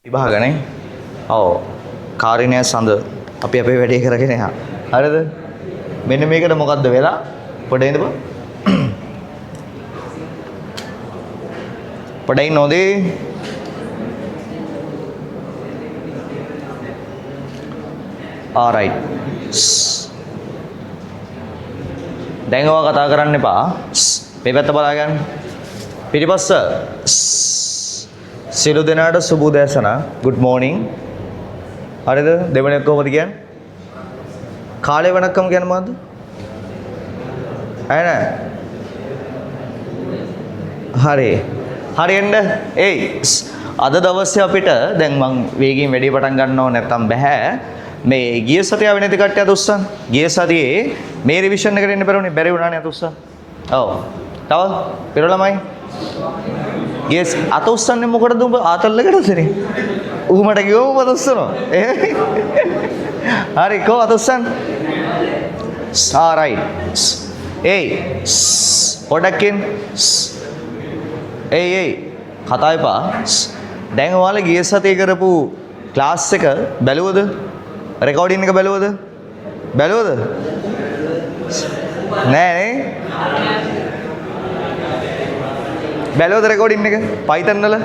විභාගනේ. ඔව්. කාරිණය සඳ අපි අපේ වැඩේ කරගෙන යනවා. හරිද? මෙන්න මේකට මොකද්ද වෙලා? පොඩ ඉඳපන්. පොඩයි නොදේ. alright. දැන් ඔයා කතා කරන්න එපා. මේ පැත්ත බලාගන්න. පිටිපස්ස. සියලු දෙනාට සුබ උදෑසන. good morning. හරිද? දෙවෙනියක් කොහොමද කියන්නේ? කාලේ වණක්කම කියන්නේ මොකද්ද? හරි නෑ. හරි. හරියෙන්ද? ඒයි. අද දවසේ අපිට දැන් මං වේගයෙන් වැඩි පටන් ගන්නව නැත්තම් බෑ. මේ ගිය සතිය ආවේ නැති කට්ටිය අත උස්සන්. ගිය සතියේ මේ රිවිෂන් එකට එන්න බැරුණේ බැරි වුණානේ අත උස්සන්. ඔව්. තව පෙර ළමයි. ගිය අත උස්සන්නේ මොකටද උඹ ආතල්ලකටදනේ? ඌමට කිව්වම අත උස්සනවා. හරි කෝ අත උස්සන්. right. ඒයි. පොඩක්කින්. ඒයි කතා එපා. දැන් ඔයාලා ගිය සතියේ කරපු ක්ලාස් එක බැලුවද? රෙකෝඩින් එක බැලුවද? බැලුවද? නෑ නේ. බැලුවද රෙකෝඩින් එක? Python වල?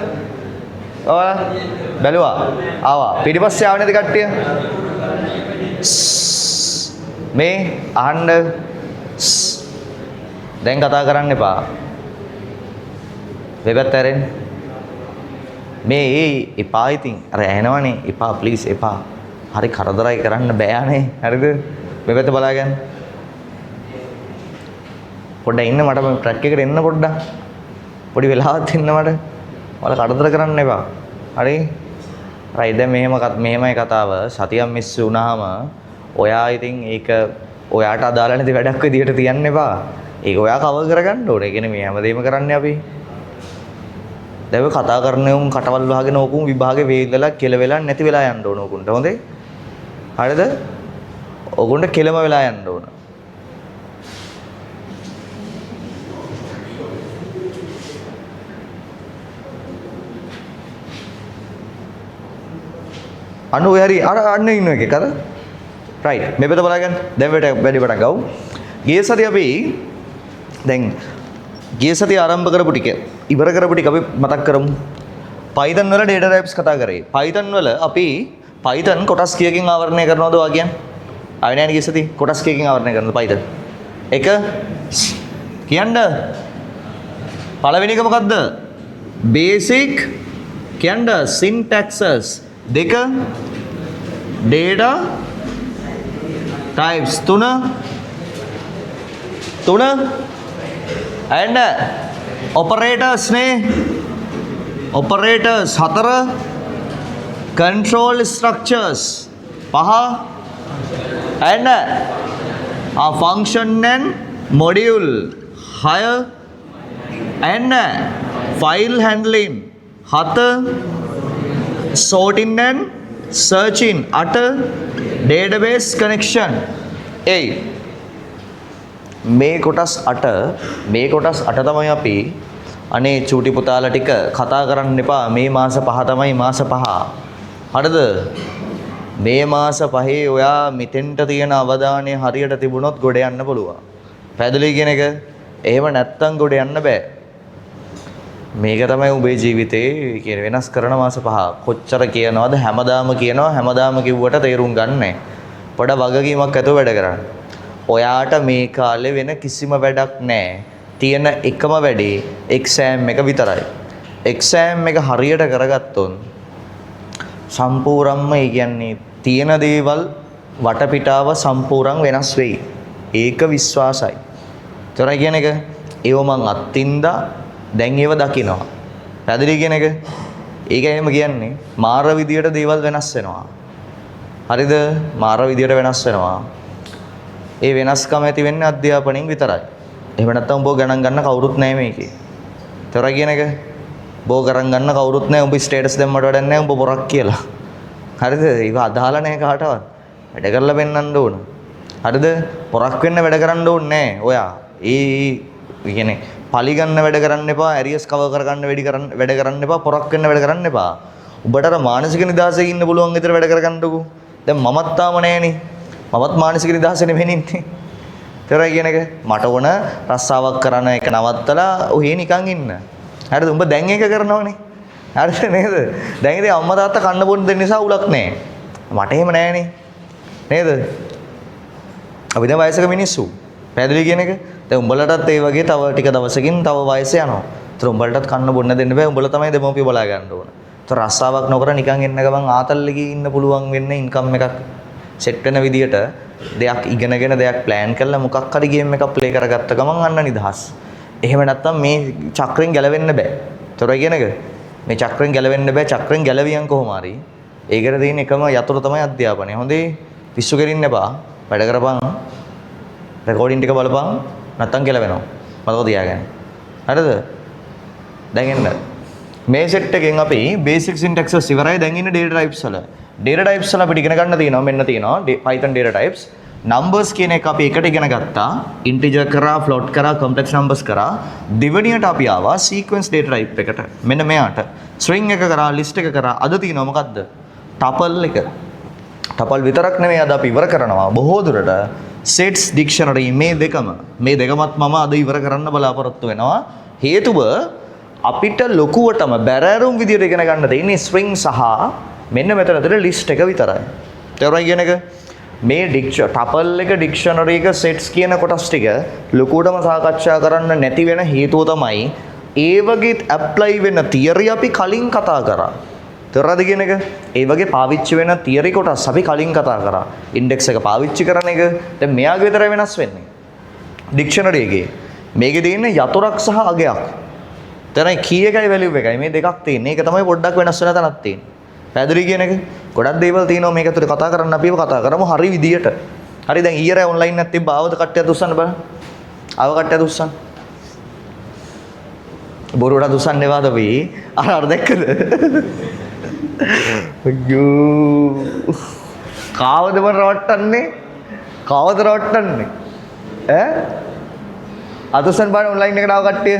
ඔයාලා බැලුවා? ආවා. පිටිපස්සේ ආව නේද කට්ටිය? මේ අහන්න. දැන් කතා කරන්න එපා. වෙබත් ඇරෙන්න. මේ එපා ඉතින්. අර ඇහෙනවනේ. එපා ප්ලීස් එපා. හරි කරදරයි කරන්න බෑනේ. හරිද? මේ පැත්ත බලාගන්න. පොඩ්ඩක් ඉන්න මට මේ ට්‍රැක් එකට එන්න පොඩ්ඩක්. පොඩි වෙලාවක් ඉන්න මට. ඔයාලා කරදර කරන්න එපා. හරි? රයිට් දැන් මෙහෙමයි කතාව. සතියක් මිස් වුණාම ඔයා ඉතින් ඒක ඔයාට අදාළ නැති වැඩක් විදියට තියන්න එපා. ඒක ඔයා කවර් කරගන්න ඕනේ. ඒ කියන්නේ මේ හැමදේම කරන්නේ අපි. දැන් ඔය කතා කරන උන් කටවල් වහගෙන ඕකුන් විභාගේ වේදලා කෙල වෙලා නැති වෙලා යන්න ඕන ඕකුන්ට. හොඳේ? හරිද? ඕකුන්ට කෙලම වෙලා යන්න ඕන. අනු ඔය හරි අන්න ඉන්න එකේ කර. රයිට්. මේ පැත්ත බලගන්න. දැන් වැඩි පටන් ගමු. ගිය සතිය අපි දැන් ගිය සතිය ආරම්භ කරපු ටික ඉවර කරපු ටික අපි මතක් කරමු. Python වල data types කතා කරේ. Python වල අපි Python කොටස් කීයකින් ආවරණය කරනවද ඔයා කියන්නේ? ආවේ නැහැ නේ ගිය සතිය. කොටස් කීයකින් ආවරණය කරනවද Python? එක කියන්න. පළවෙනි එක මොකද්ද? basic කියන්න syntaxes. දෙක data types. තුන and operators නේ. operators 4 control structures 5 and function and module 6 and file handling 7 sorting and searching 8 database connection 8 මේ කොටස් 8 තමයි අපි අනේ චූටි පුතාලා ටික කතා කරන්න එපා මේ මාස 5 තමයි මාස 5 හරිද මේ මාස 5 ඔයා මෙතෙන්ට තියෙන අවධානය හරියට තිබුණොත් ගොඩ යන්න පුළුවන් පැහැදිලි කියන එක එහෙම නැත්තම් ගොඩ යන්න බෑ මේක තමයි උඹේ ජීවිතේ කියන වෙනස් කරන මාස 5 කොච්චර කියනවද හැමදාම කිව්වට තේරුම් ගන්නෑ පොඩ වගකීමක් ඇතුව වැඩ කරන්න ඔයාට මේ කාලේ වෙන කිසිම වැඩක් නැහැ. තියෙන එකම වැඩේ එක්සෑම් එක විතරයි. එක්සෑම් එක හරියට කරගත්තොත් සම්පූර්ණයෙන්ම ඒ කියන්නේ තියෙන දේවල් වටපිටාව සම්පූර්ණ වෙනස් වෙයි. ඒක විශ්වාසයි. ඒතර කියන එක ඒව මං අත්ින්දා දැන් ඒව දකිනවා. පැහැදිලි කියන එක. ඒක එහෙම කියන්නේ මාර විදියට දේවල් වෙනස් වෙනවා. හරිද? මාර විදියට වෙනස් වෙනවා. ඒ වෙනස්කම ඇති වෙන්නේ අධ්‍යාපනයෙන් විතරයි. එහෙම නැත්නම් උඹ ගණන් ගන්න කවුරුත් නැහැ මේකේ. තොර කියන එක. බෝ ගණන් ගන්න කවුරුත් නැහැ. උඹ ස්ටේටස් දැම්මට වැඩක් නැහැ. උඹ බොරක් කියලා. හරිද? ඒක අදාළ නැහැ කාටවත්. වැඩ කරලා පෙන්නන්න ඕන. හරිද? පොරක් වෙන්න වැඩ කරන්න ඕනේ නැහැ. ඔයා. කියන්නේ පලි ගන්න වැඩ කරන්න එපා. ඇරියස් කවර් කරගන්න වැඩ කරන්න එපා. පොරක් වෙන්න වැඩ කරන්න එපා. ඔබට අර මානසික නිදහසේ ඉන්න පුළුවන් විතර වැඩ කරගන්නකෝ. දැන් මමත් තාම නැහනේ. මමත් මානසික නිදහසේ නෙමෙයි ඉන්නේ. තේරෙයි කියන එක මට ඕන රස්සාවක් කරන එක නවත්තලා ඔහේ නිකන් ඉන්න. හරිද? උඹ දැන් ඒක කරනවනේ. හරිද නේද? දැන් ඉතින් අම්මා තාත්තා කන්න බොන්න දෙන්න නිසා උලක් නැහැ. මට එහෙම නැහනේ. නේද? අපි දැන් වයසක මිනිස්සු. පැහැදිලි කියන එක. දැන් උඹලටත් ඒ වගේ තව ටික දවසකින් තව වයස යනවා. ඒතර උඹලටත් කන්න බොන්න දෙන්න බෑ. උඹලා තමයි දෙමෝපිය බලා ගන්න ඕන. ඒතර රස්සාවක් නොකර නිකන් එන්න ගමන් ආතල් එකේ ඉන්න පුළුවන් වෙන්නේ ඉන්කම් එකක් සෙට් වෙන විදියට දෙයක් ඉගෙනගෙන දෙයක් ප්ලෑන් කරලා මොකක් හරි ගේම් එකක් ප්ලේ කරගත්ත ගමන් අන්න නිදහස්. එහෙම නැත්තම් මේ චක්‍රෙන් ගැලවෙන්න බෑ. ඒතරයි කියන එක. මේ චක්‍රෙන් ගැලවෙන්න බෑ. චක්‍රෙන් ගැලවියන් කොහොම හරි. ඒකට තියෙන එකම යතුරු තමයි අධ්‍යාපනය. හොඳේ පිස්සු කෙරින්න එපා. වැඩ කරපන්. රෙකෝඩින් ටික බලපන්. නැත්තම් ගැලවෙනවා. මතක තියාගන්න. හරිද? දැන් එන්න. මේ සෙට් එකෙන් අපි බේසික් සින්ටැක්සස් ඉවරයි. දැන් ඉන්නේ data types වල. data types වල අපිට ඉගෙන ගන්න තියෙනවා මෙන්න තියෙනවා Python data types. numbers කියන එක අපි එකට ඉගෙන ගත්තා. integer කරා, float කරා, complex numbers කරා. දෙවෙනියට අපි ආවා sequence data type එකට. මෙන්න මෙයාට string එක කරා, list එක කරා. අද තියෙනවා මොකද්ද? tuple එක. tuple විතරක් නෙමෙයි අද අපි ඉවර කරනවා. බොහෝ දුරට sets dictionary මේ දෙකමත් මම අද ඉවර කරන්න බලාපොරොත්තු වෙනවා. හේතුව අපිට ලොකුවටම බැරෑරුම් විදියට ඉගෙන ගන්න තියෙන්නේ string සහ මෙන්න මෙතනතර ලිස්ට් එක විතරයි. තේරුණා කියන එක? මේ tuple එක dictionary එක sets කියන කොටස් ටික ලොකුවටම සාකච්ඡා කරන්න නැති වෙන හේතුව තමයි ඒ වගේ apply වෙන theory අපි කලින් කතා කරා. තේරුණාද කියන එක? ඒ වගේ පාවිච්චි වෙන theory කොටස් අපි කලින් කතා කරා. index එක පාවිච්චි කරන එක දැන් මෙයාගේ විතරයි වෙනස් වෙන්නේ. dictionary එකේ මේකේ තියෙන්නේ යතුරක් සහ අගයක්. දැන් කී එකයි වැලියු එකයි මේ දෙකක් තියෙන්නේ. ඒක තමයි පොඩ්ඩක් වෙනස් වෙන තැනක් තියෙන්නේ. පැහැදිලි කියන එක? ගොඩක් දේවල් තියෙනවා මේක ඇතුලේ කතා කරන්න අපිව කතා කරමු හරි විදියට. හරි දැන් ඊයර ඔන්ලයින් එකක් තිබ්බා. ආවද කට්ටියත් උස්සන්න බලන්න. ආව කට්ටියත් උස්සන්න. බොරුවට උස්සන්න එපාද අපි? අර දැක්කද? අයියෝ. කාවද මම රවට්ටන්නේ? කාවද රවට්ටන්නේ? ඈ? අදුස්සන් බලන්න ඔන්ලයින් එකට ආව කට්ටිය.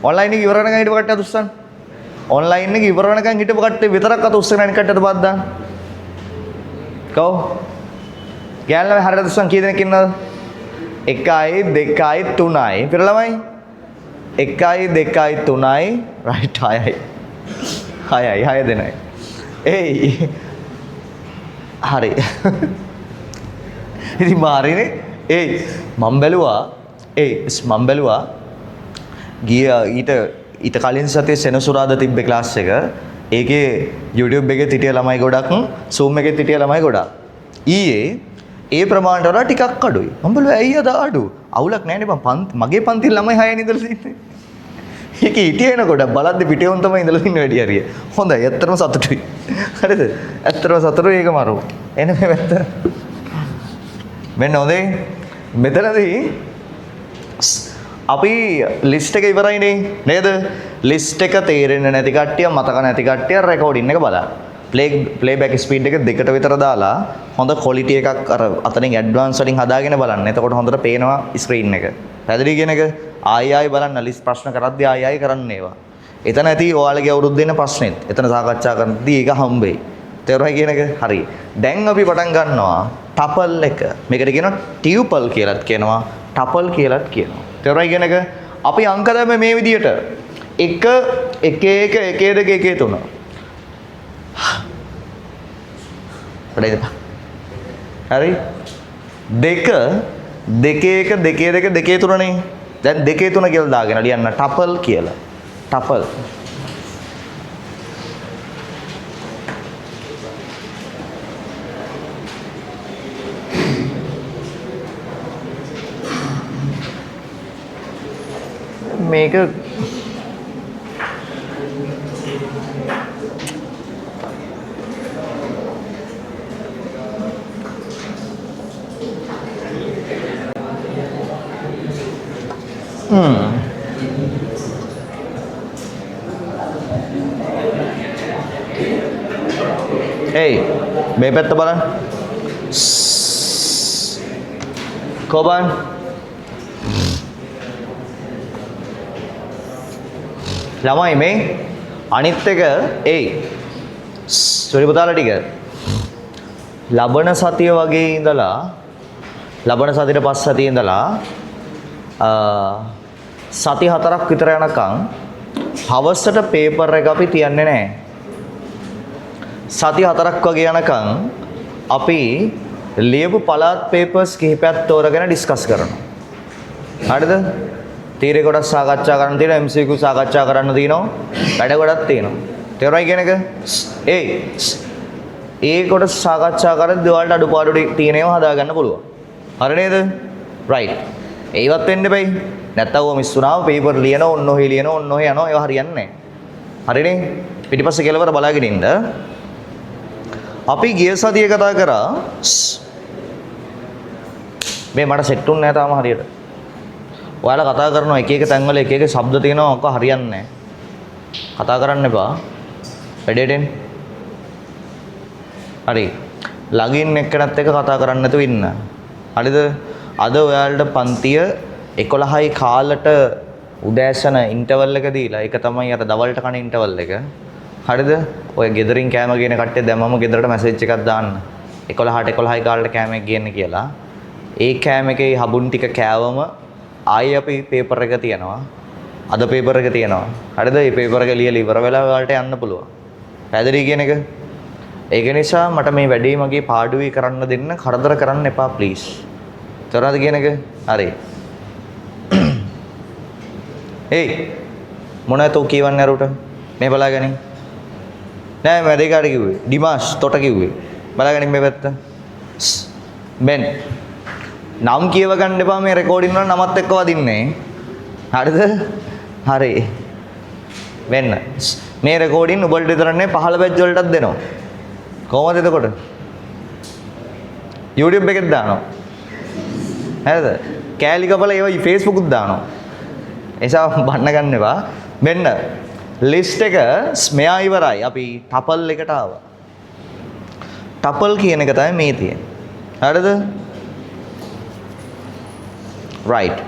ඔන්ලයින් එක ඉවර වෙනකන් හිටපු කට්ටිය අදුස්සන්. ඔන්ලයින් එක ඉවර වෙනකන් හිටපු කට්ටිය විතරක් අත උස්සගෙන අනිත් කට්ටියට බාද දාන්න. කෝ. ගෑල්ලා හරියට උස්සන් කී දෙනෙක් ඉන්නවද? 1යි 2යි 3යි. පිර ළමයි 1යි 2යි 3යි රයිට් 6යි. 6 දෙනයි. ඒයි. හරි. ඉතින් මාරිනේ ඒයි මම බැලුවා ගිය ඊට කලින් සතියේ සෙනසුරාදා තිබ්බේ ක්ලාස් එක. ඒකේ YouTube එකේ හිටිය ළමයි ගොඩක්, Zoom එකේ හිටිය ළමයි ගොඩක්. ඊයේ ඒ ප්‍රමාණයට වඩා ටිකක් අඩුයි. මම බැලුවා ඇයි අද අඩු? අවුලක් නැහැ නේ මගේ පන්තියේ ළමයි 6 නේ ඉඳලා ඉන්නේ. ඒකේ හිටියේ නකොට බලද්දි පිටේවුන් තමයි ඉඳලා ඉන්නේ වැඩි හරිය. හොඳයි. ඇත්තටම සතුටුයි. හරිද? ඇත්තටම සතුටුයි ඒක මරු. එන්න මේ පැත්ත. මෙන්න හොඳේ. මෙතනදී අපි ලිස්ට් එක ඉවරයිනේ නේද? ලිස්ට් එක තේරෙන්නේ නැති කට්ටිය, මතක නැති කට්ටිය රෙකෝඩින් එක බලන්න. ප්ලේබැක් ස්පීඩ් එක 2කට විතර දාලා හොඳ ක්වොලිටි එකක් අර අතනින් ඇඩ්වාන්ස් වලින් හදාගෙන බලන්න. එතකොට හොඳට පේනවා ස්ක්‍රීන් එක. පැහැදිලි කියන එක? ආයි බලන්න ලිස්ට් ප්‍රශ්න කරද්දී ආයි කරන්න ඒවා. එතන ඇති ඔයාලගේ අවුරුද්ද දෙන ප්‍රශ්නෙත්. එතන සාකච්ඡා කරද්දී ඒක හම්බෙයි. තේරුණා කියන එක? හරි. දැන් අපි පටන් ගන්නවා tuple එක. මේකට කියනවා tuple කියලාත් කියනවා, tuple කියලාත් කියනවා. තේරුණා කියන එක? අපි අංක දැම්මේ මේ විදියට. 1 1 1 1 2 1 3. හරි 2 2 1 2 2 2 3 නේ. දැන් 2 3 කියලා දාගෙන ලියන්න tuple කියලා. tuple මේක hey මේ පැත්ත බලන්න කොබන් ළමයි මේ අනිත් එක ඒ ස්ටෝරි පුතාලා ටික ලබන සතිය වගේ ඉඳලා ලබන සතියේ පස් සතියේ ඉඳලා සති 4ක් විතර යනකම් හවසට පේපර් එක අපි තියන්නේ නැහැ. සති 4ක් වගේ යනකම් අපි ලියපු පළාත් පේපර්ස් කිහිපයක් තෝරගෙන ඩිස්කස් කරනවා. හරිද? තීරේ කොටස් සාකච්ඡා කරන්න තියෙනවා, MCQ සාකච්ඡා කරන්න තියෙනවා, වැඩ ගොඩක් තියෙනවා. තේරුණායි කියන එක? ඒ කොටස් සාකච්ඡා කරද්දී ඔයාලට අඩුපාඩු තියෙන ඒවා හදාගන්න පුළුවන්. හරි නේද? රයිට්. ඒවත් වෙන්න බෑ. නැත්තම් ඔය මිස් වුණාම පේපර් ලියන ඔන්න ඔහේ ලියන ඔන්න ඔහේ යනවා ඒවා හරියන්නේ නැහැ. හරිනේ? පිටිපස්සේ කෙලවර බලාගෙන ඉන්න. අපි ගිය සතියේ කතා කරා මේ මට සෙට් උන්නේ නැහැ තාම හරියට. ඔයාලා කතා කරනවා එක එක තැන්වල එක එක ශබ්ද තියෙනවා ඔක හරියන්නේ නැහැ. කතා කරන්න එපා. වැඩේට එන්න. හරි. ලගින් එක්කනත් එක කතා කරන්න නැතුව ඉන්න. හරිද? අද ඔයාලට පන්තිය 11යි කාලට උදෑසන ඉන්ටර්වල් එක දීලා ඒක තමයි අර දවල්ට කන ඉන්ටර්වල් එක. හරිද? ඔය ගෙදරින් කෑම ගේන කට්ටිය දැම්මම ගෙදරට මැසේජ් එකක් දාන්න. 11ට 11යි කාලට කෑමක් ගේන්න කියලා. ඒ කෑම එකේ හබුන් ටික කෑවම ආයෙ අපි පේපර් එක තියනවා. අද පේපර් එක තියනවා. හරිද? මේ පේපර් එක ලියලා ඉවර වෙලා ඔයාලට යන්න පුළුවන්. පැහැදිලි කියන එක? ඒක නිසා මට මේ වැඩේ මගේ පාඩුවේ කරන්න දෙන්න කරදර කරන්න එපා ප්ලීස්. තේරුණාද කියන එක? හරි. ඒ මොනවද ඔය කියවන්නේ අරුට? මේ බලාගනින්. නෑ මම දෙකාට කිව්වේ. ඩිමාෂ් තොට කිව්වේ. බලාගනින් මේ පැත්ත. බෙන්. නම් කියව ගන්න එපා මේ රෙකෝඩින් වල නමත් එක්ක වදින්නේ. හරිද? හරි. වෙන්න. මේ රෙකෝඩින් ඔබට විතරනේ 15 බැච් වලටත් දෙනවා. කොහොමද එතකොට? YouTube එකෙත් දානවා. හරිද? කෑලි කපලා ඒවා Facebook උත් දානවා. එසා බන්න ගන්න එපා. මෙන්න ලිස්ට් එක මෙයා ඉවරයි. අපි ටපල් එකට ආවා. ටපල් කියන එක තමයි මේ තියෙන්නේ. හරිද? right.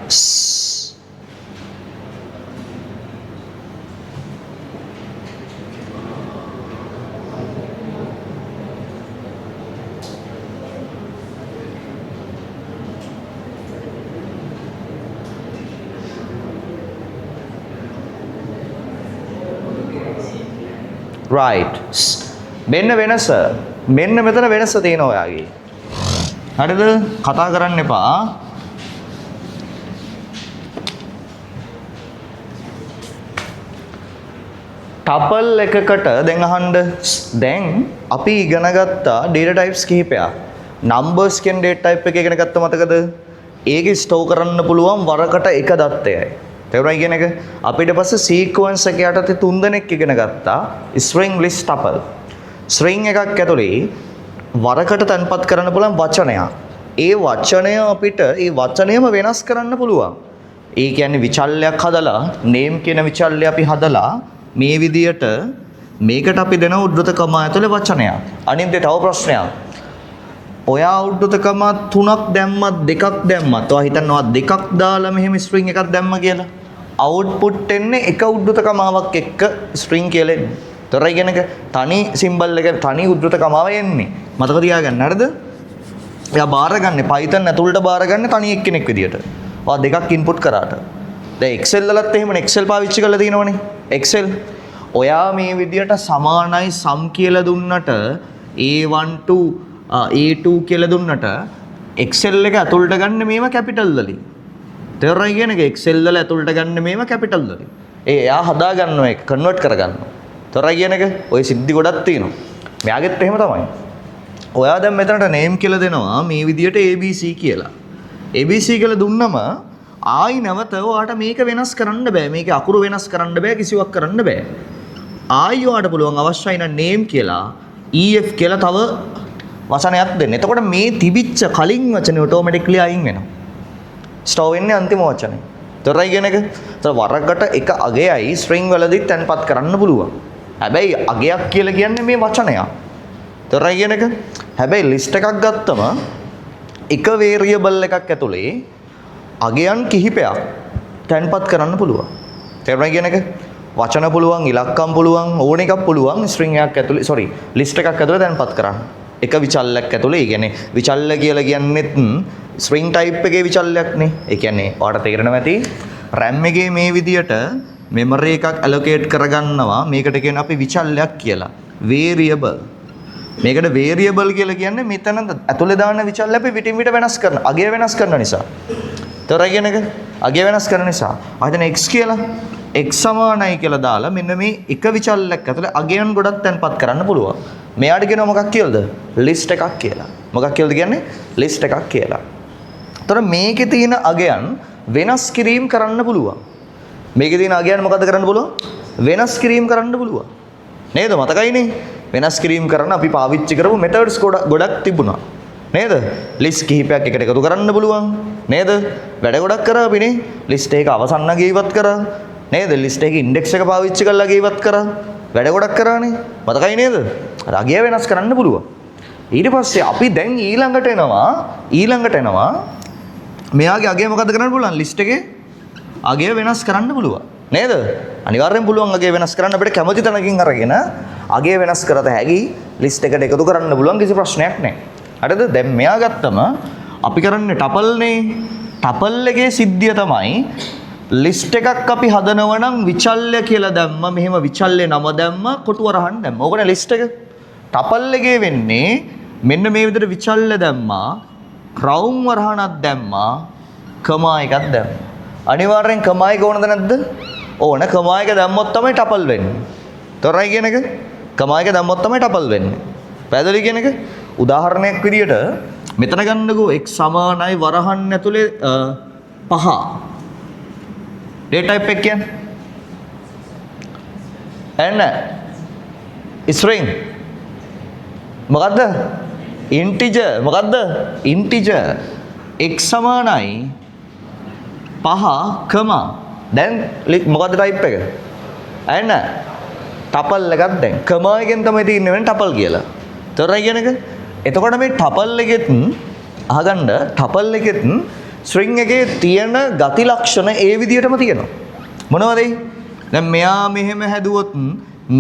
right. මෙන්න වෙනස. මෙන්න මෙතන වෙනස තියෙනවා ඔයාගේ. හරිද? කතා කරන්න එපා. ටපල් එකකට දැන් අහන්න. දැන් අපි ඉගෙන ගත්තා data types කිහිපයක්. numbers කියන data type එක ඉගෙන ගත්ත මතකද? ඒක ස්ටෝර් කරන්න පුළුවන් වරකට එක දත්තයයි. තේරුණා කියන එක? අපිට පස්සේ සීක්වන්ස් එක යටතේ තුන් දෙනෙක් ඉගෙන ගත්තා string list tuple. string එකක් ඇතුලේ වරකට තන්පත් කරන්න පුළුවන් වචනයක්. ඒ වචනය අපිට ඒ වචනයම වෙනස් කරන්න පුළුවන්. ඒ කියන්නේ විචල්‍යයක් හදලා name කියන විචල්‍ය අපි හදලා මේ විදියට මේකට අපි දෙන උද්දෘතකම ඇතුලේ වචනයක්. අනිත් තව ප්‍රශ්නයක්. ඔයා උද්දෘතකම 3ක් දැම්මත් 2ක් දැම්මත් ඔයා හිතනවා 2ක් දාලා මෙහෙම string එකක් දැම්ම කියලා. output එන්නේ එක උද්දෘතකමාවක් එක්ක string කියලා එන්නේ. තොරයි කියන එක තනි symbol එක තනි උද්දෘතකමාව එන්නේ. මතක තියාගන්න හරිද? එයා බාරගන්නේ Python ඇතුළට බාරගන්නේ තනි එක්කෙනෙක් විදියට. ඔයා දෙකක් input කරාට. දැන් Excel වලත් එහෙමනේ Excel පාවිච්චි කරලා තියෙනවනේ. Excel ඔයා මේ විදියට සමානයි sum කියලා දුන්නට A1 to A2 කියලා දුන්නට Excel එක ඇතුළට ගන්න මේවා capital වලින්. තේරුණා කියන එක Excel වල ඇතුළට ගන්න මේවා capital වලින්. එයා හදා ගන්නවා ඒක convert කර ගන්නවා. තේරුණා කියන එක ඔය සිද්ධි ගොඩක් තියෙනවා. මෙයාගෙත් එහෙම තමයි. ඔයා දැන් මෙතනට name කියලා දෙනවා මේ විදියට ABC කියලා. ABC කියලා දුන්නම ආයි නැවත ඔයාට මේක වෙනස් කරන්න බෑ. මේකේ අකුරු වෙනස් කරන්න බෑ. කිසිවක් කරන්න බෑ. ආයි ඔයාට පුළුවන් අවශ්‍යයි නම් name කියලා EF කියලා තව වචනයක් දෙන්න. එතකොට මේ තිබිච්ච කලින් වචනේ ඔටෝමැටිකලි අයින් වෙනවා. ස්ටෝර් වෙන්නේ අන්තිම වචනේ. තොරයි කියන එක. ඒතර වරකට එක අගයයි string වලදී තැන්පත් කරන්න පුළුවන්. හැබැයි අගයක් කියලා කියන්නේ මේ වචනයක්. තොරයි කියන එක. හැබැයි list එකක් ගත්තම එක variable එකක් ඇතුලේ අගයන් කිහිපයක් තැන්පත් කරන්න පුළුවන්. තේරුණා කියන එක? වචන පුළුවන්, ඉලක්කම් පුළුවන්, ඕන එකක් පුළුවන් ස්ට්‍රින්ග් එකක් ඇතුලේ sorry ලිස්ට් එකක් ඇතුලේ දැන්පත් කරන්න. එක විචල්ලයක් ඇතුලේ. ඒ කියන්නේ විචල්ල කියලා කියන්නේත් ස්ට්‍රින්ග් ටයිප් එකේ විචල්ලයක්නේ. ඒ කියන්නේ ඔයාලට තේරෙනවා ඇති RAM එකේ මේ විදියට මෙමරි එකක් allocate කරගන්නවා. මේකට කියන අපි විචල්ලයක් කියලා. variable. මේකට variable කියලා කියන්නේ මෙතන ඇතුලේ දාන විචල්ල අපි විටින් විට වෙනස් කරන. අගය වෙනස් කරන නිසා. තොරයි කියන එක අගය වෙනස් කරන නිසා. ආයෙත් x කියලා x සමානයි කියලා දාලා මෙන්න මේ එක විචල්ලයක් ඇතුලේ අගයන් ගොඩක් තැන්පත් කරන්න පුළුවන්. මෙයාට කියනවා මොකක් කියලාද? ලිස්ට් එකක් කියලා. මොකක් කියලාද කියන්නේ? ලිස්ට් එකක් කියලා. ତොර මේකේ තියෙන අගයන් වෙනස් කිරීම කරන්න පුළුවන්. මේකේ තියෙන අගයන් මොකද කරන්න පුළුවන්? වෙනස් කිරීම කරන්න පුළුවන්. නේද? මතකයිනේ? වෙනස් කිරීම කරන්න අපි පාවිච්චි කරපු මෙතඩ්ස් ගොඩක් තිබුණා. නේද? ලිස්ට් කිහිපයක් එකට එකතු කරන්න පුළුවන්. නේද? වැඩ ගොඩක් කරා අපිනේ. ලිස්ට් එක අවසන් නැගී ඉවත් කරා. නේද? ලිස්ට් එකේ ඉන්ඩෙක්ස් එක පාවිච්චි කරලා ගෙයිවත් කරා. වැඩ ගොඩක් කරානේ. මතකයි නේද? අර අගය වෙනස් කරන්න පුළුවන්. ඊට පස්සේ අපි දැන් ඊළඟට එනවා මෙයාගේ අගය මොකද කරන්න පුළුවන්? ලිස්ට් එකේ අගය වෙනස් කරන්න පුළුවන්. නේද? අනිවාර්යෙන් පුළුවන් අගය වෙනස් කරන්න. අපිට කැමති තැනකින් අරගෙන අගය වෙනස් කරත හැකි ලිස්ට් එකට එකතු කරන්න පුළුවන් කිසි ප්‍රශ්නයක් නැහැ. හරිද? දැන් මෙයා ගත්තම අපි කරන්නේ ටපල්නේ. ටපල් එකේ සිද්ධිය තමයි ලිස්ට් එකක් අපි හදනවා නම් විචල්්‍ය කියලා දැම්ම මෙහෙම විචල්්‍ය නම දැම්ම කොටු වරහන් දැම්ම. ඕකනේ ලිස්ට් එක. ටපල් එකේ වෙන්නේ මෙන්න මේ විදිහට විචල්්‍ය දැම්මා, ක්‍රවුම් වරහනක් දැම්මා, කමා එකක් දැම්මා. අනිවාර්යෙන් කමා එක ඕනද නැද්ද? ඕන. කමා එක දැම්මොත් තමයි ටපල් වෙන්නේ. තොරයි කියන එක. කමා එක දැම්මොත් තමයි ටපල් වෙන්නේ. පැහැදිලි කියන එක. උදාහරණයක් විදියට මෙතන ගන්නකෝ x සමානයි වරහන් ඇතුලේ 5. data type එක කියන්නේ එන්න string මොකද්ද? integer. මොකද්ද? integer. x සමානයි 5, දැන් මොකද්ද type එක? එන්න tuple එකක් දැන් comma එකෙන් තමයි තියෙන්නේ වෙන tuple කියලා. තොරයි කියන එක. එතකොට මේ tuple එකෙත් අහගන්න tuple එකෙත් ස්ට්‍රින්ග් එකේ තියෙන ගති ලක්ෂණ ඒ විදිහටම තියෙනවා. මොනවද ඒ? දැන් මෙයා මෙහෙම හැදුවොත්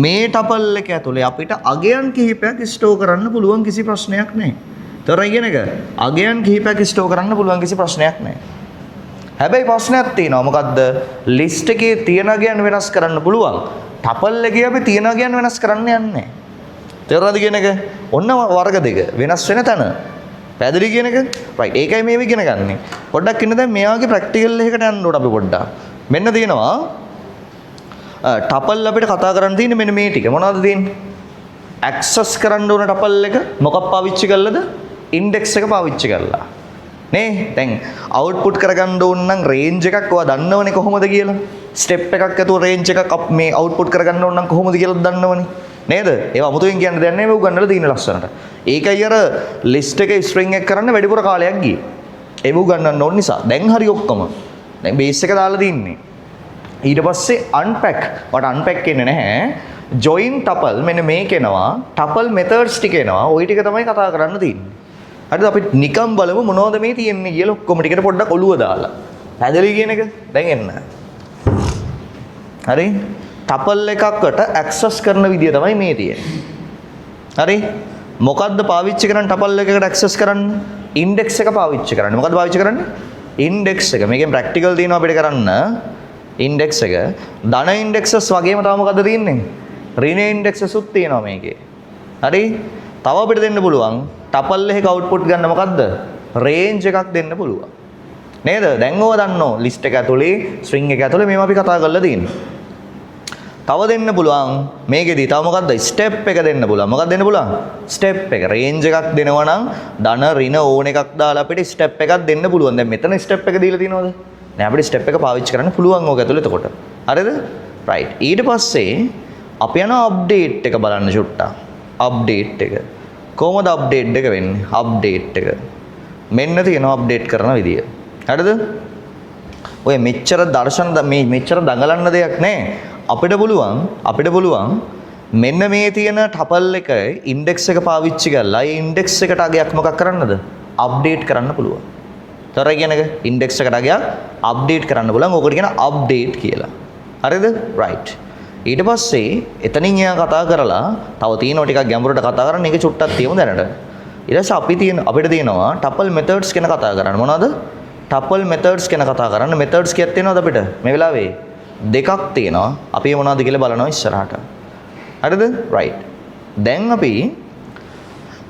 මේ ටපල් එක ඇතුලේ අපිට අගයන් කිහිපයක් ස්ටෝර් කරන්න පුළුවන් කිසි ප්‍රශ්නයක් නැහැ. තොරයි කියන එක. අගයන් කිහිපයක් ස්ටෝර් කරන්න පුළුවන් කිසි ප්‍රශ්නයක් නැහැ. හැබැයි ප්‍රශ්නයක් තියෙනවා. මොකද්ද? ලිස්ට් එකේ තියෙන අගයන් වෙනස් කරන්න පුළුවන්. ටපල් එකේ අපි තියෙන අගයන් වෙනස් කරන්න යන්නේ නැහැ. තේරුණාද කියන එක? ඔන්න වර්ග දෙක වෙනස් වෙන තැන. පැහැදිලි කියන එක? රයිට්. ඒකයි මේ ඉගෙන ගන්න. පොඩ්ඩක් ඉන්න දැන් මෙයාගේ ප්‍රැක්ටිකල් එකකට යන්න ඕන අපි පොඩ්ඩක්. මෙන්න තියෙනවා ටපල් අපිට කතා කරන්න තියෙන්නේ මෙන්න මේ ටික. මොනවද තියෙන්නේ? ඇක්සස් කරන්න ඕන ටපල් එක මොකක් පාවිච්චි කළාද? ඉන්ඩෙක්ස් එක පාවිච්චි කළා. නේ? දැන් අවුට්පුට් කරගන්න ඕන නම් රේන්ජ් එකක් ඔයා දන්නවනේ කොහොමද කියලා. ස්ටෙප් එකක් ඇතුව රේන්ජ් එකක් මේ අවුට්පුට් කරගන්න ඕන නම් කොහොමද කියලා දන්නවනේ. නේද? ඒවා අමුතුවෙන් කියන්න දෙයක් නැහැ. මේක උගන්නලා තියෙන ලස්සනට. ඒකයි අර ලිස්ට් එකේ ස්ට්‍රින්ග් එක කරන්න වැඩිපුර කාලයක් ගියේ. ඒක උගන්නන්න ඕන නිසා. දැන් හරි ඔක්කොම. දැන් බේස් එක දාලා තින්නේ. ඊට පස්සේ unpack. මට unpack කියන්නේ නැහැ. join tuple මෙන්න මේක එනවා. tuple methods ටික එනවා. ওই ටික තමයි කතා කරන්න තියෙන්නේ. හරිද? අපි නිකම් බලමු මොනවද මේ තියෙන්නේ කියලා ඔක්කොම ටිකට පොඩ්ඩක් ඔළුව දාලා. පැහැදිලි කියන එක? දැන් එන්න. හරි? tuple එකකට access කරන විදිය තමයි මේ තියෙන්නේ. හරි? මොකද්ද පාවිච්චි කරන්නේ tuple එකකට access කරන්න? index එක පාවිච්චි කරන්න. මොකද්ද පාවිච්චි කරන්නේ? index එක. මේකෙන් practical තියෙනවා අපිට කරන්න. index එක. ධන indexes වගේම තව මොකද්ද තියෙන්නේ? ඍණ indexes උත් තියෙනවා මේකේ. හරි? තව අපිට දෙන්න පුළුවන් tuple එකක output ගන්න මොකද්ද? range එකක් දෙන්න පුළුවන්. නේද? දැන් ඕව දන්නෝ list එක ඇතුලේ string එක ඇතුලේ මේවා අපි කතා කරලා තියෙනවා. තව දෙන්න පුළුවන් මේකෙදි තව මොකද්ද? ස්ටෙප් එක දෙන්න පුළුවන්. මොකක්ද දෙන්න පුළුවන්? ස්ටෙප් එක. රේන්ජ් එකක් දෙනවා නම් ධන ඍණ ඕන එකක් දාලා අපිට ස්ටෙප් එකක් දෙන්න පුළුවන්. දැන් මෙතන ස්ටෙප් එක දීලා තියෙනවද? නෑ අපිට ස්ටෙප් එක පාවිච්චි කරන්න පුළුවන් ඕක ඇතුළේ එතකොට. හරිද? රයිට්. ඊට පස්සේ අපි යනවා අප්ඩේට් එක බලන්න චුට්ටක්. අප්ඩේට් එක. කොහොමද අප්ඩේට් එක වෙන්නේ? අප්ඩේට් එක. මෙන්න තියෙනවා අප්ඩේට් කරන විදිය. හරිද? ඔය මෙච්චර දර්ශන මේ මෙච්චර දඟලන්න දෙයක් නෑ. අපිට පුළුවන් මෙන්න මේ තියෙන ටපල් එක ඉන්ඩෙක්ස් එක පාවිච්චි කරලා ඒ ඉන්ඩෙක්ස් එකට අගයක් මොකක් කරන්නද? අප්ඩේට් කරන්න පුළුවන්. තොරයි කියන එක ඉන්ඩෙක්ස් එකට අගයක් අප්ඩේට් කරන්න පුළුවන්. ඕකට කියන අප්ඩේට් කියලා. හරිද? රයිට්. ඊට පස්සේ එතනින් එයා කතා කරලා තව තියෙනවා ටිකක් ගැඹුරට කතා කරන්න ඒක චුට්ටක් තියමු දැනට. ඊට පස්සේ අපිට තියෙනවා tuple methods ගැන කතා කරන්න. මොනවද? tuple methods ගැන කතා කරන්න. methods කීයක් තියෙනවද අපිට? මේ වෙලාවේ දෙකක් තියෙනවා. අපි මොනවද කියලා බලනවා ඉස්සරහට. හරිද? right. දැන් අපි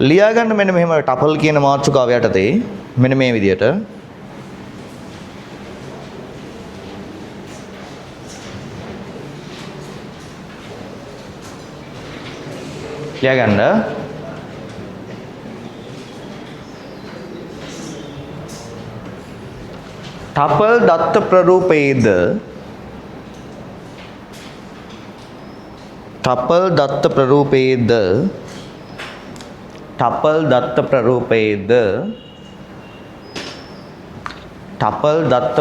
ලියා ගන්න මෙන්න මෙහෙම tuple කියන මාතෘකාව යටතේ මෙන්න මේ විදියට ලියා ගන්න tuple දත්ත ප්‍රරූපේද tuple දත්ත ප්‍රරූපේද tuple දත්ත ප්‍රරූපේද tuple දත්ත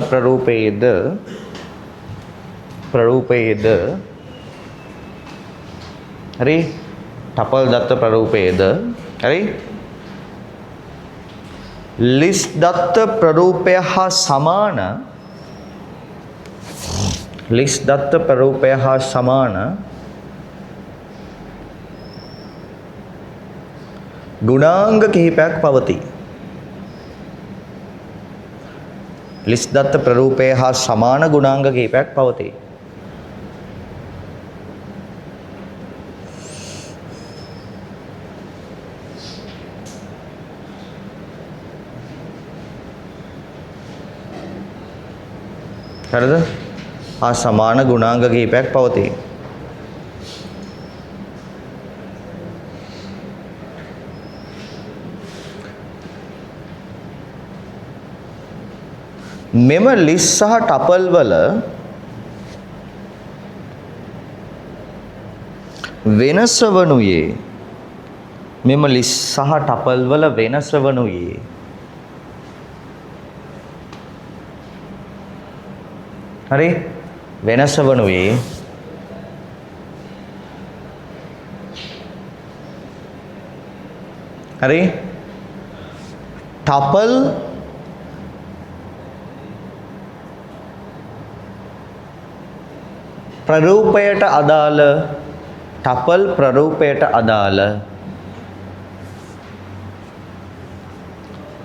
ප්‍රරූපේද හරි tuple දත්ත ප්‍රරූපේද හරි list දත්ත ප්‍රරූපය හා සමාන list දත්ත ප්‍රරූපය හා සමාන ගුණාංග කිහිපයක් පවතී. list දත්ත ප්‍රරූපය හා සමාන ගුණාංග කිහිපයක් පවතී. හරිද? හා සමාන ගුණාංග කිහිපයක් පවතී. මෙම list සහ tuple වල වෙනස වනුයේ මෙම list සහ tuple වල වෙනස වනුයේ හරි වෙනස වනුයේ හරි tuple ප්‍රරූපයට අදාළ tuple ප්‍රරූපයට අදාළ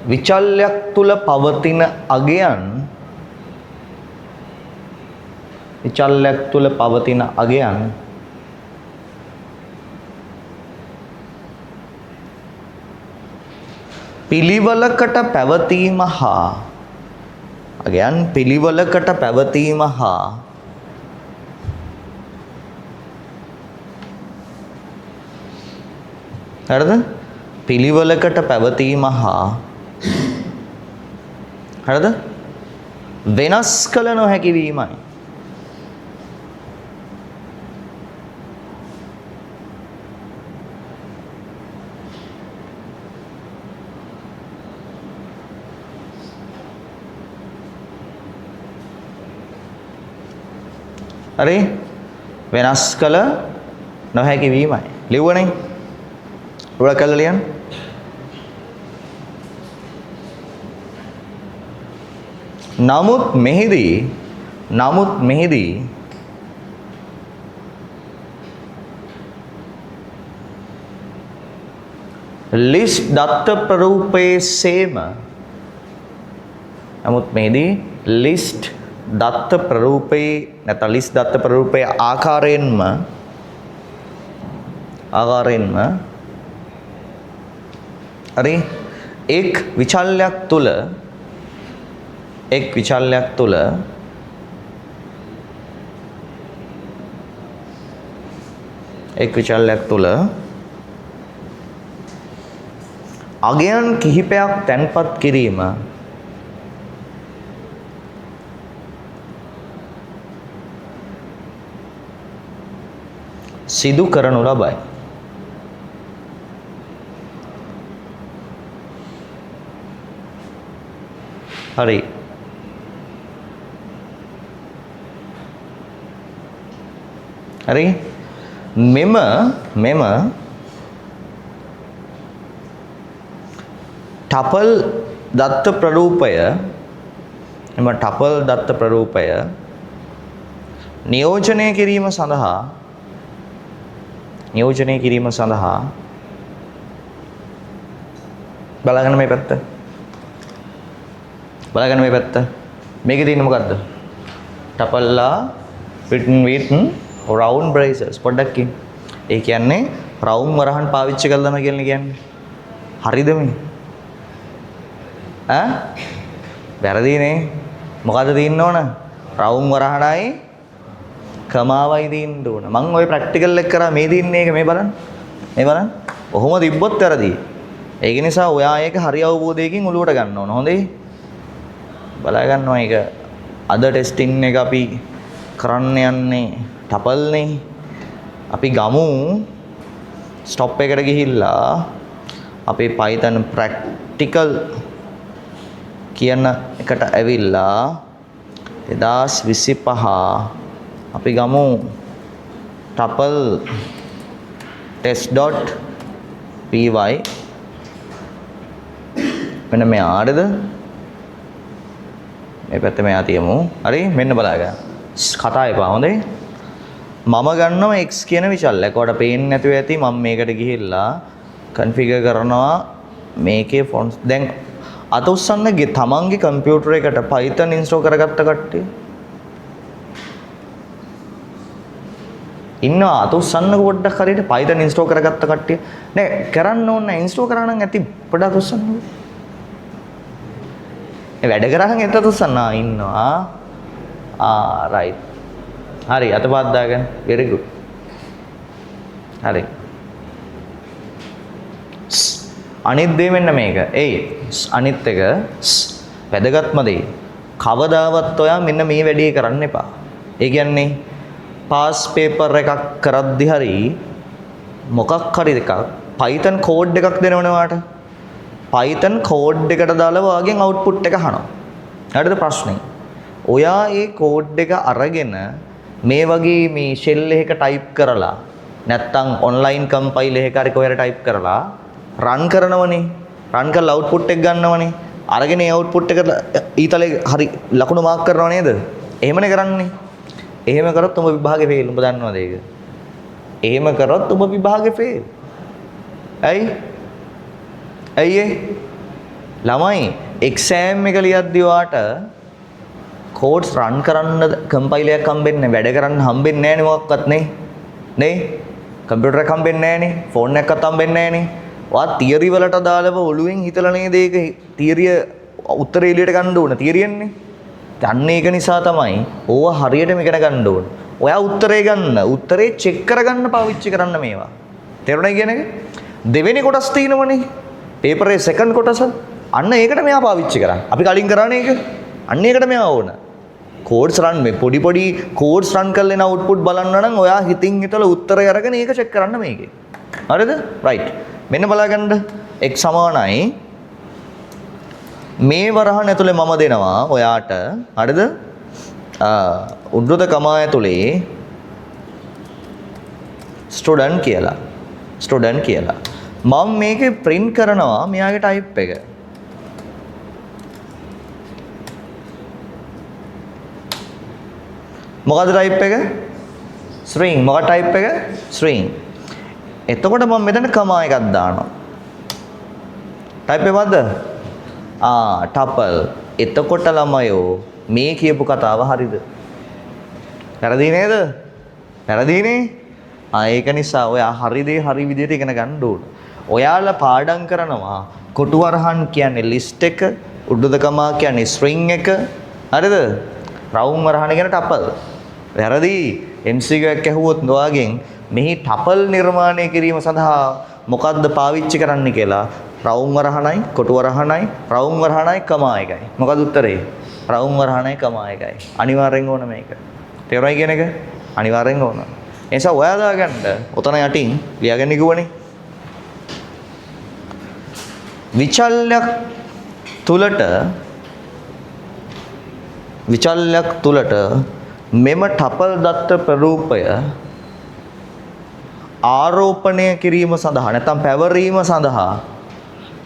විචල්යක් තුල පවතින අගයන් විචල්යක් තුල පවතින අගයන් පිළිවෙලකට පැවතීම හා අගයන් පිළිවෙලකට පැවතීම හා හරිද? පිළිවෙලකට පැවතීම හා හරිද? වෙනස් කළ නොහැකි වීමයි. හරි? වෙනස් කළ නොහැකි වීමයි. ලිව්වනේ? උඩ කළා ලියන්න. නමුත් මෙහිදී list දත්ත ප්‍රරූපයේ සේම නමුත් මෙහිදී list දත්ත ප්‍රරූපයේ නැත්නම් list දත්ත ප්‍රරූපයේ ආකාරයෙන්ම හරි එක් විචල්යක් තුල අගයන් කිහිපයක් තැන්පත් කිරීම සිදු කරනු ලබයි. හරි මෙම tuple දත්ත ප්‍රරූපය නියෝජනය කිරීම සඳහා බලගන්න මේ පැත්ත. බලගන්න මේ පැත්ත. මේකේ තියෙන්නේ මොකද්ද? ටපල්ලා written with round braces. පොඩ්ඩක් කියන්න. ඒ කියන්නේ රවුම් වරහන් පාවිච්චි කරලා යනවා කියලා කියන්නේ. හරිද මේ? ඈ? වැරදිනේ. මොකද්ද තියෙන්න ඕන? රවුම් වරහණයි කමාවයි තියෙන්න ඕන. මම ওই ප්‍රැක්ටිකල් එක කරා මේ දින්නේ එක මේ බලන්න. මේ බලන්න. ඔහොම තිබ්බොත් වැරදි. ඒක නිසා ඔයා ඒක හරි අවබෝධයකින් ඔලුවට ගන්න ඕන. හොඳේ? බලා ගන්නවා ඒක. අද ටෙස්ටිං එක අපි කරන්න යන්නේ ටපල්නේ. අපි ගමු ස්ටොප් එකට ගිහිල්ලා අපේ Python ප්‍රැක්ටිකල් කියන එකට ඇවිල්ලා 2025 අපි ගමු tuple test.py මෙන්න මෙයාටද මේ පැත්තේ මෙයා තියමු. හරි මෙන්න බලාගන්න. කතා එපා හොඳේ. මම ගන්නවා x කියන විචල්ලයක්. ඔයාලට පේන්නේ නැතුව ඇති මම මේකට ගිහිල්ලා කන්ෆිගර් කරනවා මේකේ ෆොන්ට්ස්. දැන් අත උස්සන්න තමන්ගේ කම්පියුටර් එකට Python ඉන්ස්ටෝල් කරගත්ත කට්ටිය ඉන්නවා. අත උස්සන්නකො පොඩ්ඩක් හරියට Python ඉන්ස්ටෝල් කරගත්ත කට්ටිය. නෑ කරන්න ඕන නෑ ඉන්ස්ටෝල් කරා නම් ඇති පොඩ්ඩක් උස්සන්නකො. ඒ වැඩ කරාම එතත උස්සන්න ඉන්නවා. රයිට්. හරි අතපත් දාගන්න. very good. හරි. අනිත් දේ මෙන්න මේක. අනිත් එක වැදගත්ම දේ. කවදාවත් ඔයා මෙන්න මේ වැඩේ කරන්න එපා. ඒ කියන්නේ පාස් පේපර් එකක් කරද්දි හරි මොකක් හරි එකක් Python කෝඩ් එකක් දෙනවනේ ඔයාට. Python කෝඩ් එකට දාලා වාගෙන් අවුට්පුට් එක අහනවා. හරිද ප්‍රශ්නේ? ඔයා ඒ කෝඩ් එක අරගෙන මේ වගේ මේ ෂෙල් එකක ටයිප් කරලා නැත්තම් ඔන්ලයින් කම්පයිල් එකක හරි කොහෙර ටයිප් කරලා රන් කරනවනේ. රන් කරලා අවුට්පුට් එක ගන්නවනේ. අරගෙන ඒ අවුට්පුට් එක ඊතලේ හරි ලකුණු මාක් කරනව නේද? එහෙමනේ කරන්නේ. එහෙම කරොත් උඹ විභාගේ ෆේල්. උඹ දන්නවද ඒක? එහෙම කරොත් උඹ විභාගේ ෆේල්. ඇයි ළමයි එක්සෑම් එක ලියද්දි ඔයාට කෝඩ්ස් රන් කරන්න කම්පයිල් එකක් හම්බෙන්නේ වැඩ කරන්න හම්බෙන්නේ නැහැ නේ මොකක්වත් නේ කම්පියුටර් එක හම්බෙන්නේ නැහැ නේ ෆෝන් එකක්වත් හම්බෙන්නේ නැහැ නේ ඔයා තියරි වලට දාලව ඔළුවෙන් හිතලා නේද ඒක තියරිය උත්තරේ එළියට ගන්න ඕන තියරියන්නේ ගන්න ඒක නිසා තමයි ඕවා හරියටම ඉගෙන ගන්න ඕන ඔයා උත්තරේ චෙක් කරගන්න පාවිච්චි කරන්න මේවා තේරුණා කියන එක දෙවෙනි කොටස් තියෙනවනේ පේපරේ සෙකන්ඩ් කොටස අන්න ඒකට මෙයා පාවිච්චි කරන්නේ අපි කලින් කරානේ ඒක අන්න ඒකට මෙයා ඕන කෝඩ්ස් රන් මේ පොඩි කෝඩ්ස් රන් කරලා එන අවුට්පුට් බලන්න නම් ඔයා හිතින් හිතලා උත්තරය අරගෙන ඒක චෙක් කරන්න මේකේ හරිද රයිට් මෙන්න බලාගන්න x සමානයි මේ වරහන් ඇතුලේ මම දෙනවා ඔයාට හරිද උද්දෘත කමා ඇතුලේ ස්ටුඩන්ට් කියලා මම මේකේ print කරනවා මෙයාගේ type එක මොකද type එක string මොකද type එක string එතකොට මම මෙතන කමා එකක් දානවා type එක මොකද්ද tuple එතකොට ළමයෝ මේ කියපු කතාව හරිද වැරදි නේද වැරදිනේ ඒක නිසා ඔයා හරි දේ හරි විදිහට ඉගෙන ගන්න ඕන ඔයාලා පාඩම් කරනවා කොටු වරහන් කියන්නේ list එක උඩුද කමා කියන්නේ string එක හරිද රවුම් වරහන් කියන tuple වැරදි MCQ එකක් ඇහුවොත් ඔයාගෙන් මෙහි tuple නිර්මාණය කිරීම සඳහා මොකද්ද පාවිච්චි කරන්න කියලා රවුම් වරහණයි කොටු වරහණයි රවුම් වරහණයි කමා එකයි මොකද උත්තරේ රවුම් වරහණයි කමා එකයි අනිවාර්යෙන් ඕන මේක තේරුණා කියන එක අනිවාර්යෙන් ඕන ඒ නිසා ඔයා දාගන්න ඔතන යටින් ලියාගන්න කිව්වනේ විචල්යක් තුලට මෙම tuple දත්ත ප්‍රරූපය ආරෝපණය කිරීම සඳහා නැත්නම් පැවරීම සඳහා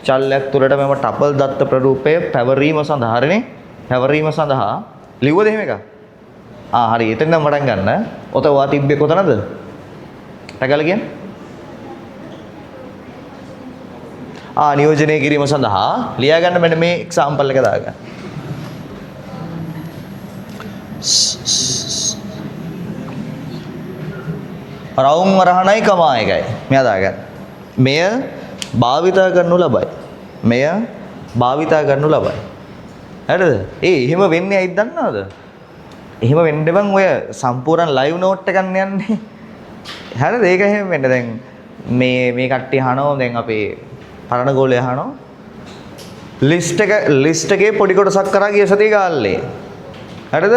චල්යක් තුලට මෙම tuple දත්ත ප්‍රරූපය පැවරීම සඳහා හරිනේ පැවරීම සඳහා ලිව්වද එහෙම එකක් හරි එතන පටන් ගන්න. ඔත ඔයා තිබ්බේ කොතනද? රැකලා කියන්නේ? නියෝජනය කිරීම සඳහා ලියා ගන්න මෙන්න මේ එක්සැම්පල් එක දාගන්න. රවුම් වරහණයි කමා එකයි. මෙයා දාගන්න. මෙය භාවිතා කරනු ලබයි. මෙය භාවිතා කරනු ලබයි. හරිද? එහෙම වෙන්නේ ඇයිද දන්නවද? එහෙම වෙන්න බං ඔය සම්පූර්ණ ලයිව් නෝට් එකක් යන්නේ. හරිද? ඒක එහෙම වෙන්න දැන් මේ කට්ටිය අහනවා දැන් අපේ පරණ ගෝලය අහනවා ලිස්ට් එකේ පොඩි කොටසක් කරා ගිය සතිය ගාල්ලේ. හරිද?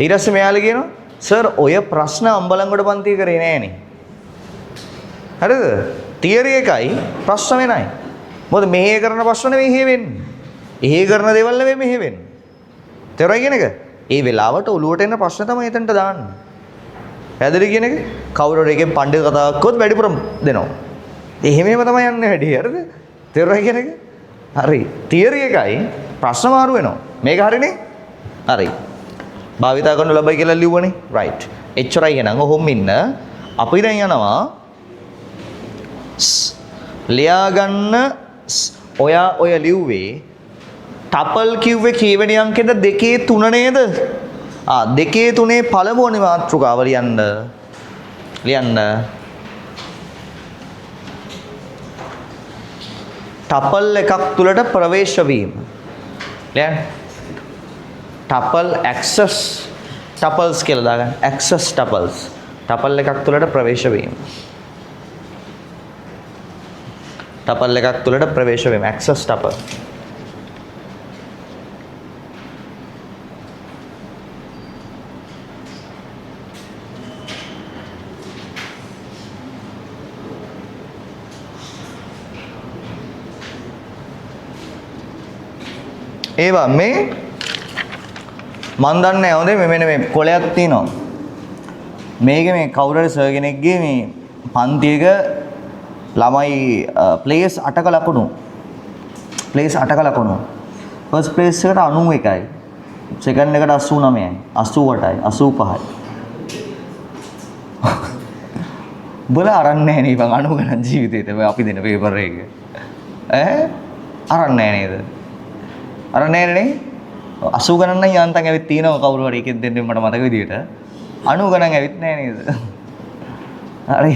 ඊට පස්සේ මෙයාලා කියනවා සර් ඔය ප්‍රශ්න අම්බලන්ගොඩ පන්තිය කරේ නෑනේ. හරිද? තියරි එකයි ප්‍රශ්න වෙනයි. මොකද මෙහෙ කරන ප්‍රශ්න නෙවෙයි එහෙ වෙන්නේ. එහෙ කරන දේවල් නෙවෙයි මෙහෙ වෙන්නේ. තේරුණා කියන එක? ඒ වෙලාවට ඔලුවට එන ප්‍රශ්න තමයි එතනට දාන්නේ. පැහැදිලි කියන එක? කවුරු හරි එකෙන් පඬිතු කතාවක් කිව්වොත් වැඩිපුර දෙනවා. එහෙම තමයි යන්නේ වැඩි. හරිද? තේරුණා කියන එක? හරි. තියරි එකයි ප්‍රශ්න මාරු වෙනවා. මේක හරිනේ? හරි. භාවිතා කරනු ලබයි කියලා ලිව්වනේ. රයිට්. එච්චරයි එහෙනම් ඔහොම ඉන්න. අපි දැන් යනවා ලියා ගන්න ඔය ලිව්වේ ටපල් කිව්වේ කීවෙනි අංකෙද 2 3 නේද? 2 3 පළමුවනි මාතෘකාව ලියන්න. ටපල් එකක් තුලට ප්‍රවේශ වීම. ලියන්න. ටපල් ඇක්සස් ටපල්ස් කියලා දාගන්න. ඇක්සස් ටපල්ස්. ටපල් එකක් තුලට ප්‍රවේශ වීම. ටපල් එකක් තුලට ප්‍රවේශ වීම. Access tuple. ඒවා මේ මන් දන්නේ හොඳේ මෙන්න මේ කොලයක් තියෙනවා. මේකේ මේ කවුරු හරි සර් කෙනෙක්ගේ මේ පන්තියක ළමයි ප්ලේස් 8ක ලකුණු. ප්ලේස් 8ක ලකුණු. ෆස්ට් ප්ලේස් එකට 91යි. සෙකන්ඩ් එකට 89යි. 88යි. 85යි. බල අරන් නැහැ නේ බං 90 ගණන් ජීවිතේට අපි දෙන පේපර් එක. අරන් නැහැ නේද? අර නෑනේ 80 ගණන් නම් යාන්තම් ඇවිත් තියෙනවා කවුරු හරි එකෙන් දෙන්නෙම මට මතක විදියට 90 ගණන් ඇවිත් නෑ නේද? හරි.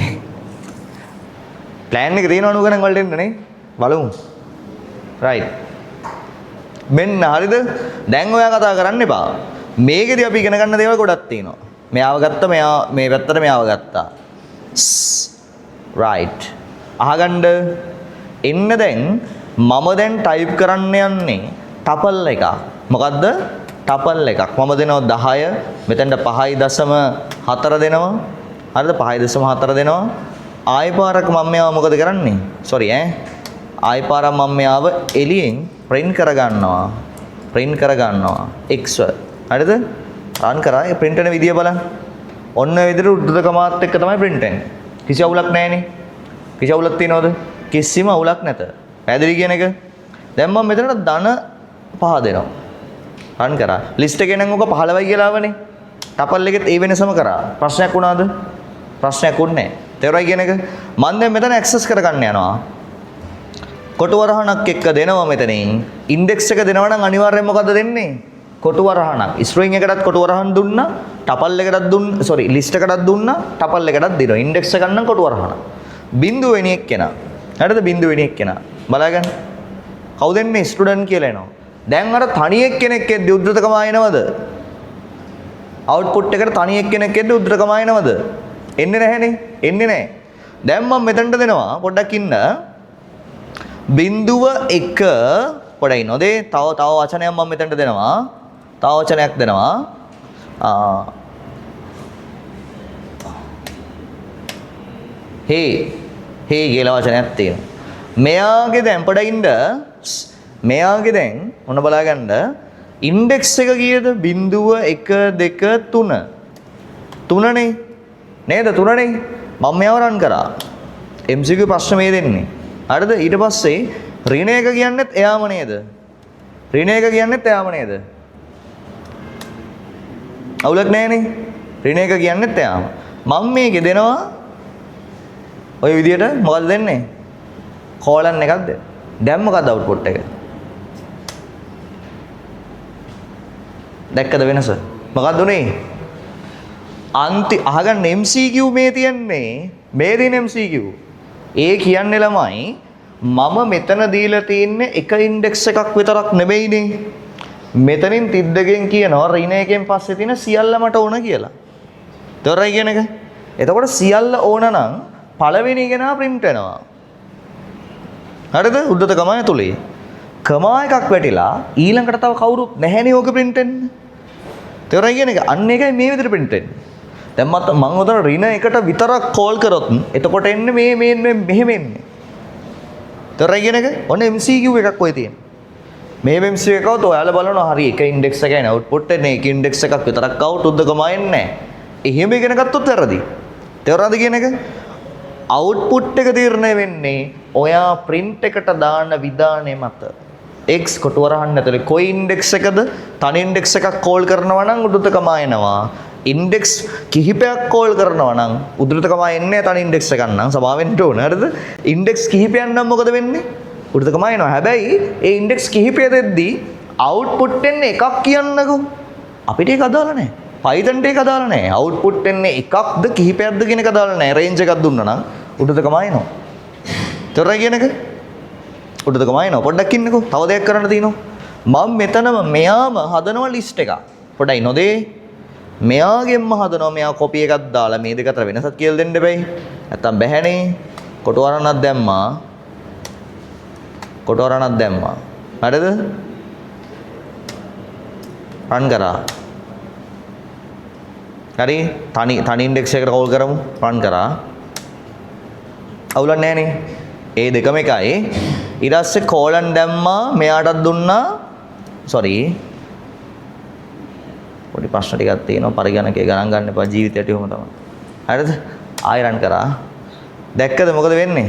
ප්ලෑන් එක තියෙනවා 90 ගණන් වලට එන්න නේ. බලමු. රයිට්. මෙන්න හරිද? දැන් ඔයා කතා කරන්න එපා. මේකෙදි අපි ඉගෙන ගන්න දේවල් ගොඩක් තියෙනවා. මෙයාව ගත්තා මෙයා මේ පැත්තට මෙයාව ගත්තා. රයිට්. අහගන්න එන්න දැන් මම දැන් ටයිප් කරන්න යන්නේ ටපල් එකක්. මොකද්ද? ටපල් එකක්. මම දෙනවා 10. මෙතනට 5.4 දෙනවා. හරිද? 5.4 දෙනවා. ආයෙ පාරක් මම මෙයාව මොකද කරන්නේ? සෝරි ආයෙ පාරක් මම මෙයාව එළියෙන් print කර ගන්නවා. x. හරිද? රන් කරා ඒ print වෙන විදිය බලන්න. ඔන්න ඔය විදිහට උද්දකමාත් එක්ක තමයි print වෙන්නේ. කිසි අවුලක් නැහැනේ. කිසි අවුලක් තියනවද? කිසිම අවුලක් නැත. පැහැදිලි කියන එක? දැන් මම මෙතනට ධන 5 දෙනවා. රන් කරා. ලිස්ට් එකේ නම් ඔක 15යි කියලා ආවනේ. ටපල් එකෙත් ඒ වෙනසම කරා. ප්‍රශ්නයක් වුණාද? ප්‍රශ්නයක් වුණේ නැහැ. තේරුණායි කියන එක? මම දැන් මෙතන ඇක්සස් කරගන්න යනවා. කොටු වරහණක් එක්ක දෙනවා මෙතනින්. ඉන්ඩෙක්ස් එක දෙනවා නම් අනිවාර්යෙන් මොකද්ද දෙන්නේ? කොටු වරහණක්. ස්ට්‍රින්ග් එකටත් කොටු වරහන් දුන්නා. ටපල් එකටත් ලිස්ට් එකටත් දුන්නා. ටපල් එකටත් දෙනවා. ඉන්ඩෙක්ස් එක ගන්න කොටු වරහණ. බිංදුව වෙනි එක්කෙනා. හරිද? බිංදුව වෙනි එක්කෙනා. බලාගන්න. කවුද එන්නේ? ස්ටුඩන්ට් කියලා එනවා. දැන් අර තනි එක්කෙනෙක් එද්දි උද්දෘතකම ආයනවද? අවුට්පුට් එකට තනි එක්කෙනෙක් එද්දි උද්දෘතකම ආයනවද? එන්නේ නැහැනේ. එන්නේ නැහැ. දැන් මම මෙතනට දෙනවා පොඩ්ඩක් ඉන්න. බිංදුව 1 පොඩ්ඩක් ඉන්නෝද? තව වචනයක් මම මෙතනට දෙනවා. තව වචනයක් දෙනවා. හේ කියලා වචනයක් තියෙනවා. මෙයාගේ දැන් පොඩ්ඩක් ඉන්න. මෙයාගේ දැන් මොන බලාගන්න ඉන්ඩෙක්ස් එක කීයද? 0 1 2 3. 3නේ. නේද? 3නේ. මම මෙයාව රන් කරා. MCQ ප්‍රශ්න මේ දෙන්නේ. හරිද? ඊට පස්සේ ඍණ එක කියන්නේත් එයාම නේද? ඍණ එක කියන්නේත් එයාම නේද? අවුලක් නැහැනේ. ඍණ එක කියන්නේත් එයාම. මම මේකේ දෙනවා ඔය විදියට මොකද දෙන්නේ? කෝලන් එකක්ද? දැන් මොකක්ද අවුට්පුට් එක? දැක්කද වෙනස? මොකක්ද උනේ? අහගන්න MCQ මේ තියන්නේ මේ දින MCQ. ඒ කියන්නේ ළමයි මම මෙතන දීලා තින්නේ එක ඉන්ඩෙක්ස් එකක් විතරක් නෙමෙයිනේ. මෙතනින් 32කින් කියනවා ඍණ එකෙන් පස්සේ තියෙන සියල්ල මට ඕන කියලා. තොරයි කියන එක. එතකොට සියල්ල ඕන නම් පළවෙනි කෙනා print වෙනවා. හරිද? උද්දත කමාය තුලේ. කමා එකක් වැටිලා ඊළඟට තව කවුරුත් නැහැනේ ඕක print වෙන්න. තොරයි කියන එක. අන්න ඒකයි මේ විදිහට print වෙන්නේ. දැන් මම උදේ ඍණ එකට විතරක් කෝල් කරොත් එතකොට එන්නේ මේ මෙහෙම එන්නේ. තොරයි කියන එක. ඔන්න MCQ එකක් ඔය තියෙන්නේ. මේ MCQ එකවත් ඔයාලා බලනවා හරි එක ඉන්ඩෙක්ස් එකයි අවුට්පුට් එන්නේ එක ඉන්ඩෙක්ස් එකක් විතරක් අවුට් උද්දකම එන්නේ නැහැ. එහෙම ඉගෙන ගත්තොත් වැරදි. තේරුණාද කියන එක? අවුට්පුට් එක තීරණය වෙන්නේ ඔයා print එකට දාන විධානය මත. x කොටු වරහන් ඇතුලේ කොයි ඉන්ඩෙක්ස් එකද තනි ඉන්ඩෙක්ස් එකක් කෝල් කරනවා නම් උද්දකම එනවා. ඉන්ඩෙක්ස් කිහිපයක් කෝල් කරනවා නම් උද්දකම එන්නේ තනි ඉන්ඩෙක්ස් එකක් නම් සමාවෙන්න ඕන. හරිද? ඉන්ඩෙක්ස් කිහිපයක් නම් මොකද වෙන්නේ? උඩටම එනවා. හැබැයි ඒ ඉන්ඩෙක්ස් කිහිපය දෙද්දී අවුට්පුට් එන්නේ එකක් කියන්නකෝ. අපිට ඒක අදාළ නැහැ. Python ට ඒක අදාළ නැහැ. අවුට්පුට් එන්නේ එකක්ද කිහිපයක්ද කියන එක අදාළ නැහැ. රේන්ජ් එකක් දුන්නා නම් උඩටම එනවා. තොරයි කියන එක. උඩටම එනවා. පොඩ්ඩක් ඉන්නකෝ. තව දෙයක් කරන්න තියෙනවා. මම මෙතනම මෙයාම හදනවා ලිස්ට් එකක්. පොඩ්ඩයි නොදේ. මෙයාගෙන්ම හදනවා මෙයා කොපි එකක් දාලා මේ දෙක අතර වෙනසක් කියලා දෙන්න බෑයි. නැත්තම් බැහැනේ. කොටවරණක් දැම්මා. කොටවරණක් දැම්මා. හරිද? රන් කරා. හරි තනි ඉන්ඩෙක්ස් එකට කෝල් කරමු. රන් කරා. අවුලක් නැහනේ. ඒ දෙකම එකයි. ඊට පස්සේ කෝලන් දැම්මා මෙයාටත් දුන්නා. සෝරි. පොඩි ප්‍රශ්න ටිකක් තියෙනවා පරිගණකයේ ගණන් ගන්න එපා ජීවිතයට එහෙම තමයි. හරිද? ආයෙ රන් කරා. දැක්කද මොකද වෙන්නේ?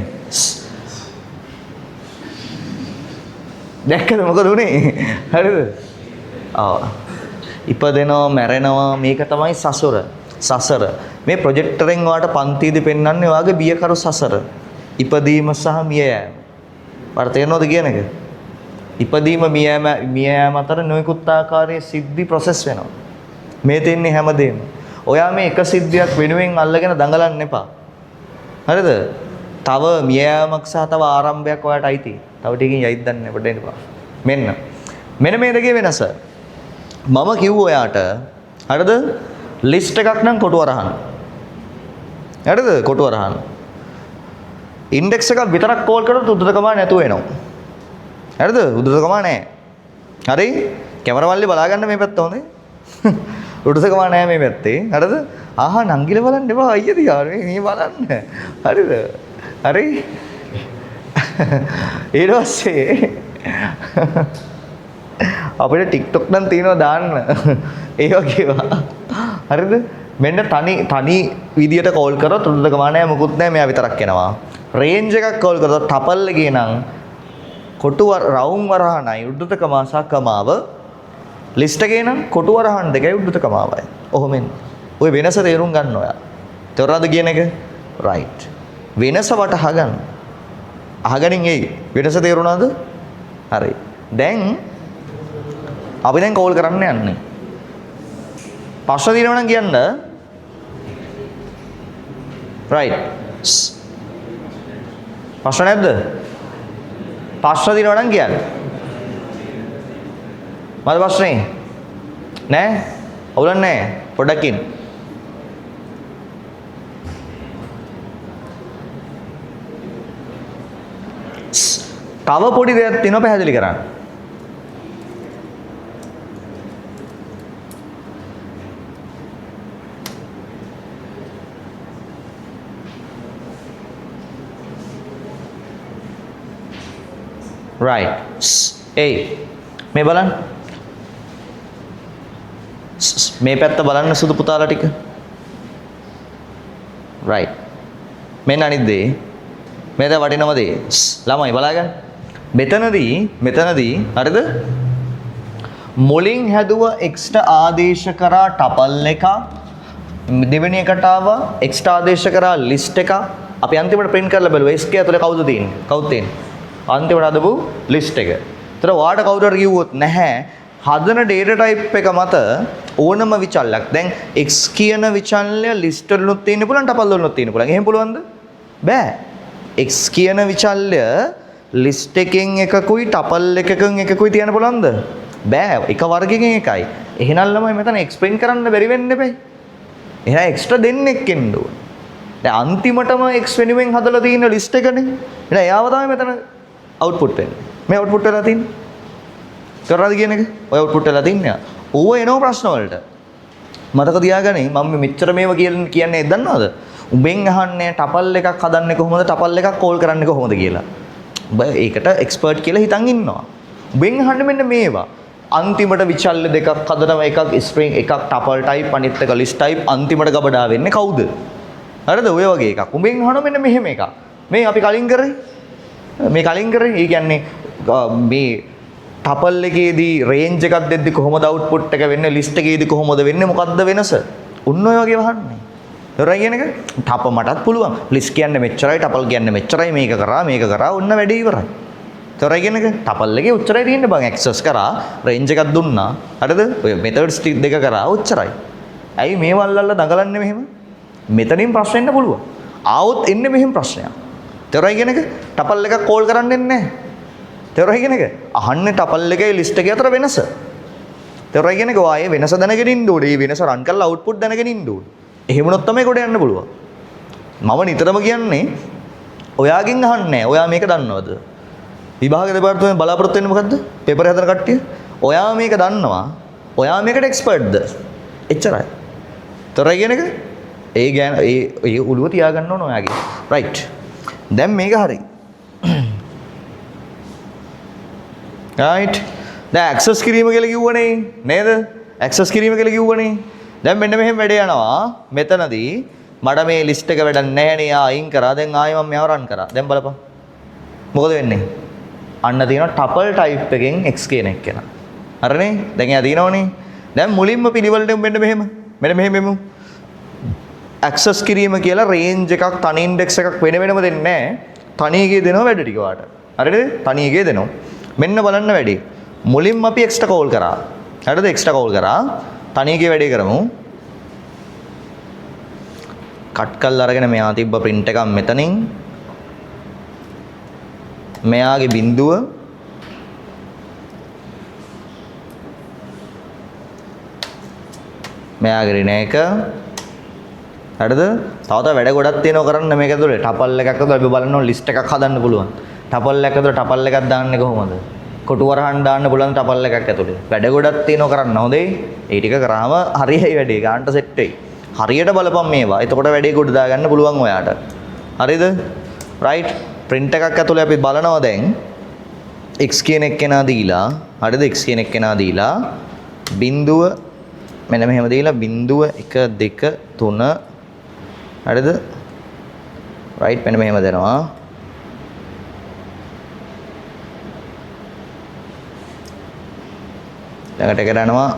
දැක්කද මොකද උනේ? හරිද? ආ ඉපදෙනවා මැරෙනවා මේක තමයි සසර. මේ ප්‍රොජෙක්ටරෙන් ඔයාලට පන්තියේදී පෙන්වන්නේ ඔයාගේ බියකරු සසර. ඉපදීම සහ මිය යෑම. ඔයාලට තේරෙනවද කියන එක? ඉපදීම මිය යෑම අතර නොයෙකුත් ආකාරයේ සිද්ධි ප්‍රොසෙස් වෙනවා. මේ තෙන්නේ හැමදේම. ඔයා මේ එක සිද්ධියක් වෙනුවෙන් අල්ලගෙන දඟලන්න එපා. හරිද? තව මිය යෑමක් සහ තව ආරම්භයක් ඔයාලට අයිතියි. තව ටිකකින් යයිද දන්නේ පොඩ්ඩක් එපා. මෙන්න මේ දෙකේ වෙනස. මම කිව්ව ඔයාට හරිද? ලිස්ට් එකක් නම් කොටු වරහන්. හරිද? කොටු වරහන්. ඉන්ඩෙක්ස් එකක් විතරක් කෝල් කරොත් උද්දකම නැතුව එනවා. හරිද? උද්දකම නැහැ. හරි? කැමරා මල්ලේ බලා ගන්න මේ පැත්ත හොඳේ. උද්දකම නැහැ මේ පැත්තේ. හරිද? ආහා නංගිල බලන්න එපා අයියද යාර මේ බලන්න. හරිද? හරි? ඊට පස්සේ අපිට TikTok නම් තියෙනවා දාන්න. ඒ වගේවා. හරිද? මෙන්න තනි විදියට කෝල් කරොත් උද්දකම නැහැ මොකුත් නැහැ මෙයා විතරක් එනවා. රේන්ජ් එකක් කෝල් කරොත් ටපල් එකේ නම් කොටු රවුම් වරහණයි උද්දකම සකමාව ලිස්ට් එකේ නම් කොටු වරහන් දෙකයි උද්දකමාවයි. ඔහොම එන්න. ඔය වෙනස තේරුම් ගන්න ඔයා. තේරුණාද කියන එක? රයිට්. වෙනස වටහා ගන්න. අහගනින් එයි. වෙනස තේරුණාද? හරි. දැන් අපි දැන් කෝල් කරන්න යන්නේ. ප්‍රශ්න දිනව නම් කියන්න. රයිට්. ප්‍රශ්න නැද්ද? ප්‍රශ්න දිනව නම් කියන්න. මද ප්‍රශ්නේ? නෑ? අවුලක් නෑ. පොඩ්ඩක් ඉන්න. තව පොඩි දෙයක් තියෙනවා පැහැදිලි කරන්න. right මේ බලන්න මේ පැත්ත බලන්න සුදු පුතාලා ටික right මෙන්න අනිත් දේ මේ දැන් වටිනම දේ ළමයි බලාගන්න මෙතනදී හරිද මුලින් හැදුව එක්ස්ට ආදේශ කරා ටපල් එක. දෙවෙනි එකට ආවා එක්ස්ට ආදේශ කරා ලිස්ට් එක. අපි අන්තිමට print කරලා බලුවා SK ඇතුලේ කවුද තියෙන්නේ? කවුද තියෙන්නේ? අන්තිමට හදපු ලිස්ට් එක. ඒතර ඔයාට කවුරුහරි කිව්වොත් නැහැ හදන data type එක මත ඕනම විචල්යක්. දැන් x කියන විචල්ය ලිස්ට් වලුත් තියෙන්න පුළුවන් ටපල් වලුත් තියෙන්න පුළුවන්. එහෙම පුළුවන්ද? බෑ. x කියන විචල්ය ලිස්ට් එකෙන් එකකුයි ටපල් එකකින් එකකුයි තියන්න පුළුවන්ද? බෑ. එක වර්ගයකින් එකයි. එහෙනම් ළමයි මෙතන x print කරන්න බැරි වෙන්න එපේ. එහෙනම් එක්ස්ට්‍රා දෙන්නෙක් එන්න ඕන. දැන් අන්තිමටම x වෙනුවෙන් හදලා තියෙන ලිස්ට් එකනේ. එහෙනම් එයාව තමයි මෙතන අවුට්පුට් වෙන්නේ. මේ අවුට්පුට් වෙලා තියෙන්නේ. කරලාද කියන එක? ඔය අවුට්පුට් වෙලා තින්නේ. ඕව එනවා ප්‍රශ්න වලට. මතක තියාගන්න මම මෙච්චර මේව කියන්නේ දන්නවද? උඹෙන් අහන්නේ ටපල් එකක් හදන්නේ කොහොමද? ටපල් එකක් කෝල් කරන්නේ කොහොමද කියලා. උඹ ඒකට එක්ස්පර්ට් කියලා හිතන් ඉන්නවා. උඹෙන් අහන්නේ මෙන්න මේවා. අන්තිමට විචල්්‍ය දෙකක් හදනවා එකක් ස්ප්‍රින්ග් එකක් ටපල් ටයිප් අනිත් එක ලිස්ට් ටයිප් අන්තිමට ගබඩා වෙන්නේ කවුද? හරිද? ඔය වගේ එකක්. උඹෙන් අහනවා මෙන්න මෙහෙම එකක්. මේ අපි කලින් කරේ. මේ කලින් කරේ. ඒ කියන්නේ මේ ටපල් එකේදී රේන්ජ් එකක් දෙද්දි කොහොමද අවුට්පුට් එක වෙන්නේ? ලිස්ට් එකේදී කොහොමද වෙන්නේ? මොකද්ද වෙනස? උන්න ඔය වගේ වහන්නේ. හොරයි කියන එක ටප මටත් පුළුවන්. ලිස්ට් කියන්නේ මෙච්චරයි ටපල් කියන්නේ මෙච්චරයි මේක කරා ඔන්න වැඩේ ඉවරයි. හොරයි කියන එක ටපල් එකේ උච්චරයි තියෙන්නේ බං ඇක්සස් කරා රේන්ජ් එකක් දුන්නා. හරිද? ඔය මෙතඩ්ස් දෙක කරා උච්චරයි. ඇයි මේව අල්ලලා දඟලන්නේ මෙහෙම? මෙතනින් ප්‍රශ්න එන්න පුළුවන්. ආවොත් එන්නේ මෙහෙම ප්‍රශ්නයක්. හොරයි කියන එක ටපල් එකක් කෝල් කරන්නේ නැහැ. තේරුණා කියන එක? අහන්නේ ටපල් එකේ ලිස්ට් එකේ අතර වෙනස. තේරුණා කියන එක ඔය වෙනස දැනගෙන ඉන්න ඕනේ. මේ වෙනස රන් කරලා අවුට්පුට් දැනගෙන ඉන්න ඕනේ. එහෙම වුණොත් තමයි කොට යන්න පුළුවන්. මම නිතරම කියන්නේ ඔයාගෙන් අහන්නේ ඔයා මේක දන්නවද? විභාග දෙපාර්තමේන්තුවෙන් බලාපොරොත්තු වෙන්නේ මොකද්ද? පේපර් හදන කට්ටිය. ඔයා මේක දන්නවා. ඔයා මේකට එක්ස්පර්ට්ද? එච්චරයි. තේරුණා කියන එක? ඒ ඔළුව තියාගන්න ඕන ඔයාගේ. රයිට්. දැන් මේක හරි. right දැන් ඇක්සස් කිරීම කියලා කිව්වනේ නේද? ඇක්සස් කිරීම කියලා කිව්වනේ. දැන් මෙන්න මෙහෙම වැඩේ යනවා. මෙතනදී මට මේ ලිස්ට් එක වැඩක් නැහැ නේ. අයින් කරා. දැන් ආයෙ මම මෙයාව රන් කරා. දැන් බලපන්. මොකද වෙන්නේ? අන්න තියෙනවා ටපල් ටයිප් එකෙන් x කියන එක කෙනා. හරිනේ? දැන් එයා දිනවනේ. දැන් මුලින්ම පිළිවෙලට මෙන්න මෙහෙම. මෙන්න මෙහෙම මෙමු. ඇක්සස් කිරීම කියලා රේන්ජ් එකක් තනි ඉන්ඩෙක්ස් එකක් වෙන වෙනම දෙන්නේ නැහැ. තනියගේ දෙනවා වැඩ ටික වාට. හරිද? තනියගේ දෙනවා. මෙන්න බලන්න වැඩි. මුලින්ම අපි එක්ස්ට කෝල් කරා. හරිද? එක්ස්ට කෝල් කරා. තනියගේ වැඩේ කරමු. කට් කරලා අරගෙන මෙයා තිබ්බ print එකක් මෙතනින්. මෙයාගේ බිඳුව මෙයාගේ ඍණ එක. හරිද? තව වැඩ ගොඩක් තියෙනවා කරන්න මේක ඇතුලේ. ටපල් එකක් ඇතුලේ අපි බලන්න ඕන ලිස්ට් එකක් හදන්න පුළුවන්. ටපල් එකක් ඇතුලේ ටපල් එකක් දාන්නේ කොහොමද? කොටු වරහන් දාන්න පුළුවන් ටපල් එකක් ඇතුලේ. වැඩ ගොඩක් තියෙනවා කරන්න හොඳේ. ඒ ටික කරාම හරියයි වැඩේ. ගානට සෙට් වෙයි. හරියට බලපන් මේවා. එතකොට වැඩේ ගොඩ දාගන්න පුළුවන් ඔයාට. හරිද? රයිට්. print එකක් ඇතුලේ අපි බලනවා දැන් x කියන එක්කෙනා දීලා. හරිද? x කියන එක්කෙනා දීලා බිඳුව මෙන්න මෙහෙම දීලා බිඳුව 1 2 3 හරිද? රයිට් මෙන්න මෙහෙම දෙනවා. ළඟට කරනවා.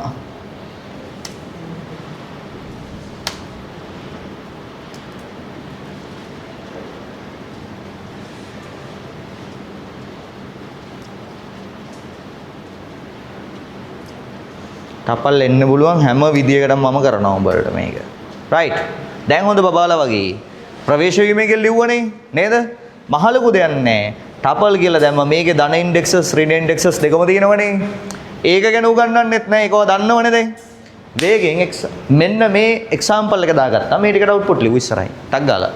ටපල් එන්න පුළුවන් හැම විදියකටම මම කරනවා උඹලට මේක. රයිට්. දැන් හොඳ බබාලා වගේ ප්‍රවේශ වීමේ කියලා ලිව්වනේ නේද? මහලුකු දෙයක් නැහැ. ටපල් කියලා දැම්ම මේකේ ධන ඉන්ඩෙක්සස් ඍණ ඉන්ඩෙක්සස් දෙකම තියෙනවනේ. ඒක ගැන උගන්වන්නෙත් නැහැ. ඒකව දන්නවනේ දැන්. වේගෙන් මෙන්න මේ එක්සැම්පල් එක දාගත්තා. මේ ටිකට අවුට්පුට් ලිව්ව ඉස්සරහින්. ටක් ගාලා.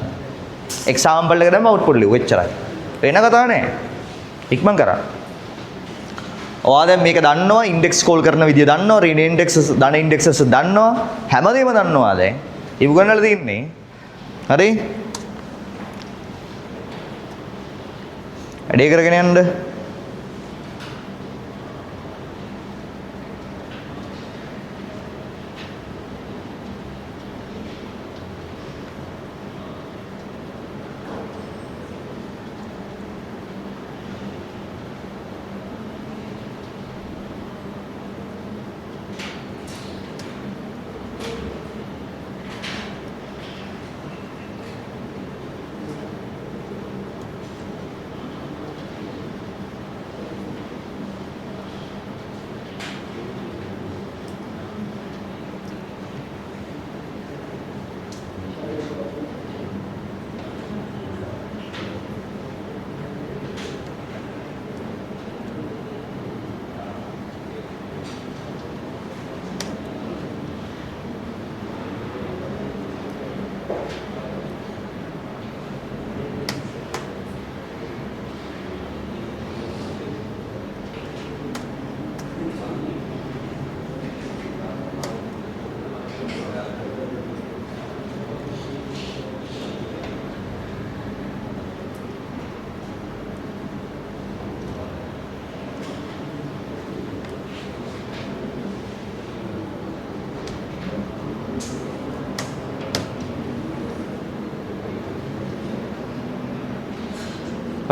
එක්සැම්පල් එක දැම්ම අවුට්පුට් ලිව්ව එච්චරයි. වෙන කතාවක් නැහැ. ඉක්මන් කරා. ඔයා දැන් මේක දන්නවා ඉන්ඩෙක්ස් කෝල් කරන විදිය දන්නවා රීන ඉන්ඩෙක්සස් ධන ඉන්ඩෙක්සස් දන්නවා හැමදේම දන්නවා දැන් ඉවගන්නලා තින්නේ හරි වැඩේ කරගෙන යන්න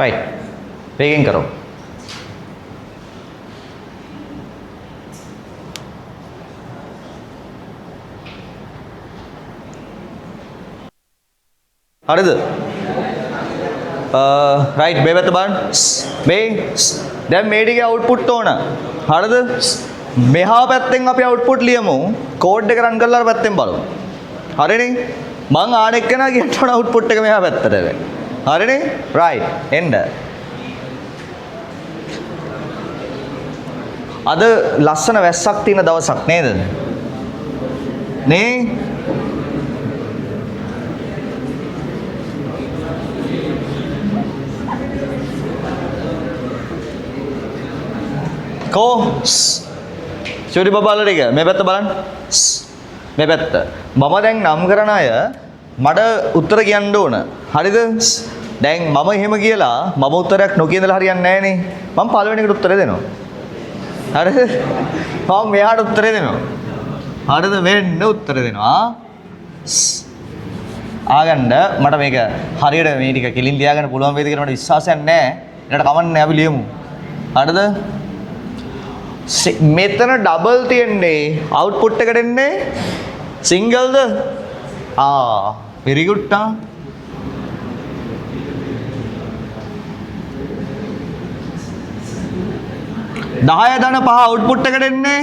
right වේගෙන් කරමු හරිද right මේ පැත්ත බලන්න මේ දැන් මේ ටිකේ output ඕන හරිද මෙහා පැත්තෙන් අපි output ලියමු code එක run කරලා අර පැත්තෙන් බලමු හරිනේ මං ආන එක්කනා කියන්න ඕන output එක මෙහා පැත්තට හරිනේ right එන්න අද ලස්සන වැස්සක් තියෙන දවසක් නේද නේ को චූටි බබාලා ටික මේ පැත්ත බලන්න මේ පැත්ත මම දැන් නම් කරන අය මට උත්තර කියන්න ඕන හරිද දැන් මම එහෙම කියලා මම උත්තරයක් නොකිය ඉඳලා හරියන්නේ නැහැ නේ මම පළවෙනි එකට උත්තරේ දෙනවා හරිද මම මෙයාට උත්තරේ දෙනවා හරිද මෙන්න උත්තරේ දෙනවා ආගන්න මට මේක හරියට මේ ටික කෙලින් ලියාගන්න පුළුවන් වේද කියලා මට විශ්වාසයක් නැහැ ඒකට කමන්නේ අපි ලියමු හරිද මෙතන ඩබල් තියන්නේ අවුට්පුට් එකට එන්නේ සිංගල්ද very good තා 10 ධන 5 අවුට්පුට් එකට එන්නේ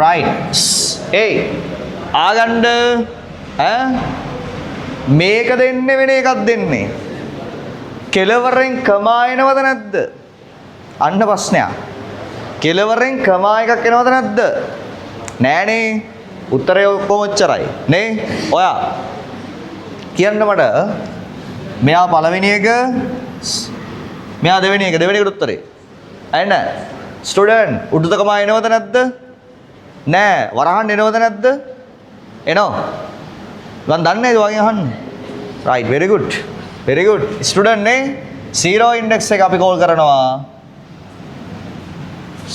right hey ආගන්න මේක දෙන්නේ වෙන එකක් දෙන්නේ කෙලවරෙන් කමා එනවද නැද්ද අන්න ප්‍රශ්නයක් කෙලවරෙන් කමා එකක් එනවද නැද්ද නෑනේ උත්තරය ඔක්කොම ඔච්චරයි නේ ඔයා කියන්න මට මෙයා පළවෙනි එක මෙයා දෙවෙනි එකට උත්තරේ අයන්න ස්ටුඩන්ට් උඩට කමා එනවද නැද්ද නෑ වරහන් එනවද නැද්ද එනවා මම දන්නේ ඒ වගේ අහන්න right very good student නේ zero index එක අපි කෝල් කරනවා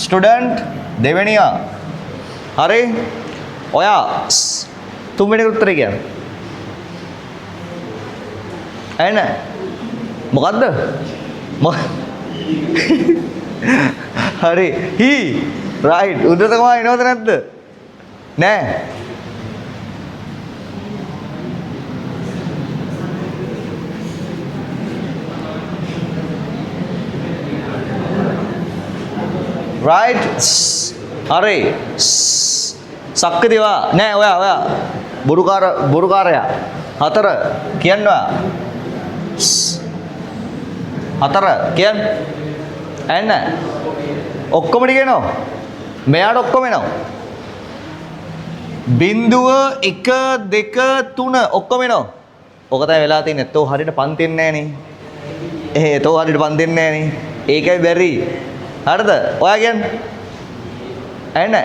student දෙවෙනියා හරි ඔයා තුන්වෙනි උත්තරේ කියන්න එන්න මොකද්ද හරි he right උඩට තමයි එනවද නැද්ද නෑ right හරි සක්කදිවා නෑ ඔයා බොරුකාරයා හතර කියන්නවා හතර කියන්න එන්න ඔක්කොම ටික එනවා මෙයාට ඔක්කොම එනවා බිංදුව 1 2 3 ඔක්කොම එනවා ඔක තමයි වෙලා තියෙන්නේ තෝ හරියට පන්තින්නේ නෑනේ තෝ හරියට පන්තින්නේ නෑනේ ඒකයි බැරි හරිද ඔයා කියන්නේ එන්න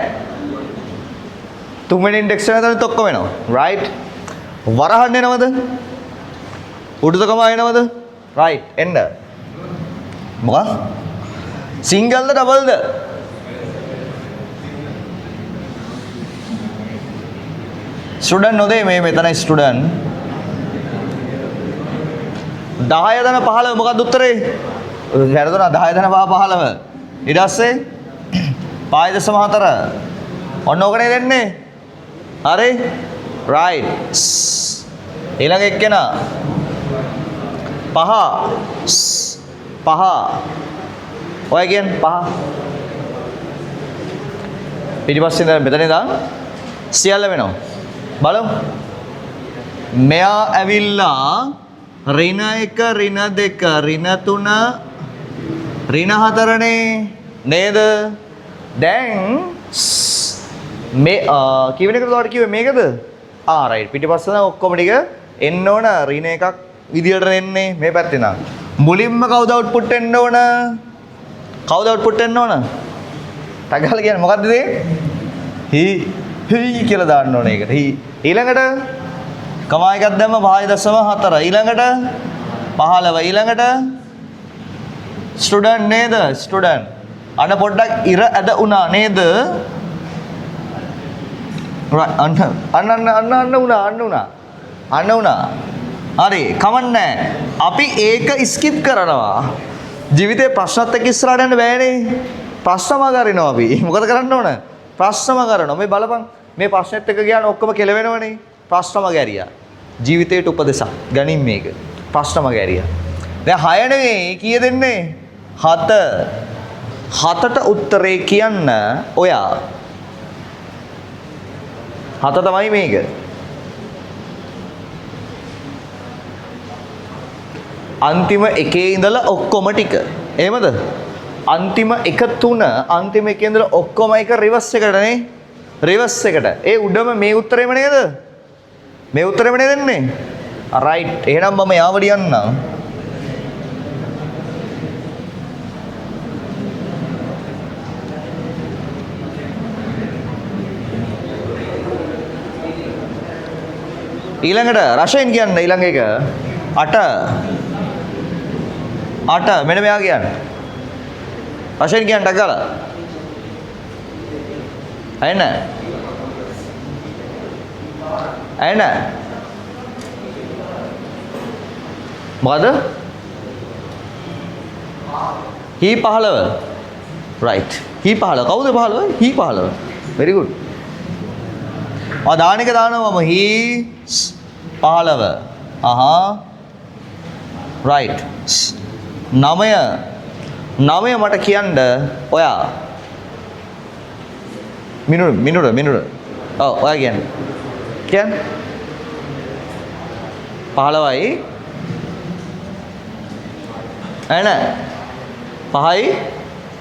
තුන්වෙනි ඉන්ඩෙක්ස් එක තමයි ඔක්කොම එනවා right වරහන් එනවද උඩුතකම එනවද right එන්න මොකක් සිංගල්ද ඩබල්ද ස්ටුඩන්ට් නොදේ මේ මෙතන ස්ටුඩන්ට් 10 ධන 15 මොකක්ද උත්තරේ වැරදුනා 10 ධන 15 ඊට පස්සේ 5.4 ඔන්න ඔකනේ දෙන්නේ හරි right ඊළඟ එක්කෙනා 5 ඔය කියන්නේ 5 ඊට පස්සේ මෙතන ඉඳන් සියල්ල වෙනවා බලමු මෙයා ඇවිල්ලා ඍණ 1 ඍණ 2 ඍණ 3 ඍණ 4නේ නේද දැන් මේ කීවෙන එකද ඔයාලට කිව්වේ මේකද right පිටිපස්සෙන් ඔක්කොම ටික එන්න ඕන ඍණ එකක් විදියට එන්නේ මේ පැත්තේ නම් මුලින්ම කවුද අවුට්පුට් එන්න ඕන කවුද අවුට්පුට් එන්න ඕන තගහල කියන්නේ මොකද්ද මේ හි කියලා දාන්න ඕන ඒකට ඊළඟට කමා එකක් දැම්ම 5.4 ඊළඟට 15 ඊළඟට ස්ටුඩන්ට් නේද ස්ටුඩන්ට් අන්න පොඩ්ඩක් ඉර ඇද වුණා නේද? අන්න වුණා. හරි කමන්නේ. අපි ඒක ස්කිප් කරනවා. ජීවිතේ ප්‍රශ්නත් එක්ක ඉස්සරහට යන්න බෑනේ. ප්‍රශ්නම ගරිනවා අපි. මොකද කරන්න ඕන? ප්‍රශ්නම කරනවා. මේ බලපන්. මේ ප්‍රශ්නෙත් එක්ක ගියාම ඔක්කොම කෙලවෙනවනේ. ප්‍රශ්නම ගැරියා. ජීවිතේට උපදෙසක් ගනින් මේක. ප්‍රශ්නම ගැරියා. දැන් 6 නෙවෙයි කීය දෙන්නේ? 7. 7ට උත්තරේ කියන්න ඔයා. 7 තමයි මේක. අන්තිම එකේ ඉඳලා ඔක්කොම ටික. එහෙමද? අන්තිම එක 3 අන්තිම එකේ ඉඳලා ඔක්කොම එක රිවර්ස් එකටනේ. රිවර්ස් එකට. ඒ උඩම මේ උත්තරේම නේද? මේ උත්තරේම නේද දෙන්නේ? රයිට්. එහෙනම් මම යාව ලියන්නම්. ඊළඟට රෂයෙන් කියන්න ඊළඟ එක 8 මෙන්න මෙයා කියන්න. රෂයෙන් කියන්න ඩගලා. ඇයින මොකද? හී 15 right. හී 15 කවුද 15? හී 15 very good. දාන එක දානවා මම හී 15 right 9 මට කියන්න ඔයා මිනුර ඔයා කියන්න 15යි ඇන 5යි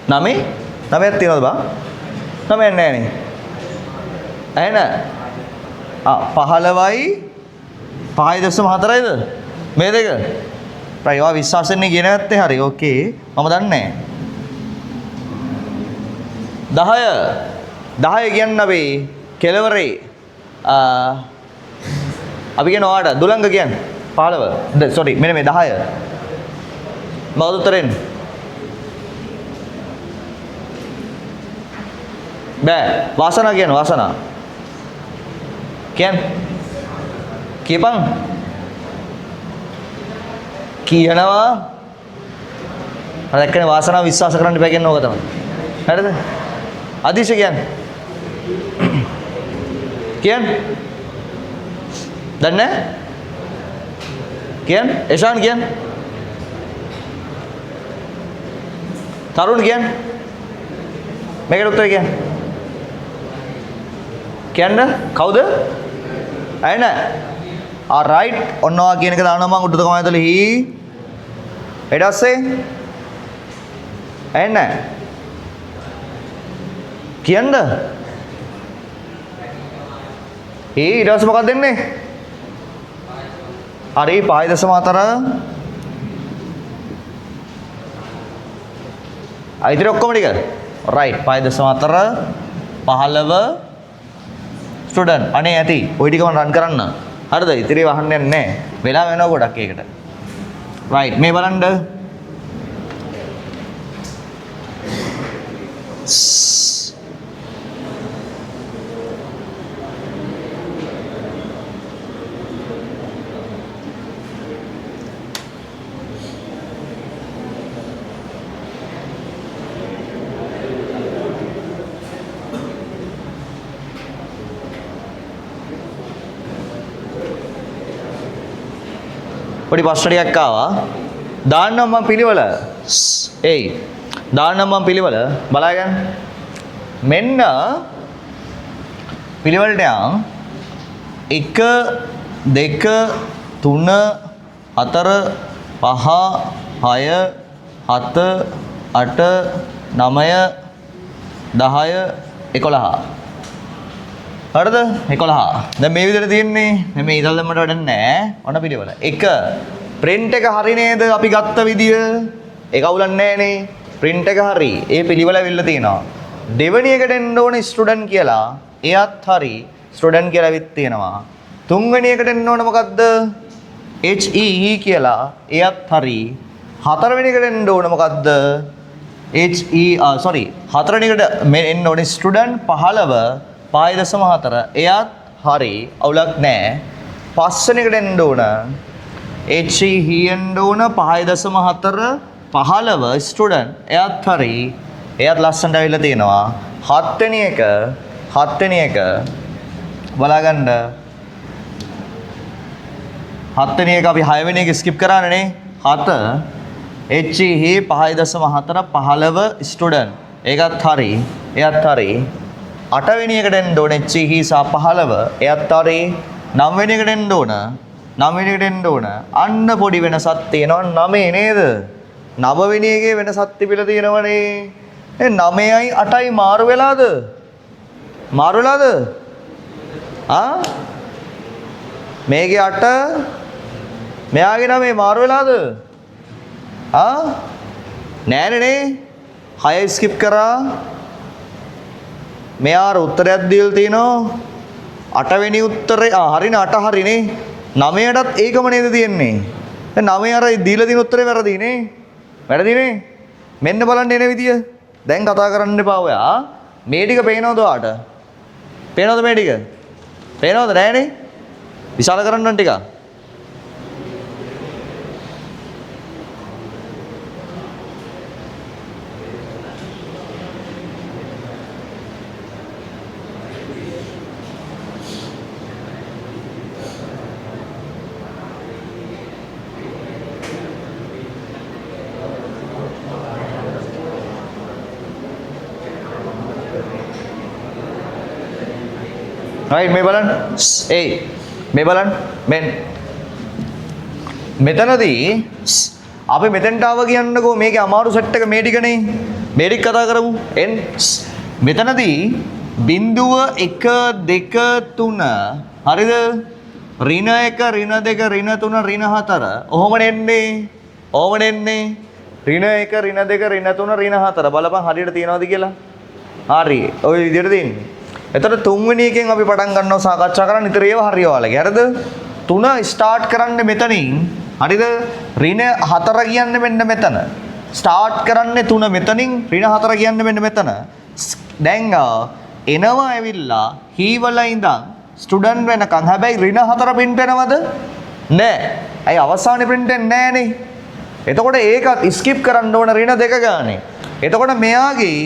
9ක් තියෙනවද බා? 9ක් නෑනේ ඇන 15යි 5.4යිද මේ දෙක? රයි ඔයා විශ්වාසෙන්නේ කියන නැත්තේ හරි ඕකේ මම දන්නේ 10 කියන්න අපි කෙලවරේ අපි කියන ඔයාට දුලංග කියන්න 15 sorry මෙන්න මේ 10 මොකද උත්තරෙන් බෑ වාසනා කියන්න වාසනා කියන්න කියපන් කියනවා අර දැක්කනේ වාසනාව විශ්වාස කරන්න බෑ කියන ඕක තමයි හරිද අදිශ කියන්න දන්නේ කියන්න එෂාන් කියන්න තරුණ කියන්න මේකට උත්තර කියන්න කවුද ඇයින රයිට් ඔන්නවා කියන එක දානවා මම උඩට කොහමද හි ඊට පස්සේ ඇයින කියන්න ඊට පස්සේ මොකක්ද දෙන්නේ හරි 5.4 ඉතින් ඔක්කොම ටික රයිට් 5.4 15 ස්ටුඩන්ට් අනේ ඇති ওই ටිකම රන් කරන්න හරිද ඉතිරි වහන්න යන්නේ නැහැ වෙලා වෙනවා ගොඩක් ඒකට රයිට් මේ බලන්න පොඩි ප්‍රශ්න ටිකක් ආවා. දාන්නම් මම පිළිවෙල. ඒයි. දාන්නම් මම පිළිවෙල බලාගන්න. මෙන්න පිළිවෙලට යන් 1 2 3 4 5 6 7 8 9 10 11 හරිද 11 දැන් මේ විදිහට තියෙන්නේ දැන් මේ ඉතල දෙන්නට වැඩක් නැහැ ඔන්න පිළිවෙල 1 print එක හරි නේද අපි ගත්ත විදිය ඒක අවුලක් නැහැනේ print එක හරි ඒ පිළිවෙල ඇවිල්ලා තියෙනවා දෙවෙනි එකට එන්න ඕනේ ස්ටුඩන්ට් කියලා එයත් හරි ස්ටුඩන්ට් කියලා ඇවිත් තියෙනවා තුන්වෙනි එකට එන්න ඕනේ මොකද්ද HEE කියලා එයත් හරි හතරවෙනි එකට එන්න ඕනේ මොකද්ද හතරවෙනි එකට එන්න ඕනේ ස්ටුඩන්ට් 15 5.4 එයත් හරි අවුලක් නැහැ. පස්වෙනි එකට එන්න ඕන he එන්න ඕන 5.4 15 ස්ටුඩන්ට් එයත් හරි එයත් ලස්සනට ඇවිල්ලා තියෙනවා. හත්වෙනි එක බලාගන්න. හත්වෙනි එක අපි 6 වෙනි එක ස්කිප් කරානේ. 7 he 5.4 15 ස්ටුඩන්ට් ඒකත් හරි එයත් හරි. 8 වෙනි එකට එන්න ඕන he සහ 15 එයත් හරි. 9 වෙනි එකට එන්න ඕන අන්න පොඩි වෙනසක් තියෙනවා 9 නේද? 9 වෙනි එකේ වෙනසක් තිබිලා තියෙනවනේ. 9යි 8යි මාරු වෙලාද? මේකේ 8 මෙයාගේ 9 මාරු වෙලාද? නෑනේ 6 ස්කිප් කරා. මෙයාට උත්තරයක් දීලා තිනවා 8 වෙනි උත්තරේ හරිනේ 8 හරිනේ. 9ටත් ඒකම නේද තියෙන්නේ. දැන් 9 අර දීලා තියෙන උත්තරේ වැරදිනේ. මෙන්න බලන්න එන විදිය. දැන් කතා කරන්න එපා ඔයා. මේ ටික පේනවද ඔයාට? පේනවද මේ ටික? පේනවද නෑනේ? විශාල කරන්න ටික. right මේ බලන්න. මේ බලන්න. මෙතනදී අපි මෙතෙන්ට ආව කියන්නකෝ මේකේ අමාරු සෙට් එක මේ ටිකනේ. මේ ටික කතා කරමු. මෙතනදී බිංදුව 1 2 3 හරිද? ඍණ 1 ඍණ 2 ඍණ 3 ඍණ 4 ඔහොමනේ එන්නේ. ඍණ 1 ඍණ 2 ඍණ 3 ඍණ 4 බලපන් හරියට තියනවද කියලා. හරි. ওই විදිහට තියෙන්නේ. එතකොට තුන්වෙනි එකෙන් අපි පටන් ගන්නවා සාකච්ඡා කරන්න. නිතර ඒව හරිය ඔයාලගේ. හරිද? 3 ස්ටාර්ට් කරන්න මෙතනින්. හරිද? ඍණ 4 කියන්නේ මෙන්න මෙතන. ස්ටාර්ට් කරන්නේ 3 මෙතනින්. ඍණ 4 කියන්නේ මෙන්න මෙතන. දැන් එනවා ඇවිල්ලා හීවල ඉඳන් ස්ටුඩන්ට් වෙනකන්. හැබැයි ඍණ 4 print වෙනවද? නෑ. ඇයි අවසානයේ print වෙන්නේ නෑනේ. එතකොට ඒකත් ස්කිප් කරන්න ඕන ඍණ 2 ගානේ. එතකොට මෙයාගේ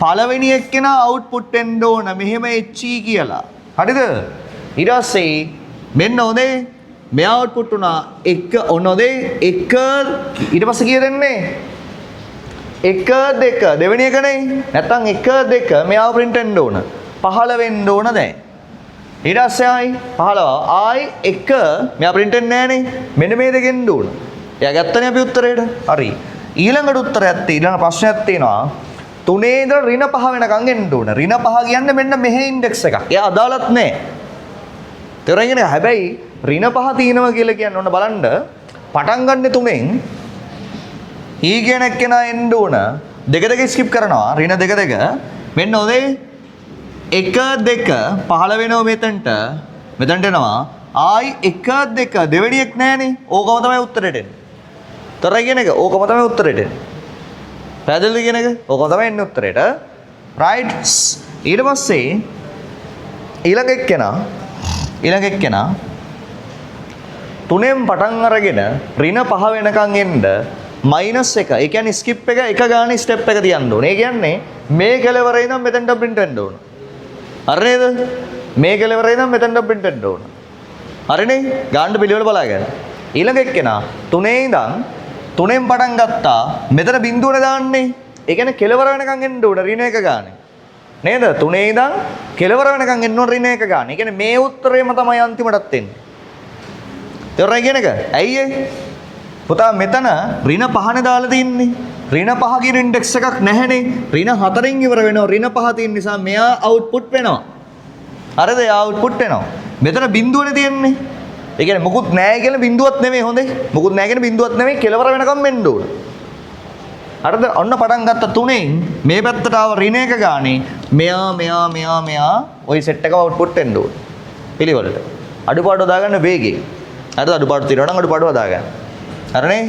පළවෙනි එක්කෙනා අවුට්පුට් වෙන්න ඕන මෙහෙම HE කියලා. හරිද? ඊට පස්සේ මෙන්න ඔනේ මෙයා අවුට්පුට් උනා 1 ඔනෝදේ 1 ඊට පස්සේ කීය දෙන්නේ? 1 2 දෙවෙනි එකනේ. නැත්තම් 1 2 මෙයාව print වෙන්න ඕන. 15 වෙන්න ඕන දැන්. ඊට පස්සේ ආයි 15 ආයි 1 මෙයා print වෙන්නේ නැහනේ. මෙන්න මේ දෙකෙන් ඕන. එයා ගත්තනේ අපි උත්තරේට. හරි. ඊළඟට උත්තරයක් තියෙනවා. ප්‍රශ්නයක් තියෙනවා. 3 ඉඳලා ඍණ 5 වෙනකන් එන්න ඕන. ඍණ 5 කියන්නේ මෙන්න මෙහෙ ඉන්ඩෙක්ස් එකක්. එයා අදාළත් නැහැ. තේරෙන්නේ? හැබැයි ඍණ 5 තියෙනවා කියලා කියන්නේ ඔන්න බලන්න. පටන් ගන්න 3ෙන් ඊ කියන එක්කෙනා එන්න ඕන. 2 ස්කිප් කරනවා. ඍණ 2 මෙන්න ඔතේ 1 2 15 වෙනවා මෙතනට එනවා. ආයි 1 2 දෙවෙනි එක නැහනේ. ඕකම තමයි උත්තරෙට එන්නේ. තොරයි කියන එක ඕකම තමයි උත්තරෙට එන්නේ. පැහැදිලිද කියන එක? ඕකම තමයි එන්නේ උත්තරෙට. රයිට්. ඊට පස්සේ ඊළඟ එක්කෙනා 3ෙන් පටන් අරගෙන ඍණ 5 වෙනකන් එන්න -1. ඒ කියන්නේ ස්කිප් එක ගානේ ස්ටෙප් එක තියන්න ඕනේ. ඒ කියන්නේ මේ කෙලවරේ ඉඳන් මෙතනට print වෙන්න ඕන. හරි නේද? මේ කෙලවරේ ඉඳන් මෙතනට print වෙන්න ඕන. හරිනේ? ගාන්න පිළිවෙල බලාගන්න. ඊළඟ එක්කෙනා 3 ඉඳන් 3ෙන් පටන් ගත්තා. මෙතන බිඳුවනේ දාන්නේ. ඒ කියන්නේ කෙලවර වෙනකන් එන්න ඕන ඍණ 1 ගානේ. නේද? 3 ඉඳන් කෙලවර වෙනකන් එන්න ඕන ඍණ 1 ගානේ. ඒ කියන්නේ මේ උත්තරේම තමයි අන්තිමටත් එන්නේ. තේරුණා කියන එක? ඇයි ඒ? පුතා මෙතන ඍණ 5නේ දාලා තින්නේ. ඍණ 5 කියන ඉන්ඩෙක්ස් එකක් නැහැනේ. ඍණ 4න් ඉවර වෙනවා. ඍණ 5 තියෙන නිසා මෙයා අවුට්පුට් වෙනවා. හරිද? එයා අවුට්පුට් වෙනවා. මෙතන බිඳුවනේ තියෙන්නේ. ඒ කියන්නේ මොකුත් නැහැ කියලා බිඳුවක් නෙමෙයි හොඳේ. මොකුත් නැහැ කියන බිඳුවක් නෙමෙයි කෙලවර වෙනකම් මෙන්න ඕන. හරිද? ඔන්න පටන් ගත්ත 3ෙන් මේ පැත්තට ආව ඍණ 1 ගානේ මෙයා ওই සෙට් එක අවුට්පුට් වෙන්න ඕන. පිළිවෙලට. අඩුපාඩු දාගන්න වේගේ. හරිද? අඩුපාඩු තියෙනවා නම් අඩුපාඩු දාගන්න. හරිනේ?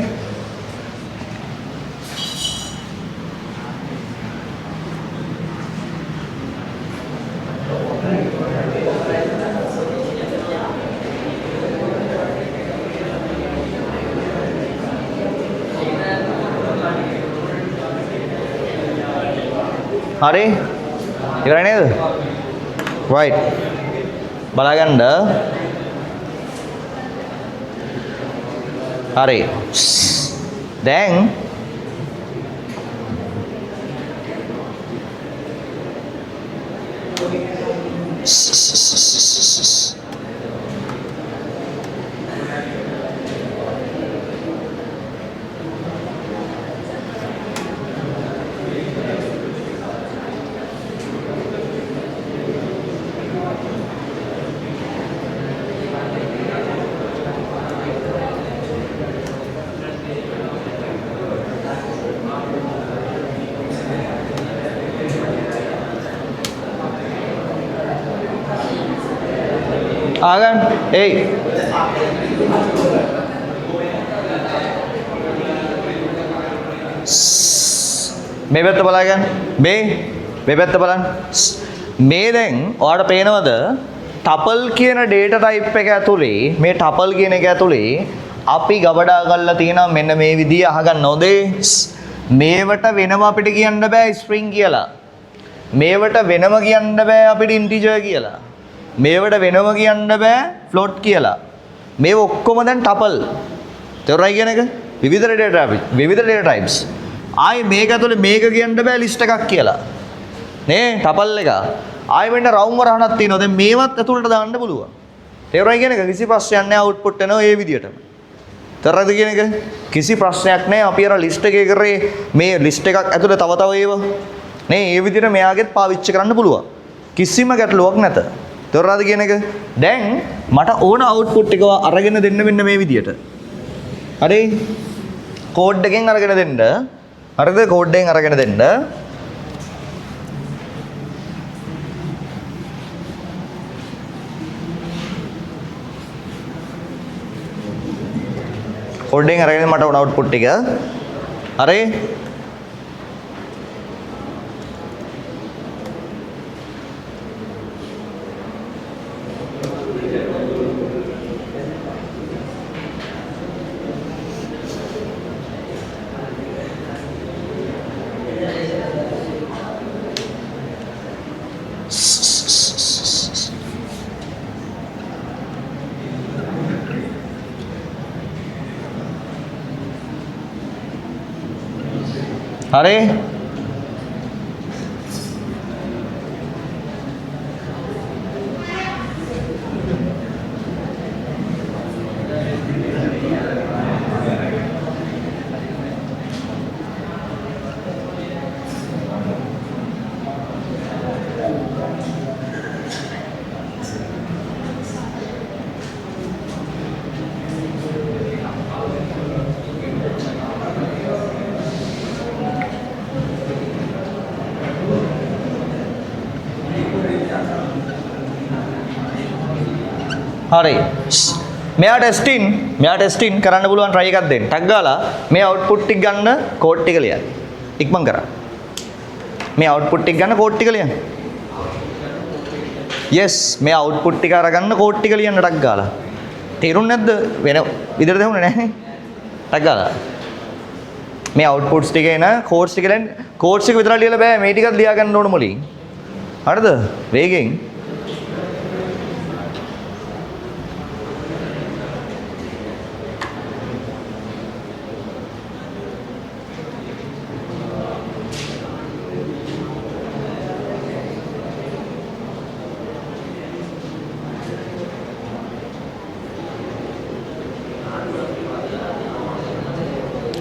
හරි ඉවරයි නේද right බලගන්න හරි දැන් ආගන් එයි මේ පැත්ත බලගන්න මේ පැත්ත බලන්න මේ දැන් ඔයාලට පේනවද ටපල් කියන data type එක ඇතුලේ මේ ටපල් කියන එක ඇතුලේ අපි ගබඩා කරලා තියෙනවා මෙන්න මේ විදිය අහගන්න ඕනේ මේවට වෙනම අපිට කියන්න බෑ string කියලා මේවට වෙනම කියන්න බෑ අපිට integer කියලා මේවට වෙනම කියන්න බෑ float කියලා මේ ඔක්කොම දැන් ටපල් තේරුණායි කියන එක විවිධ data types ආයේ මේක ඇතුලේ මේක කියන්න බෑ list එකක් කියලා නේ ටපල් එක ආයෙ වෙන්න රවුම් වරහණක් තියෙනවා දැන් මේවත් ඇතුලට දාන්න පුළුවන් තේරුණායි කියන එක කිසි ප්‍රශ්නයක් නැහැ output එනවා ඒ විදියටම තේරෙද කියන එක කිසි ප්‍රශ්නයක් නැහැ අපි අර list එකේ කරේ මේ list එකක් ඇතුලේ තව ඒවා නේ ඒ විදියට මෙයාගෙත් පාවිච්චි කරන්න පුළුවන් කිසිම ගැටලුවක් නැත තේරුණාද කියන එක දැන් මට ඕන output එක අරගෙන දෙන්න මෙන්න මේ විදියට හරි කෝඩ් එකෙන් අරගෙන දෙන්න හරිද කෝඩ් එකෙන් අරගෙන දෙන්න කෝඩ් එකෙන් අරගෙන මට ඕන output එක හරි හරි හරි මෙයා ටෙස්ටින් කරන්න පුළුවන් try එකක් දෙන්න. ටක් ගාලා මේ output ටික ගන්න කෝඩ් ටික ලියන්න. ඉක්මන් කරා. මේ output ටික ගන්න කෝඩ් ටික ලියන්න. yes මේ output ටික අරගන්න කෝඩ් ටික ලියන්න ටක් ගාලා. තේරුන්නේ නැද්ද? වෙන විදිහට දෙහුනේ නැහැ. ටක් ගාලා. මේ outputs ටික එන කෝඩ්ස් ටික දැන් කෝඩ්ස් ටික විතරක් ලියලා බෑ මේ ටිකත් ලියා ගන්න ඕන මොලින්. හරිද? වේගෙන්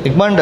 ඉක්මනට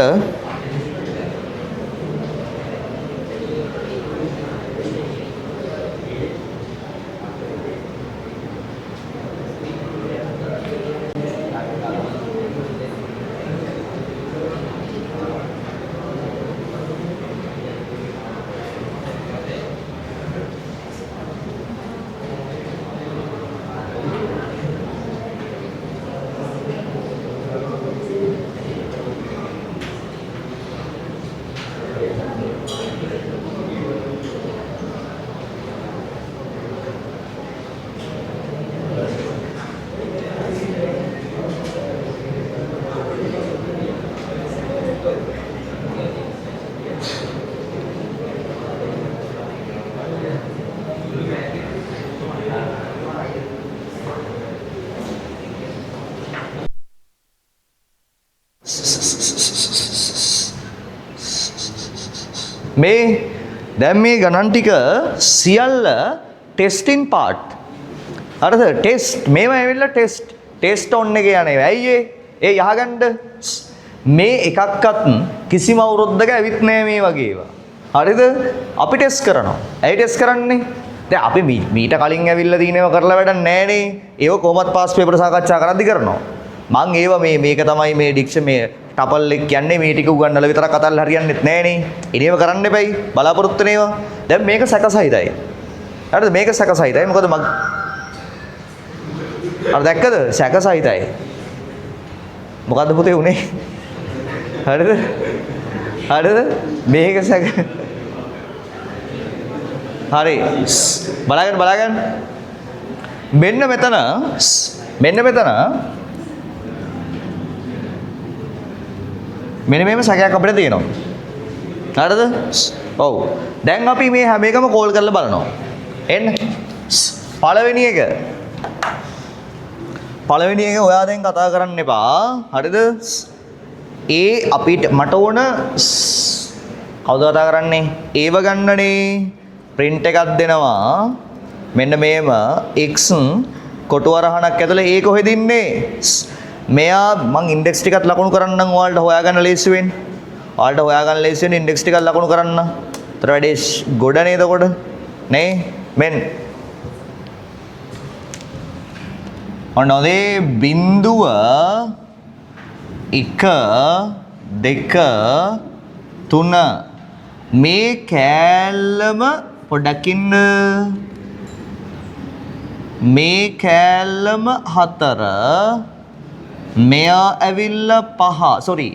මේ දැන් මේ ගණන් ටික සියල්ල ටෙස්ටින් පාර්ට්. හරිද? ටෙස්ට් මේවා ඇවිල්ලා ටෙස්ට් ඔන් එකේ යන්නේ. ඇයි ඒ යහගන්න මේ එකක්වත් කිසිම අවුරුද්දක ඇවිත් නැහැ මේ වගේ ඒවා. හරිද? අපි ටෙස්ට් කරනවා. ඇයි ටෙස්ට් කරන්නේ? දැන් අපි මීට කලින් ඇවිල්ලා තියෙන ඒවා කරලා වැඩක් නැහැ නේ. ඒව කොහොමත් පාස් පේපර් සාකච්ඡා කරද්දි කරනවා. මං ඒවා මේක තමයි මේ ඩික්ෂන් මේ ටපල් එක කියන්නේ මේ ටික උගන්නලා විතරක් අතල්ලා හරියන්නේත් නැහැ නේ. ඉනේව කරන්න එපයි. බලාපොරොත්තු වෙනේවා. දැන් මේක සැකසහිතයි. හරිද? මේක සැකසහිතයි. මොකද මං අර දැක්කද? සැකසහිතයි. මොකද්ද පුතේ උනේ? හරිද? හරිද? මේක සැක හරි. බලාගන්න. මෙන්න මෙතන මෙන්න මේම සැකයක් අපිට තියෙනවා. හරිද? ඔව්. දැන් අපි මේ හැම එකම කෝල් කරලා බලනවා. එන්න. පළවෙනි එක ඔයා දැන් කතා කරන්න එපා. හරිද? ඒ අපිට මට ඕන කවුද කතා කරන්නේ? ඒව ගන්නනේ. print එකක් දෙනවා. මෙන්න මේම x කොටු වරහණක් ඇතුලේ ඒ කොහෙද ඉන්නේ? මෙයා මං ඉන්ඩෙක්ස් ටිකත් ලකුණු කරන්නම් ඔයාලට හොයාගන්න ලේසි වෙන්නේ. ඔයාලට හොයාගන්න ලේසි වෙන්නේ ඉන්ඩෙක්ස් ටිකත් ලකුණු කරන්න. ඒතර වැඩේ ගොඩ නේද කොට? නේ? මෙන්න ඔන්නෝදේ බිඳුව 1 2 3 මේ කෑල්ලම පොඩ්ඩක් ඉන්න. මේ කෑල්ලම 4 මෙයා ඇවිල්ලා 5 සෝරි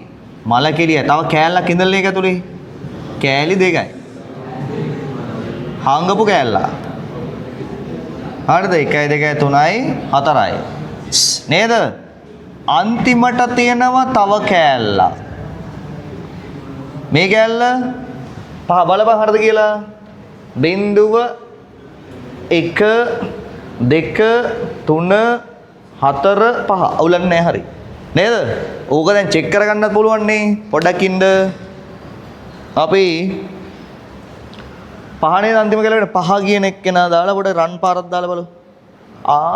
මල කෙලිය තව කෑල්ලක් ඉඳලා ඒක ඇතුලේ කෑලි දෙකයි හංගපු කෑල්ලා හරිද 1 2 3යි 4යි නේද අන්තිමට තියෙනවා තව කෑල්ලක් මේ කෑල්ල පහ බලපන් හරිද කියලා බිඳුව 1 2 3 4 5 අවුලක් නැහැ හරි නේද? ඕක දැන් චෙක් කරගන්නත් පුළුවන් නේ පොඩ්ඩක් ඉන්න. අපි පහනේ අන්තිම කෙලවට 5 කියන එක්කෙනා දාලා පොඩ රන් පාරක් දාලා බලමු.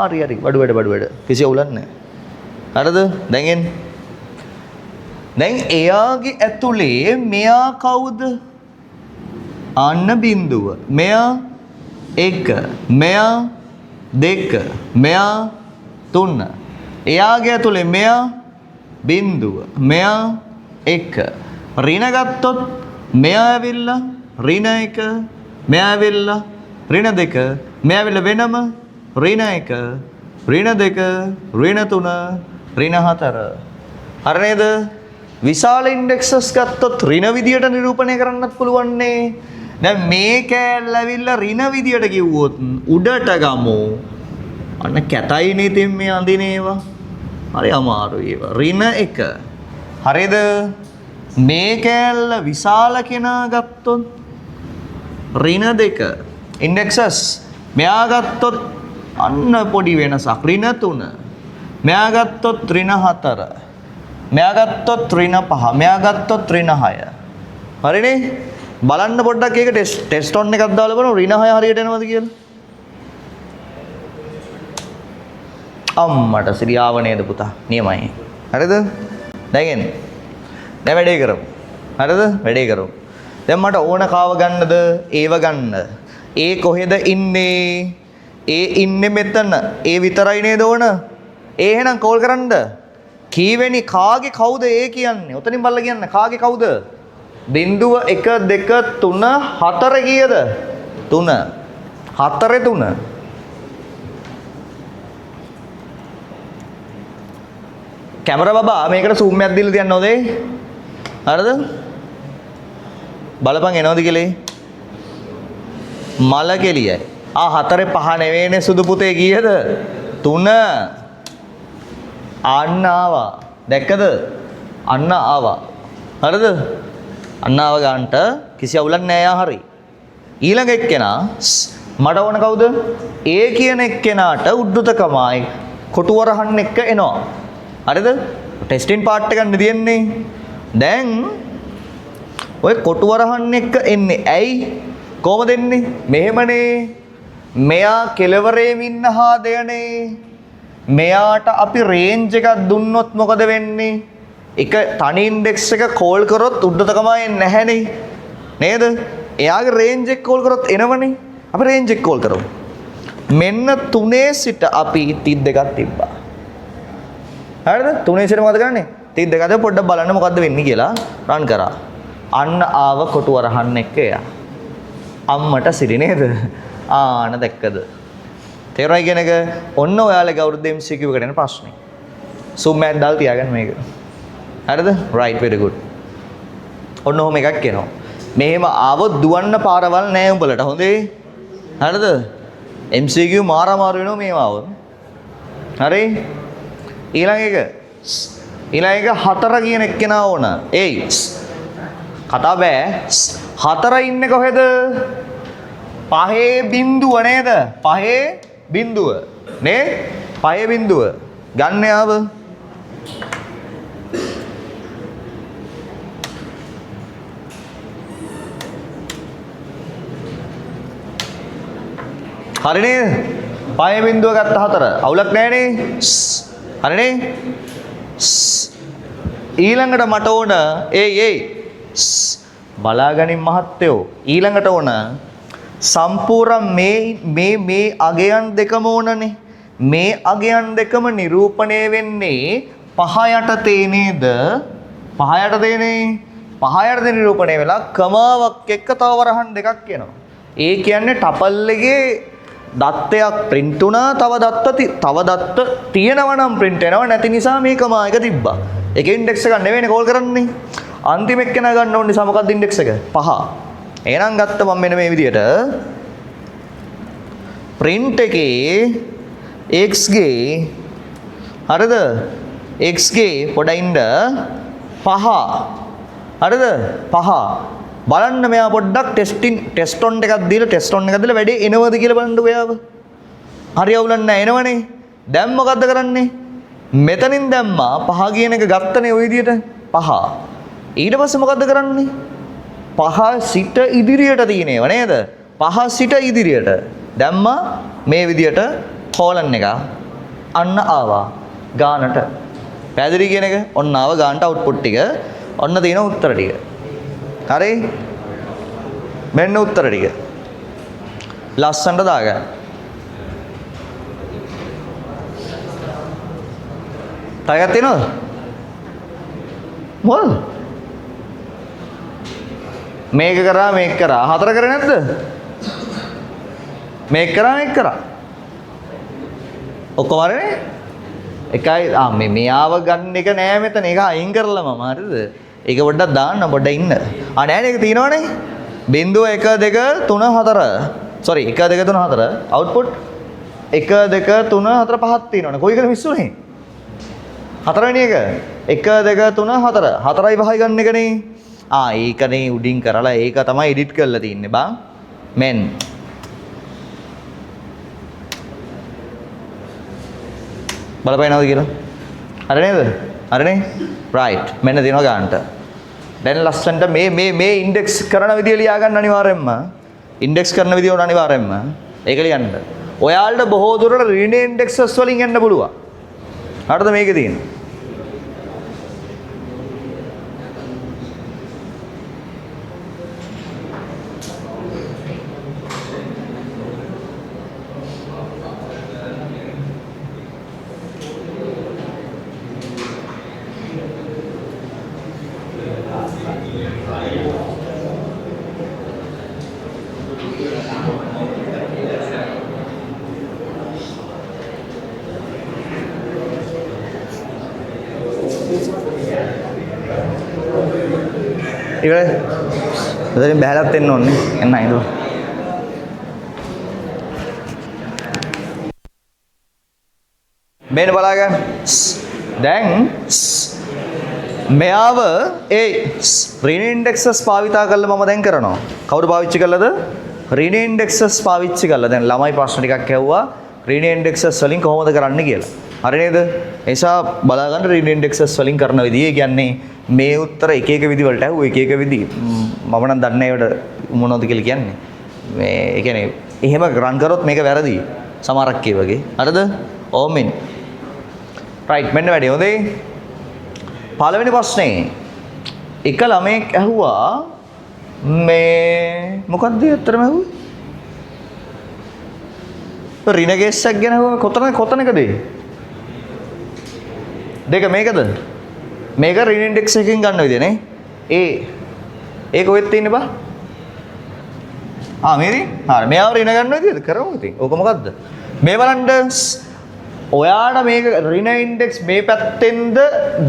හරි බඩු වැඩ කිසි අවුලක් නැහැ. හරිද? දැන් එයාගේ ඇතුලේ මෙයා කවුද? අන්න බිඳුව. මෙයා 1 මෙයා 2 මෙයා 3 එයාගේ ඇතුලේ මෙයා බිඳුව මෙයා 1 ඍණ ගත්තොත් මෙයා ඇවිල්ලා ඍණ 1 මෙයා ඇවිල්ලා ඍණ 2 මෙයා ඇවිල්ලා වෙනම ඍණ 1 ඍණ 2 ඍණ 3 ඍණ 4 හරි නේද විශාල ඉන්ඩෙක්සස් ගත්තොත් ඍණ විදියට නිරූපණය කරන්නත් පුළුවන් නේ දැන් මේ කෑල්ල ඇවිල්ලා ඍණ විදියට කිව්වොත් උඩට ගමු අන්න කැතයිනේ ඉතින් මේ අඳින ඒවා. හරි අමාරුයි ඒවා. ඍණ 1. හරිද? මේ කෑල්ල විශාල කෙනා ගත්තොත් ඍණ 2. ඉන්ඩෙක්සස් මෙයා ගත්තොත් අන්න පොඩි වෙනසක් ඍණ 3. මෙයා ගත්තොත් ඍණ 4. මෙයා ගත්තොත් ඍණ 5. මෙයා ගත්තොත් ඍණ 6. හරිනේ? බලන්න පොඩ්ඩක් ඒක ටෙස්ට් ඔන් එකක් දාලා බලමු ඍණ 6 හරියට එනවද කියලා. අම්මට සිරියාව නේද පුතා නියමයි හරිද දැන් වැඩේ කරමු හරිද වැඩේ කරමු දැන් මට ඕන කාව ගන්නද ඒව ගන්න ඒ කොහෙද ඉන්නේ ඒ ඉන්නේ මෙතන ඒ විතරයි නේද ඕන ඒ එහෙනම් කෝල් කරන්න කීවෙනි කාගේ කවුද ඒ කියන්නේ උතනින් බලලා කියන්න කාගේ කවුද බිඳුව 1 2 3 4 කීයද 3 4 3 කැමරා බබා මේකට zoom එකක් දීලා තියන්න ඕනේ. හරිද? බලපන් එනවද කියලා. මල කෙලියයි. 4 5 නෙවෙයිනේ සුදු පුතේ කීයද? 3. අන්න ආවා. දැක්කද? අන්න ආවා. හරිද? අන්න ආව ගන්නට කිසි අවුලක් නෑ යා හරි. ඊළඟ එක්කෙනා මට ඕන කවුද? ඒ කියන එක්කෙනාට උද්දුතකමයි කොටු වරහන් එක්ක එනවා. හරිද? ටෙස්ටින් පාර්ට් එකක් නෙදියන්නේ. දැන් ඔය කොටු වරහන් එක්ක එන්නේ. ඇයි? කොහමද එන්නේ? මෙහෙමනේ. මෙයා කෙලවරේම ඉන්න හාදයනේ. මෙයාට අපි රේන්ජ් එකක් දුන්නොත් මොකද වෙන්නේ? එක තනි ඉන්ඩෙක්ස් එක කෝල් කරොත් උඩට තමයි එන්නේ නැහැනේ. නේද? එයාගේ රේන්ජ් එක කෝල් කරොත් එනවනේ. අපි රේන්ජ් එක කෝල් කරමු. මෙන්න 3 සිට අපි 32ක් තිබ්බා. හරිද? 3 සිට මොකද කරන්නේ? 32ද පොඩ්ඩක් බලන්න මොකද්ද වෙන්නේ කියලා රන් කරා. අන්න ආව කොටු වරහන් එක්ක එයා. අම්මට සිරි නේද? ආන දැක්කද? තේරුණා කියන එක ඔන්න ඔයාලගේ අවුරුද්ද MCQ එකට එන ප්‍රශ්නේ. සූම් එකක් දාලා තියාගන්න මේක. හරිද? right very good. ඔන්න ඔහොම එකක් එනවා. මෙහෙම ආවොත් දුවන්න පාරවල් නැහැ උඹලට. හොඳේ? හරිද? MCQ මාරමාරු වෙනවා මේව ආවොත්. හරි? ඊළඟ එක 4 කියන එක්කෙනා ඕන. ඒයි කතා බෑ. 4 ඉන්නේ කොහෙද? 5 බිඳුව නේද? 5 බිඳුව නේ? 5 බිඳුව ගන්න ආව. හරි නේද? 5 බිඳුව ගත්ත 4 අවුලක් නැහැ නේ. හරි නේ? ඊළඟට මට ඕන ඒයි බලාගනින් මහත්තයෝ ඊළඟට ඕන සම්පූර්ණ මේ අගයන් දෙකම ඕනනේ. මේ අගයන් දෙකම නිරූපණය වෙන්නේ 5 යටතේ නේද? 5 යටතේනේ. 5 යටතේ නිරූපණය වෙලා කමාවක් එක්ක තව වරහන් දෙකක් එනවා. ඒ කියන්නේ ටපල් එකේ දත්තයක් print වුණා. තව දත්ත තියෙනවා නම් print වෙනවා. නැති නිසා මේ කමා එක තිබ්බා. ඒක ඉන්ඩෙක්ස් එක නෙවෙයිනේ කෝල් කරන්නේ. අන්තිම එක්කන ගන්න ඕනේ නිසා මොකක්ද ඉන්ඩෙක්ස් එක? 5. එහෙනම් ගත්ත මම මෙන්න මේ විදියට print එකේ x ගේ හරිද? x ගේ පොඩින්ද 5. හරිද? 5. බලන්න මෙයා පොඩ්ඩක් ටෙස්ට් ඔන් එකක් දීලා වැඩේ එනවද කියලා බලන්නකෝ එයාව. හරි අවුලක් නැහැ එනවනේ. දැන් මොකද්ද කරන්නේ? මෙතනින් දැම්මා 5 කියන එක ගත්තනේ ওই විදියට 5. ඊට පස්සේ මොකද්ද කරන්නේ? 5 සිට ඉදිරියට තියෙනව නේද? 5 සිට ඉදිරියට දැම්මා මේ විදියට කෝලන් එක. අන්න ආවා ගානට. පැහැදිලි කියන එක? ඔන්න ආව ගානට අවුට්පුට් ටික. ඔන්න තියෙන උත්තර ටික. හරි? මෙන්න උත්තර ටික. ලස්සනට දාගන්න. තාගත් තියෙනවද? මොකද? මේක කරා මේක කරා 4 කරේ නැද්ද? මේක කරා ඔක්කොම හරිනේ? එකයි මේ ආව ගන්න එක නෑ මෙතන. ඒක අයින් කරලා මම හරිද? ඒක පොඩ්ඩක් දාන්න පොඩ්ඩක් ඉන්න. නෑනේ ඒක තියෙනවනේ. 0 1 2 3 4. sorry 1 2 3 4 output 1 2 3 4 5ක් තියෙනවනේ. කොයි එකද මිස්සුනේ? 4 වෙනි එක 1 2 3 4 4යි 5යි ගන්න එකනේ. ඒකනේ උඩින් කරලා ඒක තමයි එඩිට් කරලා තින්නේ බං. මෙන් බලපෑනවද කියලා? හරි නේද? හරිනේ? right. මෙන්න දිනව ගන්නට. දැන් ලස්සන්ට මේ ඉන්ඩෙක්ස් කරන විදිය ලියා ගන්න අනිවාර්යෙන්ම. ඉන්ඩෙක්ස් කරන විදිය උන අනිවාර්යෙන්ම. ඒක ලියන්න. ඔයාලට බොහෝ දුරට රීන ඉන්ඩෙක්සස් වලින් යන්න පුළුවන්. හරිද මේකේ තියෙන්නේ? ඉවරයි. එතනින් බහැලත් එන්න ඕනේ. එන්න හිටු. මේන බලාගන්න. දැන් මෙයාව රීන ඉන්ඩෙක්සස් පාවිතා කරලා මම දැන් කරනවා. කවුරු පාවිච්චි කළාද? රීන ඉන්ඩෙක්සස් පාවිච්චි කළා. දැන් ළමයි ප්‍රශ්න ටිකක් ඇහුවා රීන ඉන්ඩෙක්සස් වලින් කොහොමද කරන්න කියලා. හරි නේද? ඒ නිසා බලා ගන්න රීන ඉන්ඩෙක්සස් වලින් කරන විදිය. ඒ කියන්නේ මේ උත්තර එක එක විදි වලට ඇහුවා එක එක විදි මම නම් දන්නේ නැහැ ඒවට මොනවද කියලා කියන්නේ. මේ ඒ කියන්නේ එහෙම රන් කරොත් මේක වැරදි. සමහරක් ඒ වගේ. හරිද? ඕමෙන්. රයිට් මෙන්න වැඩි හොඳේ. පළවෙනි ප්‍රශ්නේ එක ළමයෙක් ඇහුවා මේ මොකක්ද ඇත්තටම ඇහුවේ? ඍණ කේසයක් ගැන ඇහුවා කොතනකද? දෙක මේකද? මේක ඍණ ඉන්ඩෙක්ස් එකකින් ගන්න විදිය නේ. ඒක ඔයෙත් තියෙන්නේ බා. මේදී? හරි. මෙයාව ඍණ ගන්න විදියද කරමු ඉතින්. ඕක මොකද්ද? මේ බලන්න ඔයාට මේක ඍණ ඉන්ඩෙක්ස් මේ පැත්තෙන්ද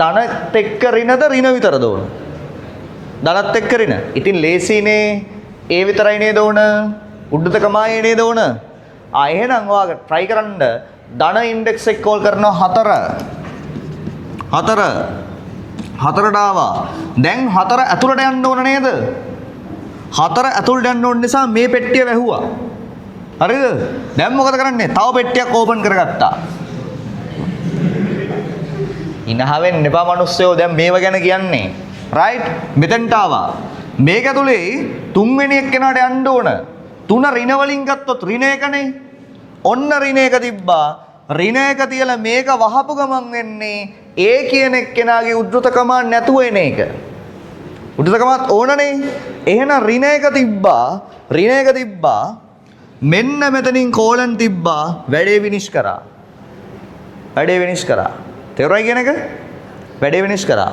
ධනත් එක්ක ඍණද ඍණ විතරද ඕන? ධනත් එක්ක ඍණ. ඉතින් ලේසිනේ ඒ විතරයි නේද ඕන? උඩ්ඩතකමායේ නේද ඕන? එහෙනම් ඔයාලා try කරන්න ධන ඉන්ඩෙක්ස් එක කෝල් කරනවා 4. 4ට ආවා. දැන් 4 ඇතුළට යන්න ඕන නේද? 4 ඇතුළට යන්න ඕන නිසා මේ පෙට්ටිය වැහුවා. හරිද? දැන් මොකද කරන්නේ? තව පෙට්ටියක් ඕපන් කරගත්තා. ඉනහවෙන්න එපා මිනිස්සුયો දැන් මේව ගැන කියන්නේ. රයිට්? මෙතෙන්ට ආවා. මේක ඇතුලේ තුන්වෙනි එක්කෙනාට යන්න ඕන. 3 ඍණ වලින් ගත්තොත් ඍණ එකනේ. ඔන්න ඍණ එක තිබ්බා. ඍණ එක තියලා මේක වහපු ගමන් වෙන්නේ ඒ කියන එක්කෙනාගේ උද්දෘතකම නැතුව එන එක. උද්දෘතකමත් ඕනනේ. එහෙනම් ඍණ එක තිබ්බා. මෙන්න මෙතනින් කෝලන් තිබ්බා. වැඩේ විනිශ් කරා. තේරුණා කියන එක? වැඩේ විනිශ් කරා.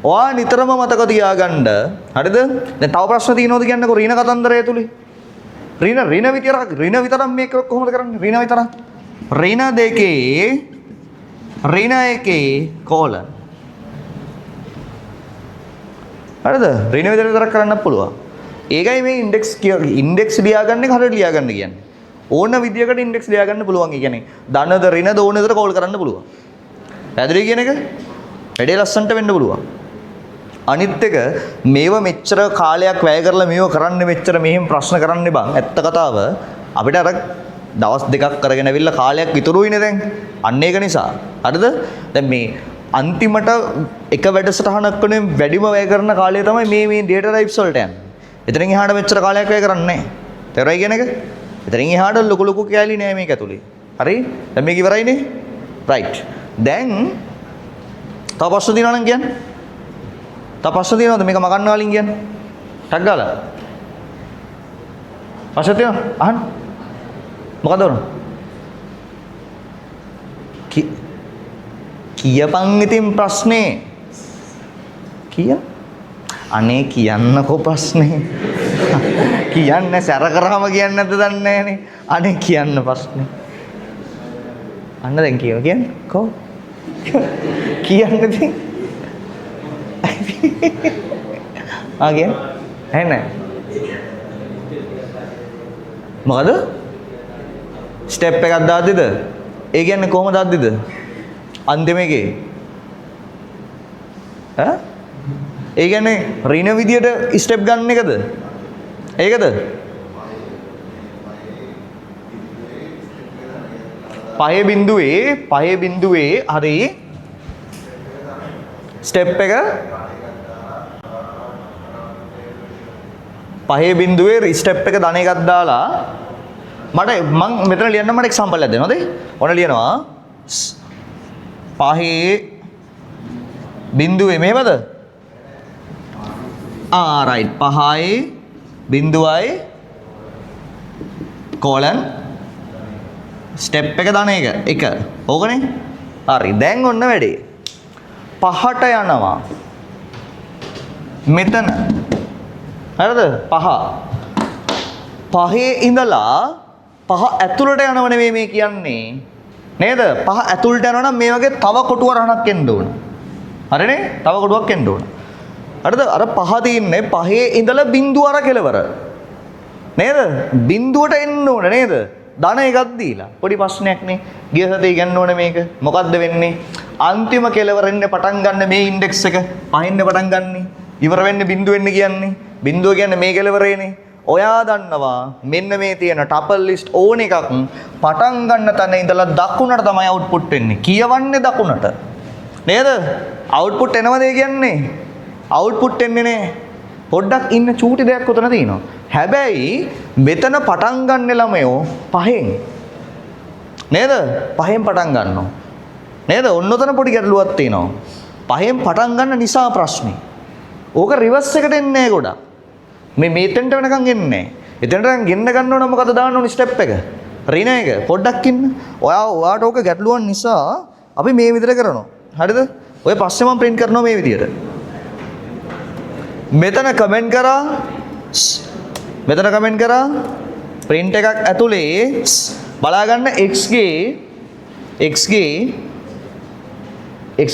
ඔයා නිතරම මතක තියාගන්න. හරිද? දැන් තව ප්‍රශ්න තියෙනවද කියන්නකෝ ඍණ කතන්දරය ඇතුලේ. ඍණ විතරක් මේක කොහොමද කරන්නේ? ඍණ විතරක්. ඍණ දෙකේ ඍණ එකේ කෝලන්. හරිද? ඍණ විතරක් කරන්න පුළුවන්. ඒකයි මේ ඉන්ඩෙක්ස් ලියාගන්න එක හරියට ලියාගන්න කියන්නේ. ඕන විදියකට ඉන්ඩෙක්ස් ලියාගන්න පුළුවන්. ඒ කියන්නේ ධනද ඍණද ඕන විදිහට කෝල් කරන්න පුළුවන්. පැහැදිලි කියන එක? වැඩේ ලස්සනට වෙන්න පුළුවන්. අනිත් එක මේව මෙච්චර කාලයක් වැය කරලා මේව කරන්න මෙච්චර මෙහෙම ප්‍රශ්න කරන්න බං. ඇත්ත කතාව අපිට අර දවස් දෙකක් කරගෙන අවිල්ල කාලයක් විතරුයිනේ දැන්. අන්න ඒක නිසා. හරිද? දැන් මේ අන්තිමට එක වැඩසටහනක් වනේ වැඩිම වැය කරන කාලය තමයි මේ data types වලට යන්නේ. එතනින් එහාට මෙච්චර කාලයක් වැය කරන්නේ නැහැ. තේරුණායි කියන එක? එතනින් එහාට ලොකු කෑලි නෑ මේක ඇතුලේ. හරි? දැන් මේක ඉවරයිනේ. right. දැන් තව ප්‍රශ්න තියෙනවා නම් කියන්න. තව ප්‍රශ්න තියෙනවද මේක මගන්න වලින් කියන්න? ටක් ගාලා. ප්‍රශ්න තියෙනවද? අහන්න. මොකද උන? කියපන් ඉතින් ප්‍රශ්නේ. අනේ කියන්නකෝ ප්‍රශ්නේ. කියන්නේ සැර කරාම කියන්නේ නැද්ද දන්නේ නැහනේ. අනේ කියන්න ප්‍රශ්නේ. අන්න දැන් කියන්නේ කො කියන්නේ ඉතින් ආගෙන එහෙනම් මොකද ස්ටෙප් එකක් දාද්දිද? ඒ කියන්නේ කොහොමද දාද්දිද? අන්තිම එකේ ඒ කියන්නේ ඍණ විදියට ස්ටෙප් ගන්න එකද? ඒකද? පහේ බිඳුවේ හරි ස්ටෙප් එක පහේ බිඳුවේ ස්ටෙප් එක ධන එකක් දාලා මම මෙතන ලියන්න මට එක්සැම්පල් එකක් දෙනවද? ඔන්න ලියනවා පහේ බිඳුවේ මේවද? රයිට් 5යි බිඳුවයි කෝලන් ස්ටෙප් එක ධන එක. ඕකනේ. හරි. දැන් ඔන්න වැඩේ. 5ට යනවා. මෙතන. හරිද? 5 ඉඳලා 5 ඇතුළට යනව නෙවෙයි මේ කියන්නේ. නේද? 5 ඇතුළට යනවා නම් මේ වගේ තව කොටුව රහණක් එන්න ඕන. හරිනේ? තව කොටුවක් එන්න ඕන. හරිද? අර 5 තින්නේ 5 ඉඳලා බිඳුව අර කෙලවර. නේද? බිඳුවට එන්න ඕන නේද? ධන එකක් දීලා. පොඩි ප්‍රශ්නයක් නේ. ගිය සතියේ ගන්න ඕනේ මේක. මොකද්ද වෙන්නේ? අන්තිම කෙලවරෙන් පටන් ගන්න මේ ඉන්ඩෙක්ස් එක 5න් පටන් ගන්නනේ. ඉවර වෙන්නේ බිඳුවෙන් කියන්නේ. බිඳුව කියන්නේ මේ කෙලවරේනේ. ඔයා දන්නවා මෙන්න මේ තියෙන ටපල් ලිස්ට් ඕන එකක් පටන් ගන්න තැන ඉඳලා දකුණට තමයි අවුට්පුට් වෙන්නේ. කියවන්නේ දකුණට. නේද? අවුට්පුට් එනවද කියන්නේ? අවුට්පුට් එන්නේ නැහැ. පොඩ්ඩක් ඉන්න චූටි දෙයක් උතන තියෙනවා. හැබැයි මෙතන පටන් ගන්න ළමයෝ 5න්. නේද? 5න් පටන් ගන්නවා. නේද? ඔන්නතන පොඩි ගැටලුවක් තියෙනවා. 5න් පටන් ගන්න නිසා ප්‍රශ්නේ. ඕක රිවර්ස් එකට එන්නේ නැහැ ගොඩක්. මේ මෙතෙන්ට වෙනකන් එන්නේ නැහැ. එතෙන්ට ගෙන්න ගන්න ඕන මොකද දාන්න ඕනි ස්ටෙප් එක? රින එක. පොඩ්ඩක් ඉන්න. ඔයාට ඕක ගැටලුවක් නිසා අපි මේ විදිහට කරනවා. හරිද? ඔය පස්සේ මම print කරනවා මේ විදිහට. මෙතන කමෙන්ට් කරා. මෙතන කමෙන්ට් කරා. print එකක් ඇතුලේ බලා ගන්න x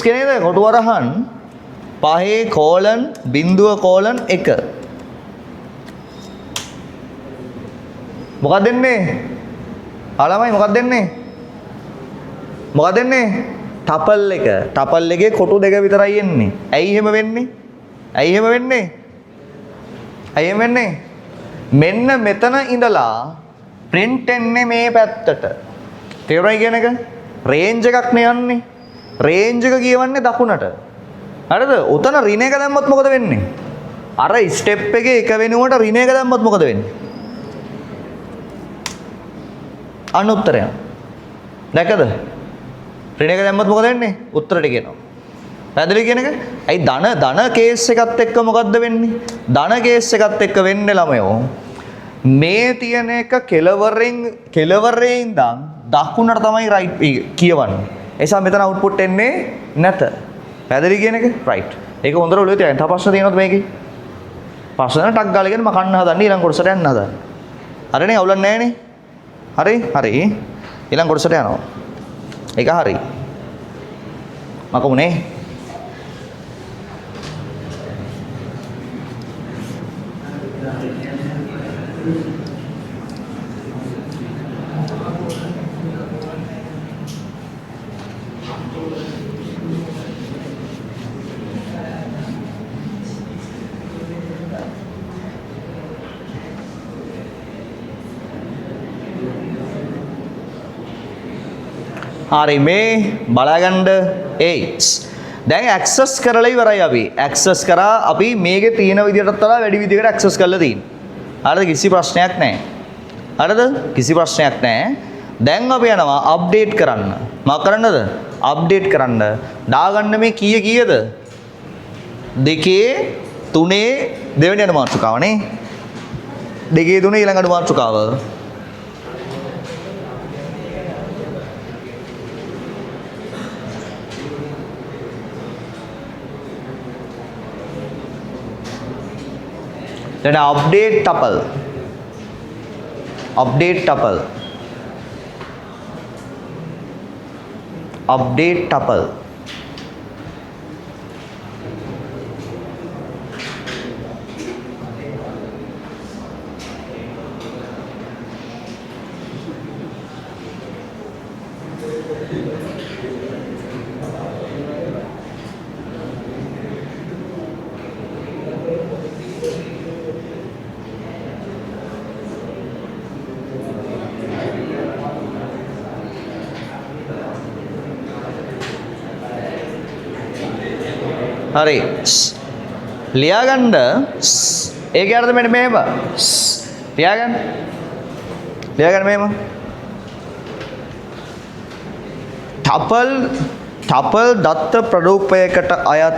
නේද? කොටු වරහන් 5 කෝලන් 0 කෝලන් 1. මොකක්ද දෙන්නේ? ආලමයි මොකක්ද දෙන්නේ? මොකක්ද දෙන්නේ? ටපල් එක. ටපල් එකේ කොටු දෙක විතරයි එන්නේ. ඇයි එහෙම වෙන්නේ? මෙන්න මෙතන ඉඳලා print එන්නේ මේ පැත්තට. තේරුණා කියන එක? රේන්ජ් එකක් නේ යන්නේ. රේන්ජ් එක කියවන්නේ දකුණට. හරිද? උතන රින එක දැම්මොත් මොකද වෙන්නේ? අර ස්ටෙප් එකේ එක වෙනුවට රින එක දැම්මොත් මොකද වෙන්නේ? අන්න උත්තරය. දැකද? රින එක දැම්මොත් මොකද වෙන්නේ? උත්තරට කියනවා. පැහැදිලි කියන එක? ඇයි ධන කේස් එකත් එක්ක මොකද්ද වෙන්නේ? ධන කේස් එකත් එක්ක වෙන්නේ ළමයෝ. මේ තියෙන එක කෙලවරේ ඉඳන් දකුණට තමයි රයිට් කියවන්නේ. ඒ නිසා මෙතන අවුට්පුට් එන්නේ නැත. පැහැදිලි කියන එක? රයිට්. ඒක හොඳට ඔළුවේ තියාගන්න. තව ප්‍රශ්න තියෙනවද මේකේ? ප්‍රශ්න ටක් ගාලා ගෙන මම කන්න හදන්නේ ඊළඟ කොටසට යන්න හදන්නේ. හරිනේ? අවුලක් නැහැනේ. හරි. ඊළඟ කොටසට යනවා. ඒක හරි. මකමුනේ. හරි මේ බලාගන්න 8 දැන් ඇක්සස් කරලා ඉවරයි අපි. ඇක්සස් කරා අපි මේකේ තියෙන විදිහටත් වඩා වැඩි විදිහකට ඇක්සස් කරලා තියෙනවා. හරිද? කිසි ප්‍රශ්නයක් නැහැ. හරිද? කිසි ප්‍රශ්නයක් නැහැ. දැන් අපි යනවා අප්ඩේට් කරන්න. මොකක් කරන්නද? අප්ඩේට් කරන්න. දාගන්න මේ කීයද? 2 3 දෙවෙනි අඩු මාතෘකාව නේ. 2 3 ඊළඟ අඩු මාතෘකාව. Then update tuple. හරි ලියාගන්න ඒකේ අර්ථය මෙන්න මෙහෙම ලියාගන්න මෙහෙම tuple දත්ත ප්‍රරූපයකට අයත්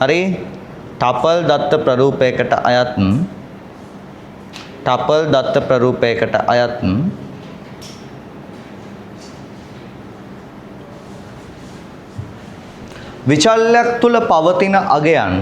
හරි tuple දත්ත ප්‍රරූපයකට අයත් විචල්යක් තුල පවතින අගයන්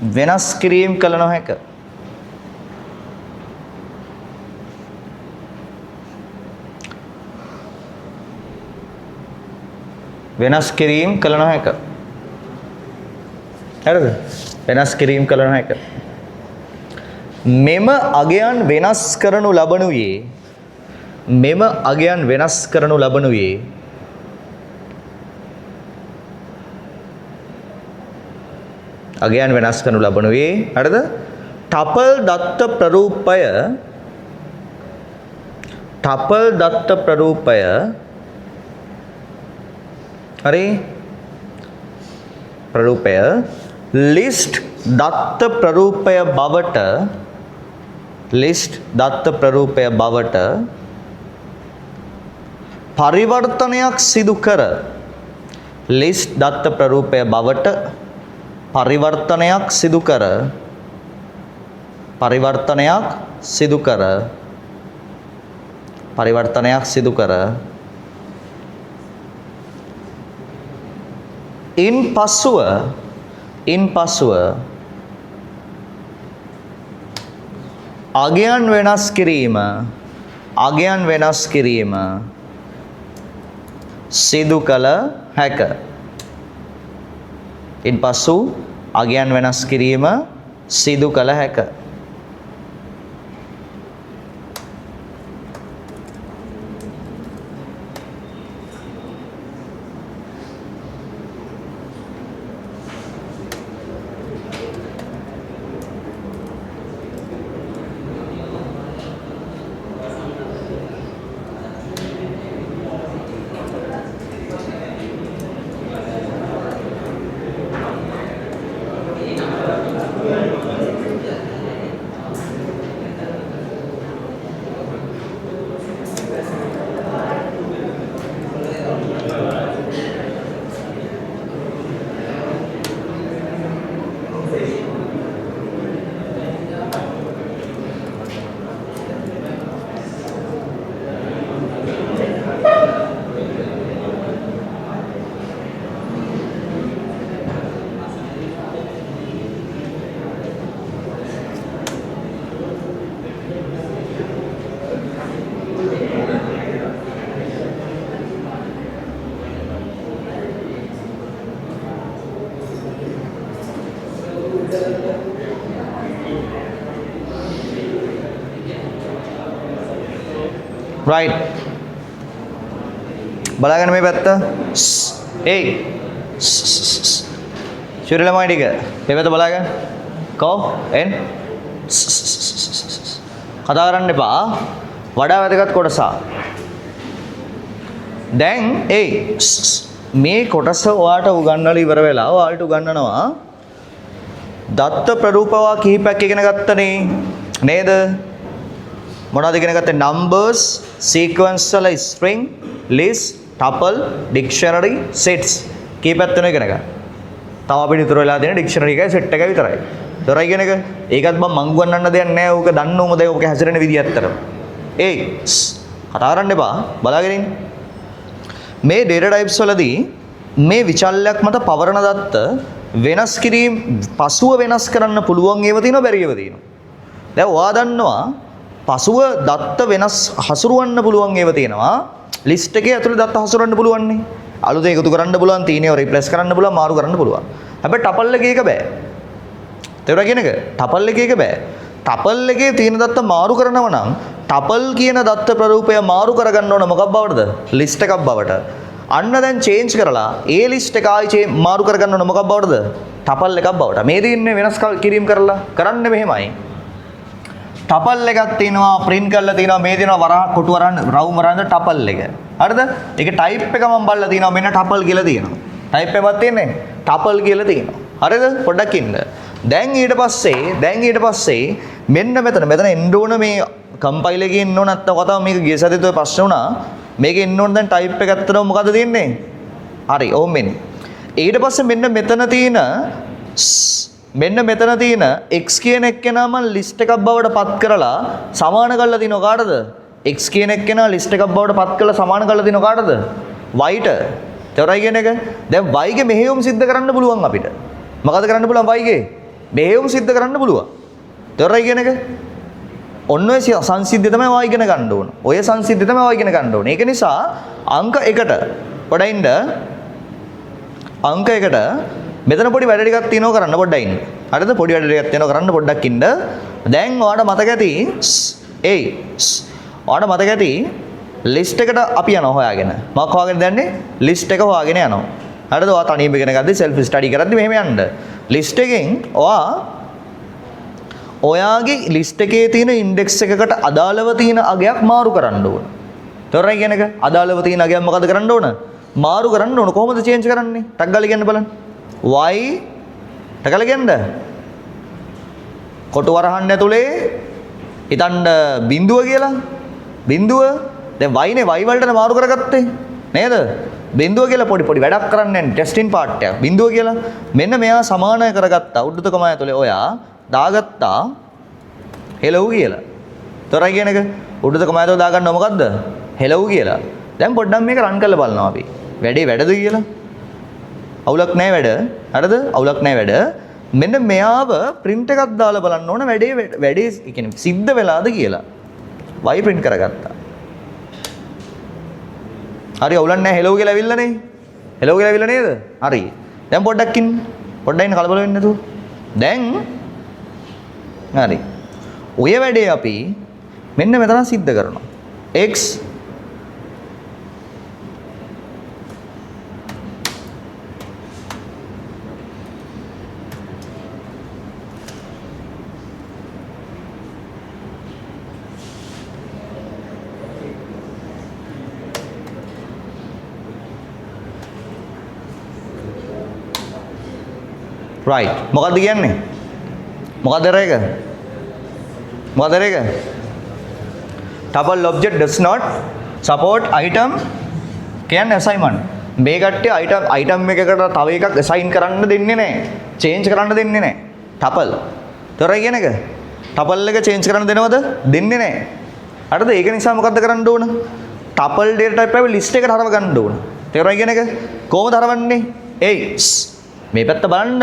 වෙනස් කිරීම කළ නොහැක. වෙනස් කිරීම කළ නොහැක. හරිද? වෙනස් කිරීම කළ නොහැක. මෙම අගයන් වෙනස් කරනු ලබනුයේ මෙම අගයන් වෙනස් කරනු ලබනුයේ අගයන් වෙනස් කරනු ලබනුයේ හරිද? ටපල් දත්ත ප්‍රරූපය හරි ප්‍රරූපය ලිස්ට් දත්ත ප්‍රරූපය බවට පරිවර්තනයක් සිදු කර ලිස්ට් දත්ත ප්‍රරූපය බවට පරිවර්තනයක් සිදු කර ඉන් පසුව අගයන් වෙනස් කිරීම සිදු කළ හැක. ඉන්පසු අගයන් වෙනස් කිරීම සිදු කළ හැක. right බලාගන්න මේ පැත්ත ඒ ශිරි ළමයි ටික මේ පැත්ත බලාගන්න කෝ එන් කතා කරන්න එපා වඩා වැදගත් කොටස දැන් ඒ මේ කොටස ඔයාට උගන්වලා ඉවර වෙලා ඔයාලට උගන්වනවා දත්ත ප්‍රරූපවා කිහිපයක් ඉගෙන ගත්තනේ නේද මොනවද ඉගෙන ගත්තේ numbers sequence වල string list tuple dictionary sets කීපයක් තියෙනවා ඉගෙන ගන්න. තව අපිට ඉතුරු වෙලා තියෙන dictionary එකයි set එකයි විතරයි. ඒතරයි ඉගෙන ගන්න. ඒකත් මම උගන්වන්න දෙයක් නැහැ. ඕක දන්න ඕම දැන් ඕක හැසිරෙන විදිය ඇත්තටම. ඒ කතා කරන්න එපා බලාගෙන ඉන්න. මේ data types වලදී මේ විචල්යක් මත පවරන දත්ත වෙනස් කිරීම පසුව වෙනස් කරන්න පුළුවන් ඒවා තියෙනවා බැරි ඒවා තියෙනවා. දැන් ඔයා දන්නවා පසුව දත්ත වෙනස් හසුරවන්න පුළුවන් ඒවා තියෙනවා. ලිස්ට් එකේ ඇතුලේ දත්ත හසුරවන්න පුළුවන් නේ. අලුතෙන් එකතු කරන්න පුළුවන්, තීනේව රිප්ලේස් කරන්න පුළුවන්, මාරු කරන්න පුළුවන්. හැබැයි ටපල් එකේ එක බෑ. තේරුණා කියන එක? ටපල් එකේ එක බෑ. ටපල් එකේ තියෙන දත්ත මාරු කරනවා නම් ටපල් කියන දත්ත ප්‍රරූපය මාරු කරගන්න ඕන මොකක් බවටද? ලිස්ට් එකක් බවට. අන්න දැන් චේන්ජ් කරලා ඒ ලිස්ට් එක ආයි මාරු කරගන්න ඕන මොකක් බවටද? ටපල් එකක් බවට. මේ දින්නේ වෙනස් කිරීම කරලා කරන්නේ මෙහෙමයි. ටපල් එකක් තියෙනවා print කරලා තියෙනවා මේ දෙනවා වරහ කොටු වරන් රවුම් වරන්ද ටපල් එක. හරිද? ඒකේ type එක මම බලලා තියෙනවා මෙන්න ටපල් කියලා තියෙනවා. type එකක් තියෙන්නේ ටපල් කියලා තියෙනවා. හරිද? පොඩ්ඩක් ඉන්න. දැන් ඊට පස්සේ මෙන්න මෙතන එන්න ඕන මේ කම්පයිල් එකේ එන්න ඕන නැත්නම් කතාව මේක ගිය සතියේත් ඔය ප්‍රශ්න වුණා. මේකේ එන්න ඕන දැන් type එක ඇත්තටම මොකද්ද තියෙන්නේ? හරි. ඕම් මෙන්න. ඊට පස්සේ මෙන්න මෙතන තියෙන x කියන එක්කෙනා මම ලිස්ට් එකක් බවට පත් කරලා සමාන කරලා දිනව කාටද? x කියන එක්කෙනා ලිස්ට් එකක් බවට පත් කරලා සමාන කරලා දිනව කාටද? y ට. තේරුණායි කියන එක? දැන් y ගේ මෙහෙයුම් සිද්ධ කරන්න පුළුවන් අපිට. මොකද කරන්න පුළුවන් y ගේ? මෙහෙයුම් සිද්ධ කරන්න පුළුවන්. තේරුණායි කියන එක? ඔන්න ඔය සංසිද්ධිය තමයි ඔය ඉගෙන ගන්න ඕන. ඔය සංසිද්ධිය තමයි ඔය ඉගෙන ගන්න ඕන. ඒක නිසා අංක 1ට පොඩින්ද අංක 1ට මෙතන පොඩි වැඩ ටිකක් තියෙනවා කරන්න පොඩ්ඩක් ඉන්න. හරිද? පොඩි වැඩ ටිකක් තියෙනවා කරන්න පොඩ්ඩක් ඉන්න. දැන් ඔයාලට මතක ඇති ඔයාලට මතක ඇති ලිස්ට් එකට අපි යනවා හොයාගෙන. මොකක් හොයාගෙන දැන්නේ? ලිස්ට් එක හොයාගෙන යනවා. හරිද? ඔයා තනියම ඉගෙන ගත්තේ self study කරද්දි මෙහෙම යන්න. ලිස්ට් එකෙන් ඔයාගේ ලිස්ට් එකේ තියෙන ඉන්ඩෙක්ස් එකකට අදාළව තියෙන අගයක් මාරු කරන්න ඕන. තොරයි කියන එක අදාළව තියෙන අගයක් මොකද කරන්න ඕන? මාරු කරන්න ඕන. කොහොමද චේන්ජ් කරන්නේ? ටක් ගාලා කියන්න බලන්න. y ටක් ගාලා කියන්න. කොටු වරහන් ඇතුලේ හිතන්න බිඳුව කියලා. බිඳුව දැන් y නේ y වලට මාරු කරගත්තේ නේද? බිඳුව කියලා පොඩි වැඩක් කරන්නේ නැහැ ටෙස්ටින් පාර්ට් එක. බිඳුව කියලා මෙන්න මෙයා සමානය කරගත්තා. උඩුතකම ඇතුලේ ඔයා දාගත්තා hello කියලා. තොරයි කියන එක උඩුතකම ඇතුලේ දාගන්නව මොකද්ද? hello කියලා. දැන් පොඩ්ඩක් මේක රන් කරලා බලනවා අපි. වැඩද කියලා. අවුලක් නැහැ වැඩ. හරිද? අවුලක් නැහැ වැඩ. මෙන්න මෙයාව print එකක් දාලා බලන්න ඕන වැඩේ කියන්නේ සිද්ධ වෙලාද කියලා. y print කරගත්තා. හරි අවුලක් නැහැ hello කියලා ඇවිල්ලානේ. hello කියලා ඇවිල්ලා නේද? හරි. දැන් පොඩ්ඩක් ඉන්න. පොඩ්ඩක් ඉන්න කලබල වෙන්නේ නැතුව. දැන් හරි. ඔය වැඩේ අපි මෙන්න මෙතන සිද්ධ කරනවා. x right මොකද්ද කියන්නේ? මොකද්ද රේක? මොකද්ද රේක? tuple object does not support item කියන්නේ assignment. මේ කට්ටිය item එකකට තව එකක් assign කරන්න දෙන්නේ නැහැ. change කරන්න දෙන්නේ නැහැ. tuple. තොරයි කියන එක. tuple එක change කරන්න දෙනවද? දෙන්නේ නැහැ. හරිද? ඒක නිසා මොකද්ද කරන්න ඕන? tuple data type එක list එකට හරව ගන්න ඕන. තොරයි කියන එක. කොහොමද හරවන්නේ? මේ පැත්ත බලන්න.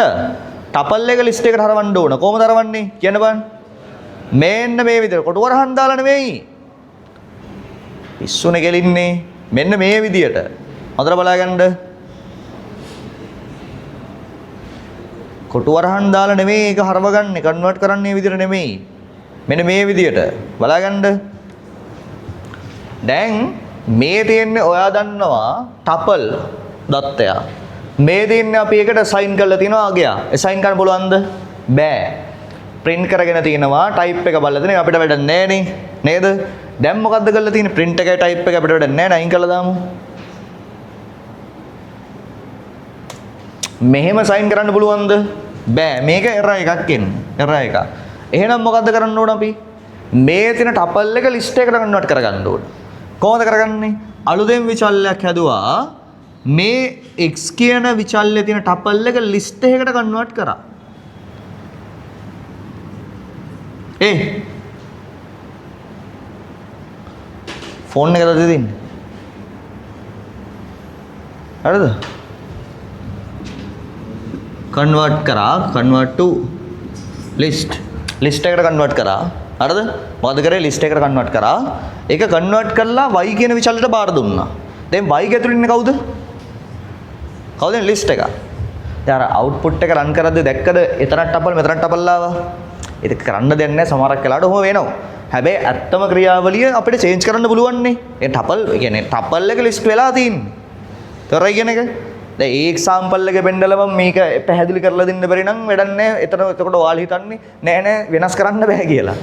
tuple එක list එකට හරවන්න ඕන. කොහොමද හරවන්නේ? කියන්න බලන්න. මෙන්න මේ විදිහට කොටු වරහන් දාලා නෙවෙයි. පිස්සුනේ ගෙලින්නේ. මෙන්න මේ විදිහට. හොඳට බලාගන්න. කොටු වරහන් දාලා නෙවෙයි ඒක හරවගන්නේ. කන්වර්ට් කරන්නේ මේ විදිහට නෙමෙයි. මෙන්න මේ විදිහට. බලාගන්න. දැන් මේ තියෙන්නේ ඔයා දන්නවා tuple දත්තය. මේ දෙන්නේ අපි එකට assign කරලා තිනවා අගය. assign කරන්න පුළුවන්ද? බෑ. print කරගෙන තිනවා type එක බලලා තිනේ අපිට වැඩක් නැහැ නේ. නේද? දැන් මොකද්ද කරලා තියෙන්නේ? print එකයි type එක අපිට වැඩක් නැහැ නේ. අයින් කරලා දාමු. මෙහෙම assign කරන්න පුළුවන්ද? බෑ. මේක error එකක් එන්නේ. error එක. එහෙනම් මොකද්ද කරන්න ඕන අපි? මේ තියෙන tuple එක list එකට convert කරගන්න ඕන. කොහොමද කරගන්නේ? අලුතෙන් විචල්යක් හැදුවා. මේ x කියන විචල්‍යයේ තියෙන tuple එක list එකකට convert කරා. ෆෝන් එකද දෙන්නේ? හරිද? convert කරා convert to list එකට convert කරා. හරිද? මොකද කරේ list එකට convert කරා. ඒක convert කරලා y කියන විචල්‍යයට බාර දුන්නා. දැන් y ඇතුළේ ඉන්නේ කවුද? කවුද list එක? දැන් අර output එක run කරද්දී දැක්කද එතරම් tuple මෙතරම් tuple ආවා? ඒක කරන්න දෙයක් නැහැ සමහරක් වෙලාවට ඔහොම වෙනවා. හැබැයි ඇත්තම ක්‍රියාවලිය අපිට change කරන්න පුළුවන් නේ. ඒ tuple කියන්නේ tuple එක list වෙලා තියෙන්නේ. තොරයි කියන එක. දැන් ඒ example එක බෙන්ඩලා මම මේක පැහැදිලි කරලා දෙන්න බැරි නම් වැඩක් නැහැ. එතකොට ඔයාලා හිතන්නේ නෑ වෙනස් කරන්න බෑ කියලා.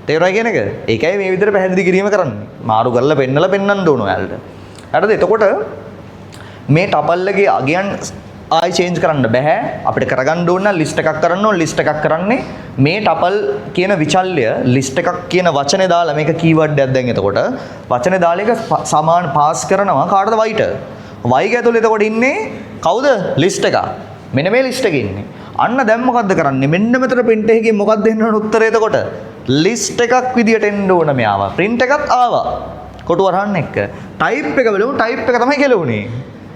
තේරුණා කියන එක? ඒකයි මේ විදිහට පැහැදිලි කිරීම කරන්නේ. මාරු කරලා පෙන්නන්න ඕන ඔයාලට. හරිද? එතකොට මේ tuple එකේ අගයන් ආයි change කරන්න බෑ. අපිට කරගන්න ඕන නම් list එකක් කරන්න ඕන. list එකක් කරන්නේ මේ tuple කියන විචල්‍ය list එකක් කියන වචනේ දාලා මේක keyword එකක් දැන් එතකොට වචනේ දාලා එක සමාන pass කරනවා කාටද y ට. y ඇතුළේ එතකොට ඉන්නේ කවුද? list එක. මෙන්න මේ list එකේ ඉන්නේ. අන්න දැන් මොකද්ද කරන්නේ? මෙන්න මෙතන print එකකින් මොකක්ද එන්න ඕන උත්තරය එතකොට? list එකක් විදියට එන්න ඕන මෙයාව. print එකත් ආවා. කොටු වරහන් එක්ක. type එක බලමු. type එක තමයි කෙලුනේ.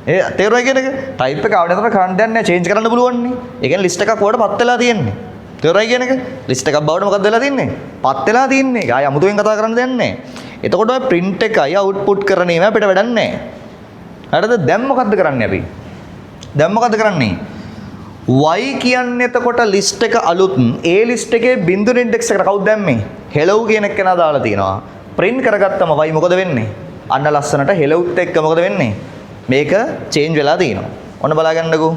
ඒ තේරුණා කියන එක? type එක ආවට නතර කරන්න දෙයක් නැහැ. change කරන්න පුළුවන් නේ. ඒ කියන්නේ list එකක් වලට පත් වෙලා තියෙන්නේ. තේරුණා කියන එක? list එකක් බවට මොකක්ද වෙලා තින්නේ? පත් වෙලා තින්නේ. ආය අමුතුවෙන් කතා කරන්න දෙයක් නැහැ. එතකොට ඔය print එකයි output කරන ඒවා අපිට වැඩක් නැහැ. හරිද? දැන් මොකද්ද කරන්නේ අපි? දැන් මොකද්ද කරන්නේ? y කියන්නේ එතකොට list එක අලුත් ඒ list එකේ බිඳුන index එකට කවුද දැම්මේ? hello කියන එක කෙනා දාලා තිනවා. print කරගත්තම වයි මොකද වෙන්නේ? අන්න ලස්සනට හෙලවුත් එක්ක මොකද වෙන්නේ? මේක change වෙලා තියෙනවා. ඔන්න බලාගන්නකෝ.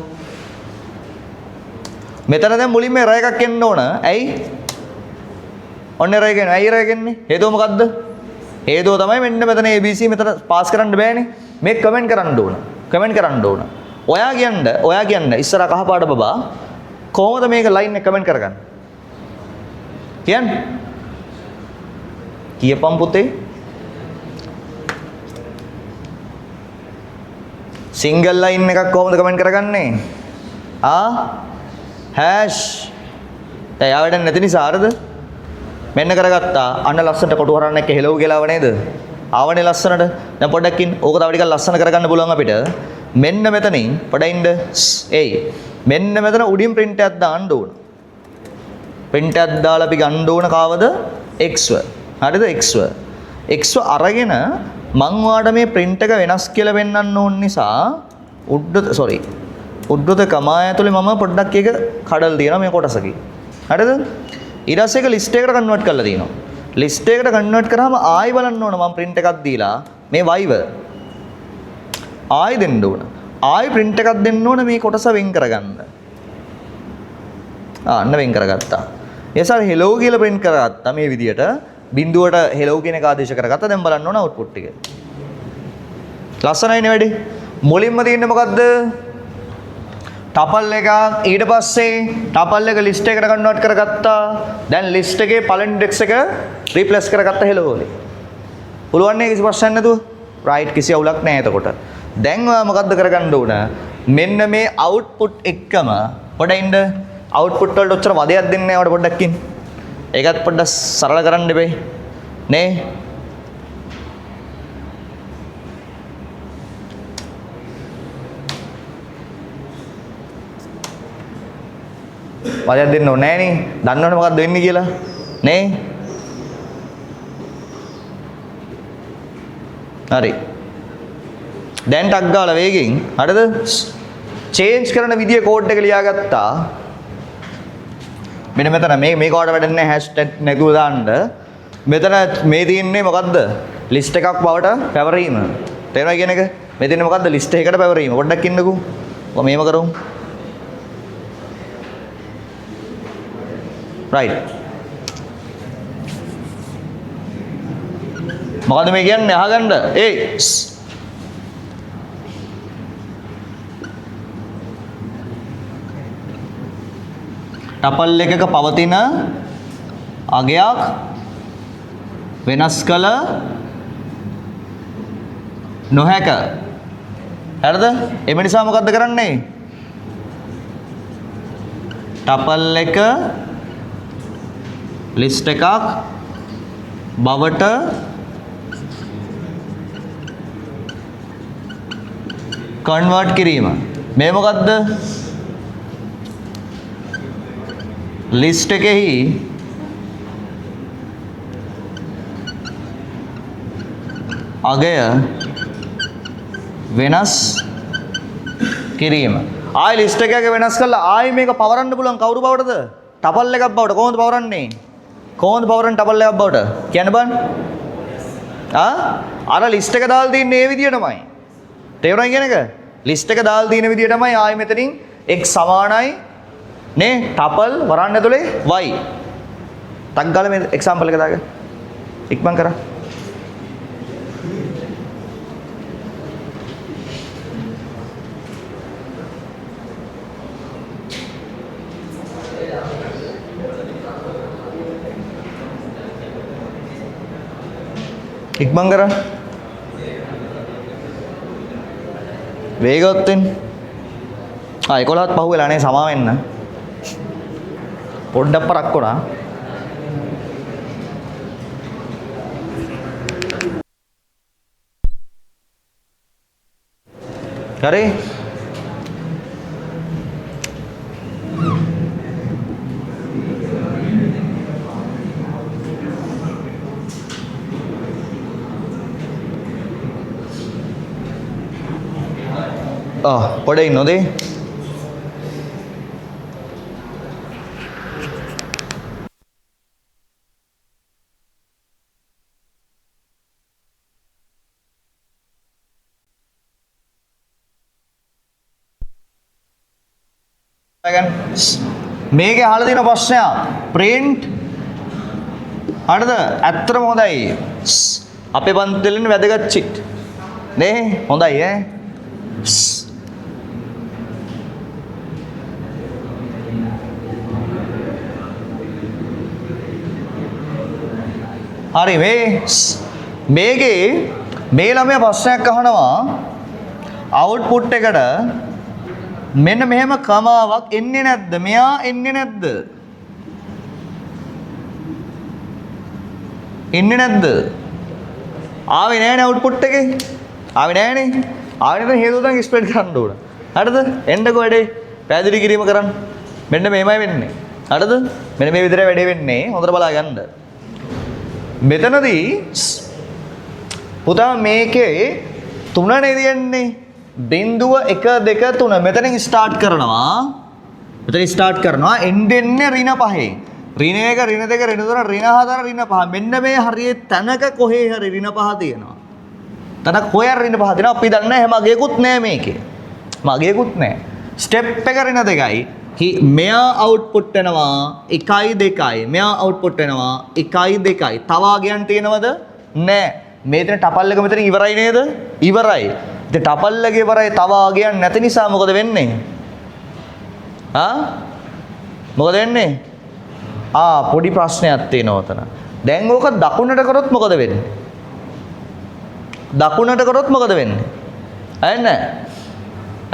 මෙතන දැන් මුලින්ම error එකක් එන්න ඕන. ඇයි? ඔන්න error එක එන්නේ. ඇයි error එක එන්නේ? හේතුව මොකද්ද? හේතුව තමයි මෙන්න මෙතන ABC මෙතන පාස් කරන්න බෑනේ. මේක කමෙන්ට් කරන්න ඕන. කමෙන්ට් කරන්න ඕන. ඔයා කියන්න ඉස්සර කහ පාට බබා කොහොමද මේක ලයින් එක කමෙන්ට් කරගන්නේ? කියන්නේ? කියපම් පුතේ. සිංගල් ලයින් එකක් කොහොමද කමෙන්ට් කරගන්නේ? හැෂ්. එයා වැඩ නැති නිසා ආරද? මෙන්න කරගත්තා. අන්න ලස්සනට කොටු හරන්න එක හෙලව් කියලා නේද? ආවනේ ලස්සනට. දැන් පොඩ්ඩක්කින් ඕක තව ටිකක් ලස්සන කරගන්න පුළුවන් අපිට. මෙන්න මෙතනින් පොඩින්ද එයි. මෙන්න මෙතන උඩින් print එකක් දාන්න ඕන. print එකක් දාලා අපි ගන්න ඕන කාවද? xව. හරිද? xව. xව අරගෙන මං ඔයාලට මේ print එක වෙනස් කියලා වෙන්නන්න ඕන නිසා උද්දත කමා ඇතුලේ මම පොඩ්ඩක් එක කඩලා තියෙනවා මේ කොටසකින්. හරිද? ඊට පස්සේ ඒක list එකකට convert කරලා තියෙනවා. list එකකට convert කරාම ආයි බලන්න ඕන මම print එකක් දීලා මේ වයිව ආයි දෙන්න ඕන. ආයි print එකක් දෙන්න ඕන මේ කොටස වෙන් කරගන්න. අන්න වෙන් කරගත්තා. එයසාර hello කියලා print කරගත්තා මේ විදියට. බිඳුවට hello කියන එක ආදේශ කරගත්තා. දැන් බලන්න ඕන output එක. ලස්සනයිනේ වැඩි. මුලින්ම තියෙන්නේ මොකද්ද? tuple එක ඊට පස්සේ tuple එක list එකට convert කරගත්තා. දැන් list එකේ පළවෙනි index එක replace කරගත්තා hello වලින්. පුළුවන් නේ කිසි ප්‍රශ්නයක් නැතුව? right කිසි අවුලක් නැහැ එතකොට. දැන් ඔයා මොකද්ද කරගන්න ඕන? මෙන්න මේ output එකම පොඩින්ද output වලට ඔච්චර වදයක් දෙන්නේ නැහැ ඔයාලට පොඩ්ඩක්කින්. ඒකත් පොඩ්ඩක් සරල කරන්න දෙපේ. නේ? වදයක් දෙන්න ඕනේ නැහැ නේ. දන්නවනේ මොකද්ද වෙන්නේ කියලා. නේ? හරි. දැන් ටක් ගාලා වේගෙන් හරිද? චේන්ජ් කරන විදිය කෝඩ් එක ලියාගත්තා. මෙන්න මෙතන මේ කෝඩ් වැඩ නැහැ හැෂ්ටැග් නැගුව දාන්න. මෙතන මේ තියෙන්නේ මොකද්ද? ලිස්ට් එකක් බවට පැවරීම. තේරෙනවද කියන එක? මේ තියෙන්නේ මොකද්ද? ලිස්ට් එකකට පැවරීම. පොඩ්ඩක් ඉන්නකෝ. ඔය මේව කරමු. right. මොකද්ද මේ කියන්නේ? අහගන්න. ඒ tuple එකක පවතින අගයක් වෙනස් කළ නොහැක. හරිද? එම නිසා මොකද්ද කරන්නේ? tuple එක list එකක් බවට convert කිරීම. මේ මොකද්ද? list එකෙහි අගය වෙනස් කිරීම. ආයි list එකක වෙනස් කරලා ආයි මේක පවරන්න පුළුවන් කවුරු බවටද? tuple එකක් බවට. කොහොමද පවරන්නේ? කොහොමද පවරන්නේ tuple එකක් බවට? කියන්න බං. අර list එක දාලා තින්නේ මේ විදියටමයි. තේරුණා කියන එක? list එක දාලා තියෙන විදියටමයි ආයි මෙතනින් x සමානයි නේ tuple වරන් ඇතුලේ y. ටක් ගාලා මේ එක්සැම්පල් එක දාගන්න. ඉක්මන් කරා. ඉක්මන් කරා. වේගවත් වෙන්න. 11ත් පහු වෙලා නේ සමා වෙන්න. පොඩ්ඩක් පරක් වුණා. හරි. පොඩ ඉන්නොද? මේකේ අහලා තියෙන ප්‍රශ්නයක් print හරිද? ඇත්තටම හොඳයි. අපේ පන්තිවලින් වැදගත් චිට්. නේ? හොඳයි ඈ. හරි මේකේ මේ ළමයා ප්‍රශ්නයක් අහනවා අවුට්පුට් එකට මෙන්න මෙහෙම කමාවක් එන්නේ නැද්ද? මෙයා එන්නේ නැද්ද? එන්නේ නැද්ද? ආවේ නෑනේ අවුට්පුට් එකේ. ආවේ නෑනේ. ආවේ නැත්නම් හේතුව තමයි එක්ස්ප්ලেইন කරන්න ඕන. හරිද? එන්නකෝ වැඩේ. පැහැදිලි කිරීම කරන්න. මෙන්න මේමයි වෙන්නේ. හරිද? මෙන්න මේ විදිහට වැඩේ වෙන්නේ. හොඳට බලා ගන්න. මෙතනදී පුතා මේකේ 3නේ තියෙන්නේ. බිඳුව 1 2 3 මෙතනින් ස්ටාර්ට් කරනවා. මෙතන ස්ටාර්ට් කරනවා එන්නේ ඍණ 5. ඍණ 1 ඍණ 2 ඍණ 3 ඍණ 4 ඍණ 5. මෙන්න මේ හරියේ තැනක කොහේ හරි ඍණ 5 තියෙනවා. තැනක කොහේ හරි ඍණ 5 තියෙනවා. අපි දන්නේ නැහැ මගේකුත් නැහැ මේකේ. මගේකුත් නැහැ. ස්ටෙප් එක ඍණ 2යි. මෙයා අවුට්පුට් වෙනවා 1යි 2යි. මෙයා අවුට්පුට් වෙනවා 1යි 2යි. තව ආගයන් තියෙනවද? නැහැ. මේ තියෙන ටපල් එක මෙතන ඉවරයි නේද? ඉවරයි. ඉතින් ටපල් එක ඉවරයි තව ආගයන් නැති නිසා මොකද වෙන්නේ? මොකද වෙන්නේ? පොඩි ප්‍රශ්නයක් තියෙනවා උතන. දැන් ඕක දකුණට කරොත් මොකද වෙන්නේ? දකුණට කරොත් මොකද වෙන්නේ?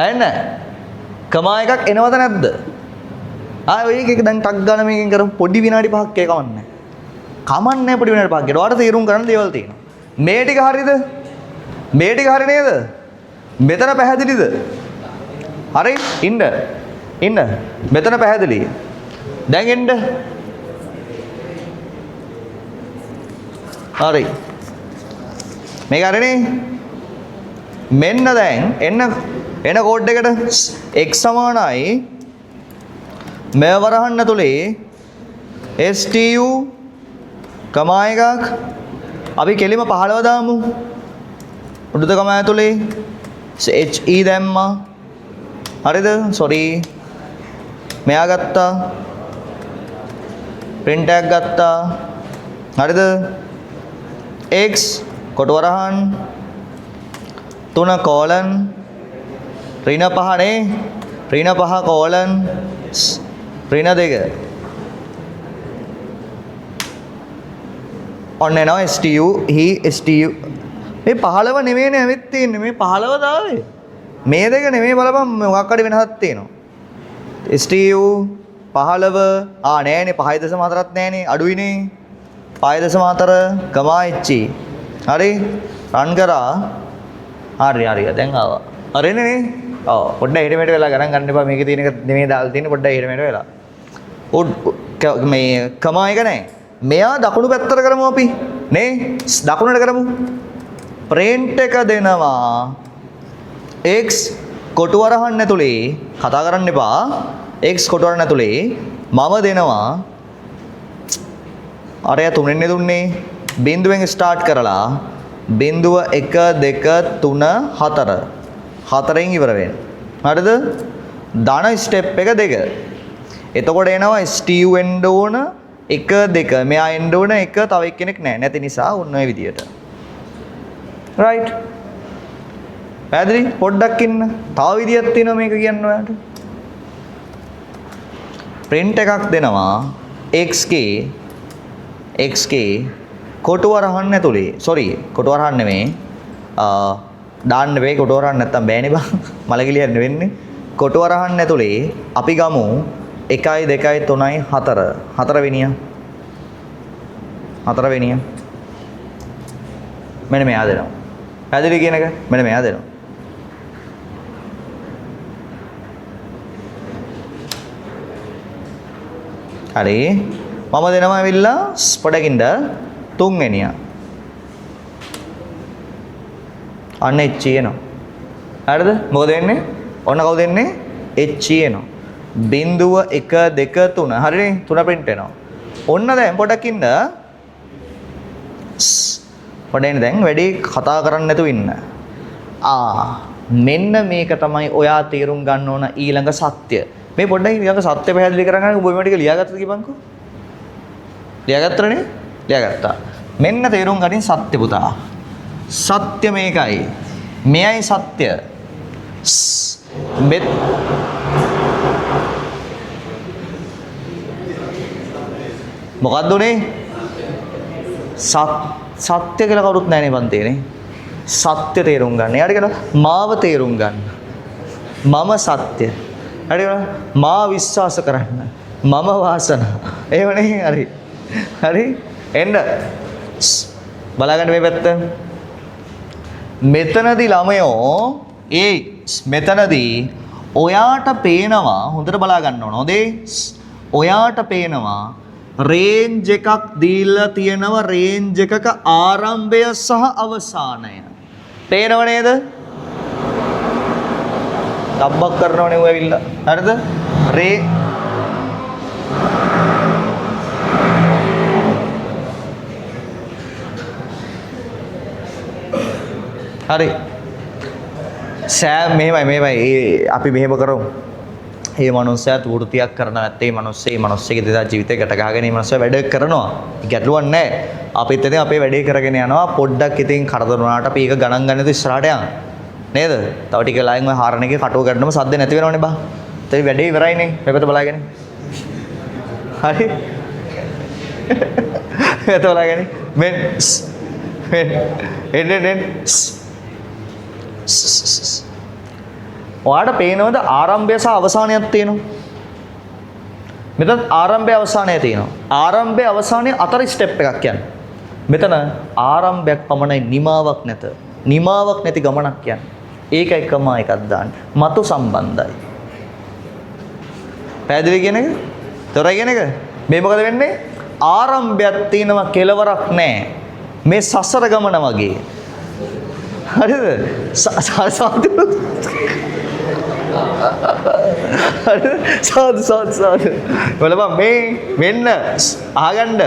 ඇන්න කමා එකක් එනවද නැද්ද? ඔය එක දැන් ටක් ගාන මේකෙන් කරමු පොඩි විනාඩි 5ක් ඒක කමන්නේ. කමන්නේ පොඩි විනාඩි 5ක්. ඒකට තීරුම් ගන්න දේවල් තියෙනවා. මේ ටික හරියද? මේ ටික හරිය නේද? මෙතන පැහැදිලිද? හරි? ඉන්න. මෙතන පැහැදිලි. දැන් එන්න. හරි. මේක හරිනේ. මෙන්න දැන් එන කෝඩ් එකට x සමානයි මේ වරහන් ඇතුලේ stu කමා එකක් අපි කෙලිම 15 දාමු. උඩුද කමා ඇතුලේ he දැම්මා. හරිද? sorry. මෙයා ගත්තා. print එකක් ගත්තා. හරිද? x කොටු වරහන් 3 colon ඍණ 5 නේ. ඍණ 5 colon ඍණ 2. ඔන්න එනවා stu මේ 15 නෙමෙයිනේ ඇවිත් තියෙන්නේ. මේ 15 දාවේ. මේ දෙක නෙමෙයි බලපන් මොකක් හරි වෙනසක් තියෙනවා. stu 15 නෑනේ 5.4ක් නෑනේ අඩුයිනේ. 5.4 කමා එච්චි. හරි රන් කරා. හරි දැන් ආවා. හරිනේ නේ? ඔව් පොඩ්ඩක් හිට මෙහෙට වෙලා ගණන් ගන්න එපා. මේකේ තියෙන එක නෙමෙයි දාලා තියෙන්නේ. පොඩ්ඩක් හිට මෙහෙට වෙලා. මේ කමා එක නෑ. මෙයා දකුණු පැත්තට කරමු අපි. නේ? දකුණට කරමු. print එක දෙනවා x කොටු වරහන් ඇතුලේ කතා කරන්න එපා. x කොටු වරහන් ඇතුලේ මම දෙනවා අරයා 3න්නේ දුන්නේ. බිඳුවෙන් ස්ටාර්ට් කරලා බිඳුව 1 2 3 4 4න් ඉවර වෙන්න. හරිද? ධන ස්ටෙප් එක 2. එතකොට එනවා stu එන්න ඕන 1 2. මෙයා එන්න ඕන 1 තව එක්කෙනෙක් නැහැ. නැති නිසා ඔන්න ඔය විදියට. right. පැහැදිලි? පොඩ්ඩක් ඉන්න. තව විදියක් තියෙනවා මේක කියන්න ඔයාලට. print එකක් දෙනවා xk කොටු වරහන් ඇතුලේ. sorry කොටු වරහන් නෙමෙයි. දාන්න වෙයි කොටු වරහන් නැත්තම් බෑනේ බං. මලගිලියන්න වෙන්නේ. කොටු වරහන් ඇතුලේ අපි ගමු 1 2 3 4 4 වෙනිය. මෙන්න මෙයා දෙනවා. පැහැදිලි කියන එක මෙන්න මෙයා දෙනවා. හරි මම දෙනවා ඇවිල්ලා පොඩකින්ද 3 වෙනිය. අන්න h එනවා. හරිද? මොකද වෙන්නේ? ඔන්න කවුද එන්නේ? h එනවා. බිඳුව 1 2 3 හරිනේ 3 print වෙනවා. ඔන්න දැන් පොඩකින්ද පොඩෙන් දැන් වැඩි කතා කරන්න නැතුව ඉන්න. මෙන්න මේක තමයි ඔයා තේරුම් ගන්න ඕන ඊළඟ සත්‍ය. මේ පොඩ්ඩක් නිකන් සත්‍ය පැහැදිලි කරගන්න ඔබ මේ ටික ලියාගත්තද කියපන්කෝ. ලියාගත්තනේ? ලියාගත්තා. මෙන්න තේරුම් ගනින් සත්‍ය පුතා. සත්‍ය මේකයි. මෙයයි සත්‍ය. මොකක්ද උනේ? සත්‍ය කියලා කවුරුත් නැහැ නේ පන්තියේ. සත්‍ය තේරුම් ගන්න. එයාට කියනවා මාව තේරුම් ගන්න. මම සත්‍ය. හරිද? මා විශ්වාස කරන්න. මම වාසනා. එහෙමනේ හරි. හරි? එන්න. බලගන්න මේ පැත්ත. මෙතනදී ළමයෝ මෙතනදී ඔයාට පේනවා හොඳට බලා ගන්න ඕන. හොඳේ? ඔයාට පේනවා රේන්ජ් එකක් දීලා තියෙනවා රේන්ජ් එකක ආරම්භය සහ අවසානය. පේනව නේද? ඩබ්බක් කරනවනේ ඔය ඇවිල්ලා. හරිද? හරි. සෑම් මෙහෙමයි අපි මෙහෙම කරමු. මේ මනුස්සයාත් වෘත්තියක් කරනවා නැත්නම් මේ මිනිස්සෙගේ දෙදා ජීවිතේ ගැට ගහගෙන මේ මනුස්සයා වැඩ කරනවා. ගැටලුවක් නැහැ. අපිත් ඉතින් අපේ වැඩේ කරගෙන යනවා. පොඩ්ඩක් ඉතින් කරදර වුණාට අපි ඒක ගණන් ගන්න තු ඉස්සරහට යන්න. නේද? තව ටික ලයින් ඔය හාරණ එකේ කටුව ගන්නම සද්ද නැති වෙනවනේ බා. ඒත් වැඩේ ඉවරයිනේ. මේ පැත්ත බලාගෙන. හරි. ඒත් බලාගෙන. මෙන් එන්න ඔයාට පේනවද ආරම්භය සහ අවසානයක් තියෙනවා? මෙතන ආරම්භය අවසානය තියෙනවා. ආරම්භය අවසානය අතර ස්ටෙප් එකක් කියන්නේ. මෙතන ආරම්භයක් පමණයි නිමාවක් නැත. නිමාවක් නැති ගමනක් කියන්නේ. ඒක එකම එකක් දාන්න. මතු සම්බන්ධයි. පැහැදිලි කියන එක? තොරයි කියන එක? මේ මොකද වෙන්නේ? ආරම්භයක් තියෙනවා කෙලවරක් නැහැ. මේ සසර ගමන වගේ. හරිද? සාදු සාදු බලපන් මේ මෙන්න අහගන්න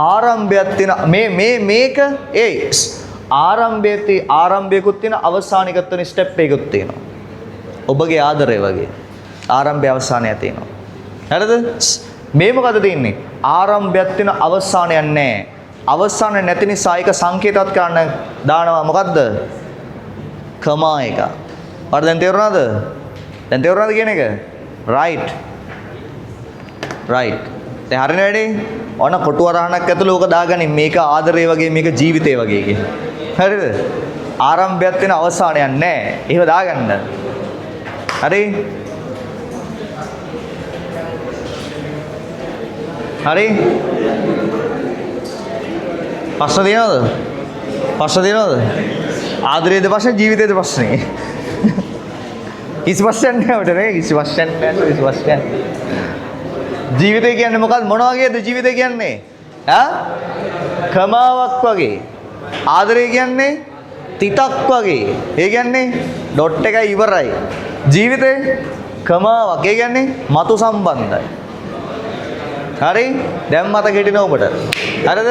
ආරම්භයක් තියෙන මේක ආරම්භයකුත් තියෙන අවසානිකත් වෙන ස්ටෙප් එකකුත් තියෙනවා. ඔබගේ ආදරය වගේ ආරම්භය අවසානය තියෙනවා. හරිද? මේ මොකද තියෙන්නේ? ආරම්භයක් තියෙන අවසානයක් නැහැ. අවසාන නැති නිසා ඒක සංකේතවත් කරන්න දානවා මොකද්ද? කමා එක. ඔයාලට දැන් තේරුණාද? දැන් තේරුණාද කියන එක? right. දැන් හරිනේ වැඩේ. ඔන්න කොටු වරහණක් ඇතුළේ ඕක දාගනින් මේක ආදරේ වගේ මේක ජීවිතේ වගේ කිය. හරිද? ආරම්භයක් වෙන අවසානයක් නැහැ. එහෙම දාගන්න. හරි? හරි? ප්‍රශ්න තියෙනවද? ආදරයේද ප්‍රශ්නේ ජීවිතයේද ප්‍රශ්නේ? කිසි ප්‍රශ්නයක් නැහැ උඩ නේ කිසි ප්‍රශ්නයක් නැහැ. ජීවිතය කියන්නේ මොකක්ද? මොන වගේද ජීවිතය කියන්නේ? කමාවක් වගේ. ආදරය කියන්නේ තිතක් වගේ. ඒ කියන්නේ ඩොට් එකයි ඉවරයි. ජීවිතේ කමාවක්. ඒ කියන්නේ මතු සම්බන්ධයි. හරි? දැන් මතක හිටිනවා ඔබට. හරිද?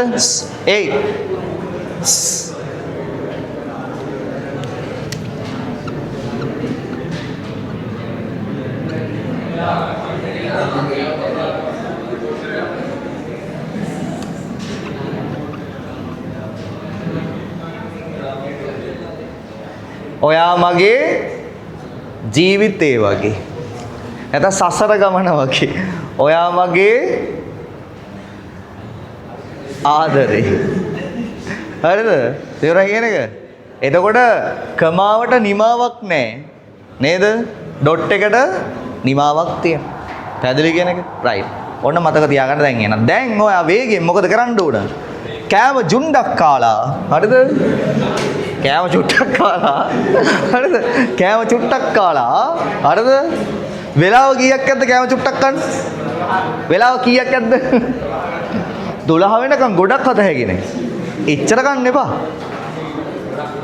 ඔයා මගේ ජීවිතේ වගේ. නැත්නම් සසර ගමන වගේ. ඔයා මගේ ආදරේ. හරිද? තේරුණා කියන එක? එතකොට කමාවට නිමාවක් නැහැ. නේද? ඩොට් එකට නිමාවක් තියෙනවා. පැහැදිලි කියන එක? රයිට්. ඔන්න මතක තියාගන්න දැන් එනවා. දැන් ඔයා වේගෙන් මොකද කරන්න ඕන? කෑම ජුණ්ඩක් කාලා. හරිද? කෑම චුට්ටක් කාලා. හරිද? කෑම චුට්ටක් කාලා. හරිද? වෙලාව කීයක් ඇද්ද කෑම චුට්ටක් කන්න? වෙලාව කීයක් ඇද්ද? 12 වෙනකන් ගොඩක් හත හැකිනේ. එච්චර ගන්න එපා.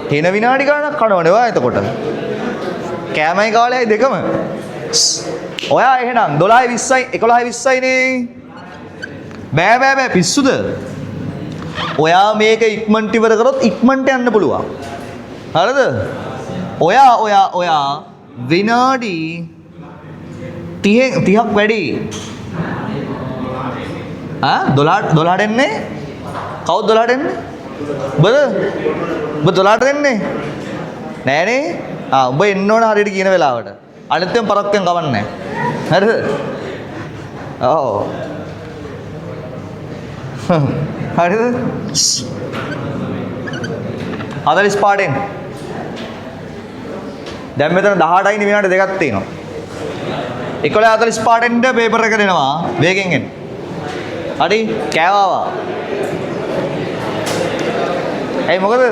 තේන විනාඩි ගානක් කනවනේ ඔයා එතකොට. කෑමයි කාලයයි දෙකම. ඔයා එහෙනම් 12යි 20යි 11යි 20යි නේ. බෑ පිස්සුද? ඔයා මේක ඉක්මනට ඉවර කරොත් ඉක්මනට යන්න පුළුවන්. හරිද? ඔයා විනාඩි 30ක් වැඩි. 12ට එන්නේ? කවුද 12ට එන්නේ? ඔබ 12ට එන්නේ? නෑනේ. ඔබ එන්න ඕන හරියට කියන වෙලාවට. අනිත්යෙන් පරක්කෙන් කවන්නේ නැහැ. හරිද? ඔව්. හරිද? 45 පාඩෙන්. දැන් මෙතන 18යි විනාඩි දෙකක් තියෙනවා. 11:45 පාඩෙන්ද පේපර් එක දෙනවා. වේගෙන් එන්න. හරි? කෑවාවා. ඇයි මොකද?